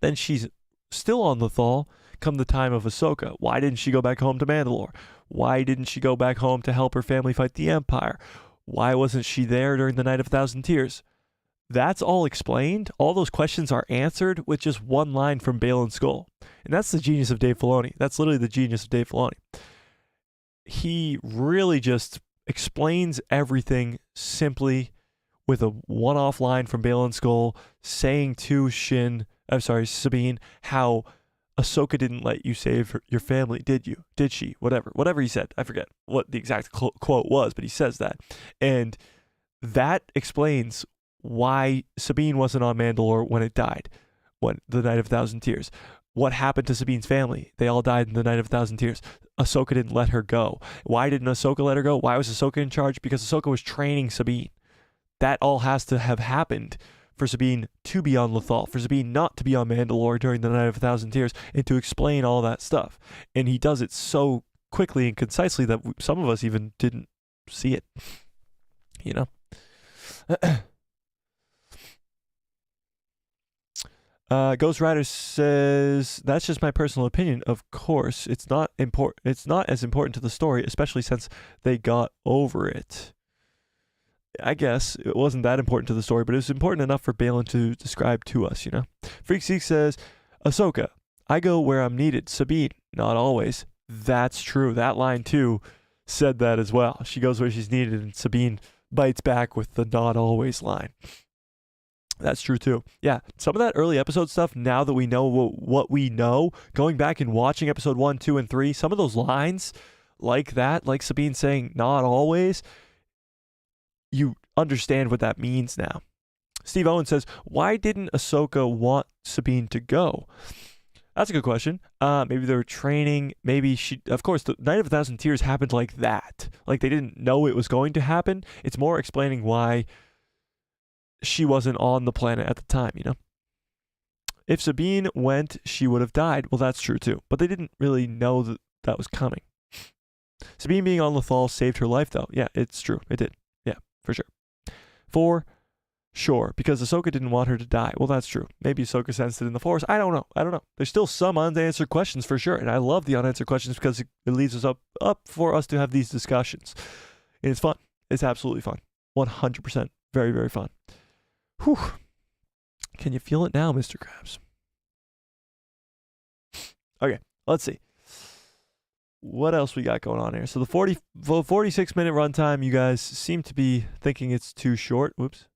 Then she's still on Lothal come the time of Ahsoka. Why didn't she go back home to Mandalore? Why didn't she go back home to help her family fight the Empire? Why wasn't she there during the Night of 1,000 Tears? That's all explained. All those questions are answered with just one line from Baylan Skoll. And that's the genius of Dave Filoni. That's literally the genius of Dave Filoni. He really just explains everything simply with a one-off line from Baylan Skoll saying to Sabine, how Ahsoka didn't let you save your family, did you? Did she? Whatever he said. I forget what the exact quote was, but he says that. And that explains why Sabine wasn't on Mandalore when it died, when the Night of 1,000 Tears. What happened to Sabine's family? They all died in the Night of 1,000 Tears. Ahsoka didn't let her go. Why didn't Ahsoka let her go? Why was Ahsoka in charge? Because Ahsoka was training Sabine. That all has to have happened for Sabine to be on Lothal, for Sabine not to be on Mandalore during the Night of 1,000 Tears, and to explain all that stuff. And he does it so quickly and concisely that some of us even didn't see it. You know? Ghost Rider says, that's just my personal opinion. Of course, it's not as important to the story, especially since they got over it. I guess it wasn't that important to the story, but it was important enough for Baylan to describe to us, you know? Freakseek says, Ahsoka, I go where I'm needed. Sabine, not always. That's true. That line, too, said that as well. She goes where she's needed, and Sabine bites back with the not always line. That's true, too. Yeah, some of that early episode stuff, now that we know what we know, going back and watching episode 1, 2, and 3, some of those lines like that, like Sabine saying not always, you understand what that means now. Steve Owen says, why didn't Ahsoka want Sabine to go? That's a good question. Maybe they were training. Maybe of course, the Night of a Thousand Tears happened like that. Like they didn't know it was going to happen. It's more explaining why she wasn't on the planet at the time, you know? If Sabine went, she would have died. Well, that's true too. But they didn't really know that that was coming. Sabine being on Lothal saved her life, though. Yeah, it's true. It did. Yeah, for sure. For sure, because Ahsoka didn't want her to die. Well, that's true. Maybe Ahsoka sensed it in the Force. I don't know. There's still some unanswered questions for sure, and I love the unanswered questions because it leaves us up for us to have these discussions. And it's fun. It's absolutely fun. 100%. Very, very fun. Whew. Can you feel it now, Mr. Krabs? Okay, let's see. What else we got going on here? So the 46-minute runtime, you guys seem to be thinking it's too short. Whoops.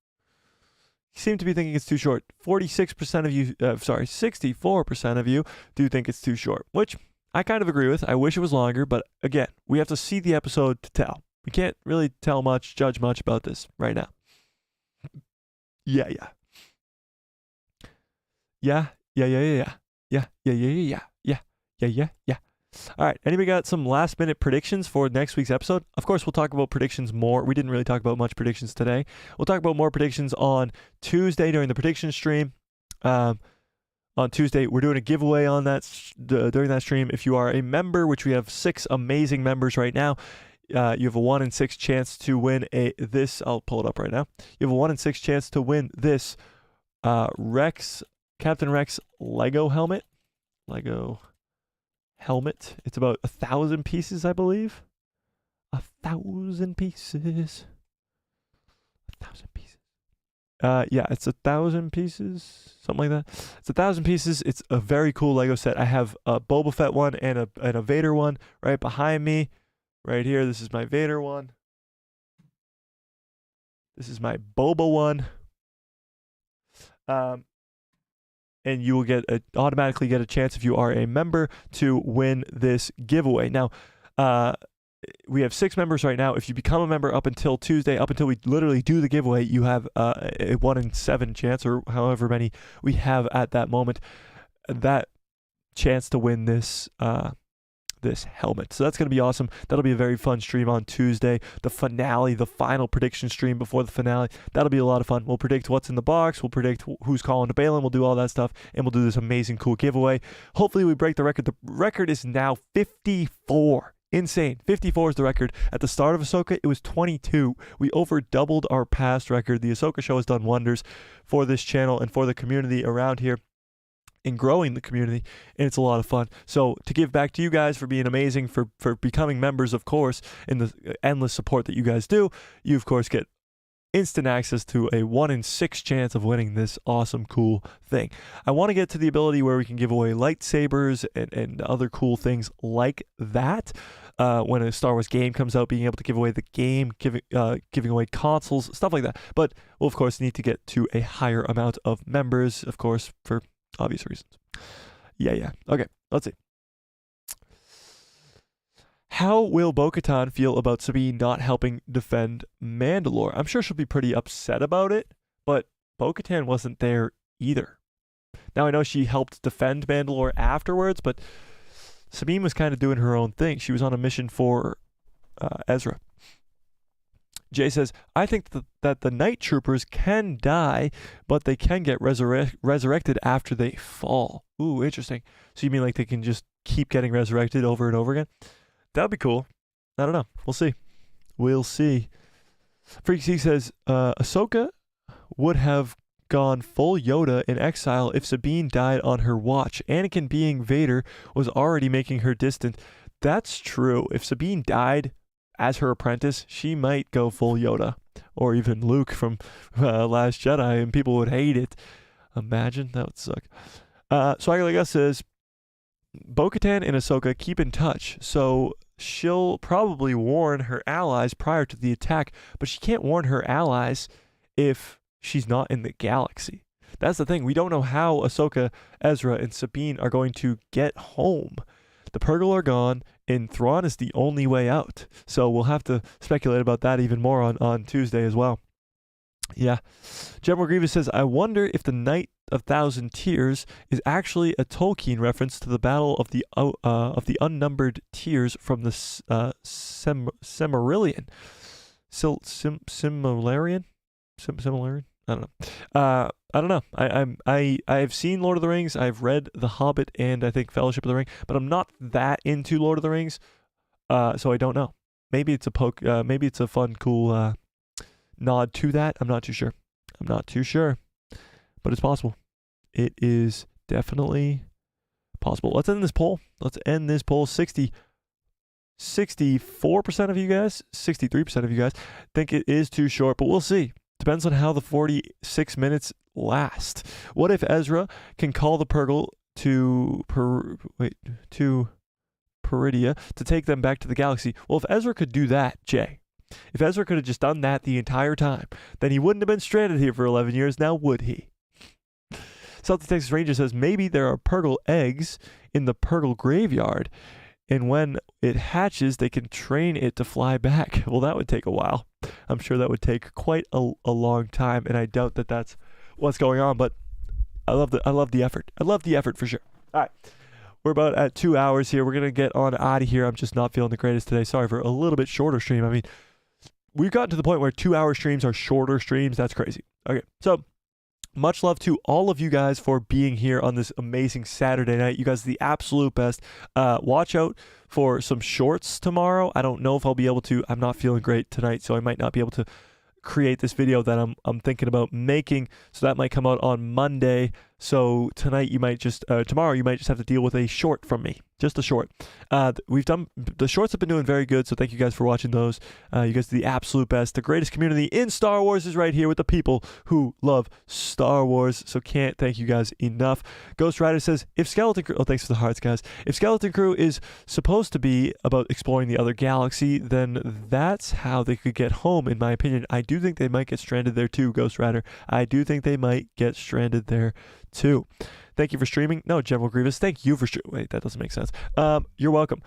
You seem to be thinking it's too short. 46% of you, 64% of you do think it's too short, which I kind of agree with. I wish it was longer, but again, we have to see the episode to tell. We can't really judge much about this right now. Yeah. All right. Anybody got some last minute predictions for next week's episode? Of course, we'll talk about predictions more. We didn't really talk about much predictions today. We'll talk about more predictions on Tuesday during the prediction stream. On Tuesday, we're doing a giveaway on that during that stream. If you are a member, which we have 6 amazing members right now, you have a 1 in 6 chance to win this. I'll pull it up right now. You have a 1 in 6 chance to win this Captain Rex Lego helmet. It's about 1,000 pieces, I believe. 1,000 pieces. 1,000 pieces. Yeah, it's 1,000 pieces, something like that. It's 1,000 pieces. It's a very cool Lego set. I have a Boba Fett one and a Vader one right behind me. Right here, this is my Vader one. This is my Boba one. And you will automatically get a chance if you are a member to win this giveaway. Now, we have 6 members right now. If you become a member up until Tuesday, up until we literally do the giveaway, you have a 1 in 7 chance, or however many we have at that moment, that chance to win this helmet. So that's going to be awesome. That'll be a very fun stream on Tuesday. The finale, the final prediction stream before the finale. That'll be a lot of fun. We'll predict what's in the box. We'll predict who's calling to Balin. We'll do all that stuff. And we'll do this amazing, cool giveaway. Hopefully we break the record. The record is now 54. Insane. 54 is the record. At the start of Ahsoka, it was 22. We over doubled our past record. The Ahsoka show has done wonders for this channel and for the community around here, in growing the community, and it's a lot of fun. So to give back to you guys for being amazing, for becoming members, of course, and the endless support that you guys do, you of course get instant access to a 1 in 6 chance of winning this awesome, cool thing. I want to get to the ability where we can give away lightsabers and other cool things like that. When a Star Wars game comes out, being able to give away the game, giving away consoles, stuff like that. But we'll of course need to get to a higher amount of members, of course, for obvious reasons. Yeah. Okay, let's see. How will Bo-Katan feel about Sabine not helping defend Mandalore? I'm sure she'll be pretty upset about it, but Bo-Katan wasn't there either. Now, I know she helped defend Mandalore afterwards, but Sabine was kind of doing her own thing. She was on a mission for Ezra. Jay says, I think that the night troopers can die, but they can get resurrected after they fall. Ooh, interesting. So you mean like they can just keep getting resurrected over and over again? That'd be cool. I don't know. We'll see. We'll see. Freaky says, Ahsoka would have gone full Yoda in exile if Sabine died on her watch. Anakin being Vader was already making her distant. That's true. If Sabine died as her apprentice, she might go full Yoda, or even Luke from Last Jedi, and people would hate it. Imagine, that would suck. Swagger Like Us says, Bo-Katan and Ahsoka keep in touch, so she'll probably warn her allies prior to the attack, but she can't warn her allies if she's not in the galaxy. That's the thing. We don't know how Ahsoka, Ezra, and Sabine are going to get home. The Purgle are gone, and Thrawn is the only way out. So we'll have to speculate about that even more on Tuesday as well. Yeah. General Grievous says, I wonder if the night of Thousand Tears is actually a Tolkien reference to the Battle of the Unnumbered Tears from the Silmarillion. Silmarillion? Silmarillion? I don't know. I don't know. I've seen Lord of the Rings. I've read The Hobbit and I think Fellowship of the Ring, but I'm not that into Lord of the Rings, so I don't know. Maybe it's a maybe it's a fun, cool nod to that. I'm not too sure. But it's possible. It is definitely possible. Let's end this poll. 64% of you guys, 63% of you guys think it is too short, but we'll see. Depends on how the 46 minutes last. What if Ezra can call the Purgle to Peridia to take them back to the galaxy? Well, if Ezra could do that, Jay, if Ezra could have just done that the entire time, then he wouldn't have been stranded here for 11 years, now would he? South Texas Ranger says maybe there are Purgle eggs in the Purgle graveyard, and when it hatches, they can train it to fly back. Well, that would take a while. I'm sure that would take quite a long time, and I doubt that that's what's going on, but I love the effort. I love the effort for sure. All right. We're about at 2 hours here. We're going to get on out of here. I'm just not feeling the greatest today. Sorry for a little bit shorter stream. I mean, we've gotten to the point where 2-hour streams are shorter streams. That's crazy. Okay, so much love to all of you guys for being here on this amazing Saturday night. You guys are the absolute best. Watch out for some shorts tomorrow. I don't know if I'll be able to. I'm not feeling great tonight, so I might not be able to create this video that I'm thinking about making. So that might come out on Monday. So tonight you might just, tomorrow you might just have to deal with a short from me. Just a short. The shorts have been doing very good, so thank you guys for watching those. You guys are the absolute best. The greatest community in Star Wars is right here with the people who love Star Wars, so can't thank you guys enough. Ghost Rider says, if Skeleton Crew, oh, thanks for the hearts, guys. If Skeleton Crew is supposed to be about exploring the other galaxy, then that's how they could get home, in my opinion. I do think they might get stranded there too, Ghost Rider. I do think they might get stranded there too. Thank you for streaming. No, General Grievous, thank you for streaming. Wait, that doesn't make sense. You're welcome.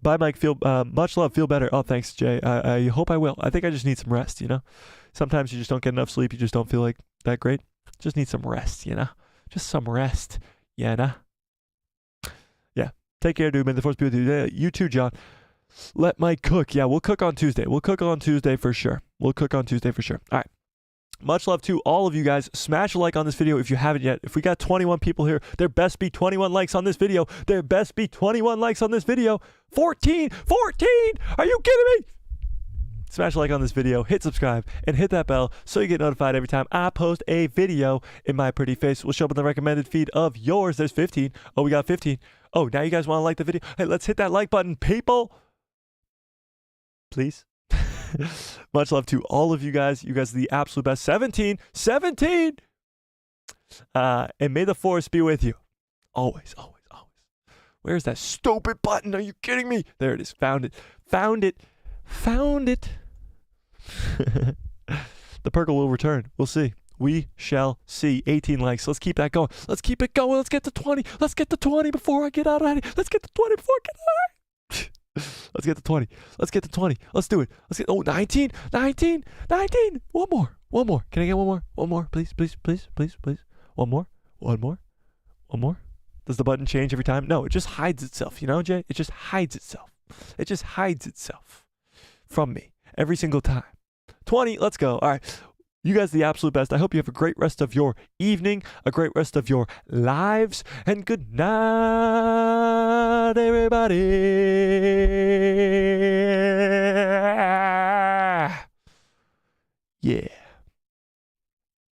Bye, Mike. Much love. Feel better. Oh, thanks, Jay. I hope I will. I think I just need some rest, you know? Sometimes you just don't get enough sleep. You just don't feel like that great. Just need some rest, you know? Just some rest, you know? Yeah. Take care, dude. May the force be with you. You too, John. Let Mike cook. Yeah, we'll cook on Tuesday. We'll cook on Tuesday for sure. All right. Much love to all of you guys. Smash a like on this video if you haven't yet. If we got 21 people here, there best be 21 likes on this video. 14! Are you kidding me? Smash a like on this video, hit subscribe, and hit that bell so you get notified every time I post a video in my pretty face. Will show up in the recommended feed of yours. There's 15. Oh, we got 15. Oh, now you guys want to like the video? Hey, let's hit that like button, people. Please. Much love to all of you guys. You guys are the absolute best. 17. And may the force be with you. Always. Where's that stupid button? Are you kidding me? There it is. Found it. The Purgle will return. We'll see. We shall see. 18 likes. Let's keep that going. Let's keep it going. Let's get to 20. Let's get to 20 before I get out of here. Let's get to 20 before I get out of here. Let's get to 20. Let's do it. 19. One more. Can I get one more? Please. One more. Does the button change every time? No, it just hides itself. You know, Jay? It just hides itself from me every single time. 20. Let's go. All right. You guys are the absolute best. I hope you have a great rest of your evening, a great rest of your lives, and good night, everybody.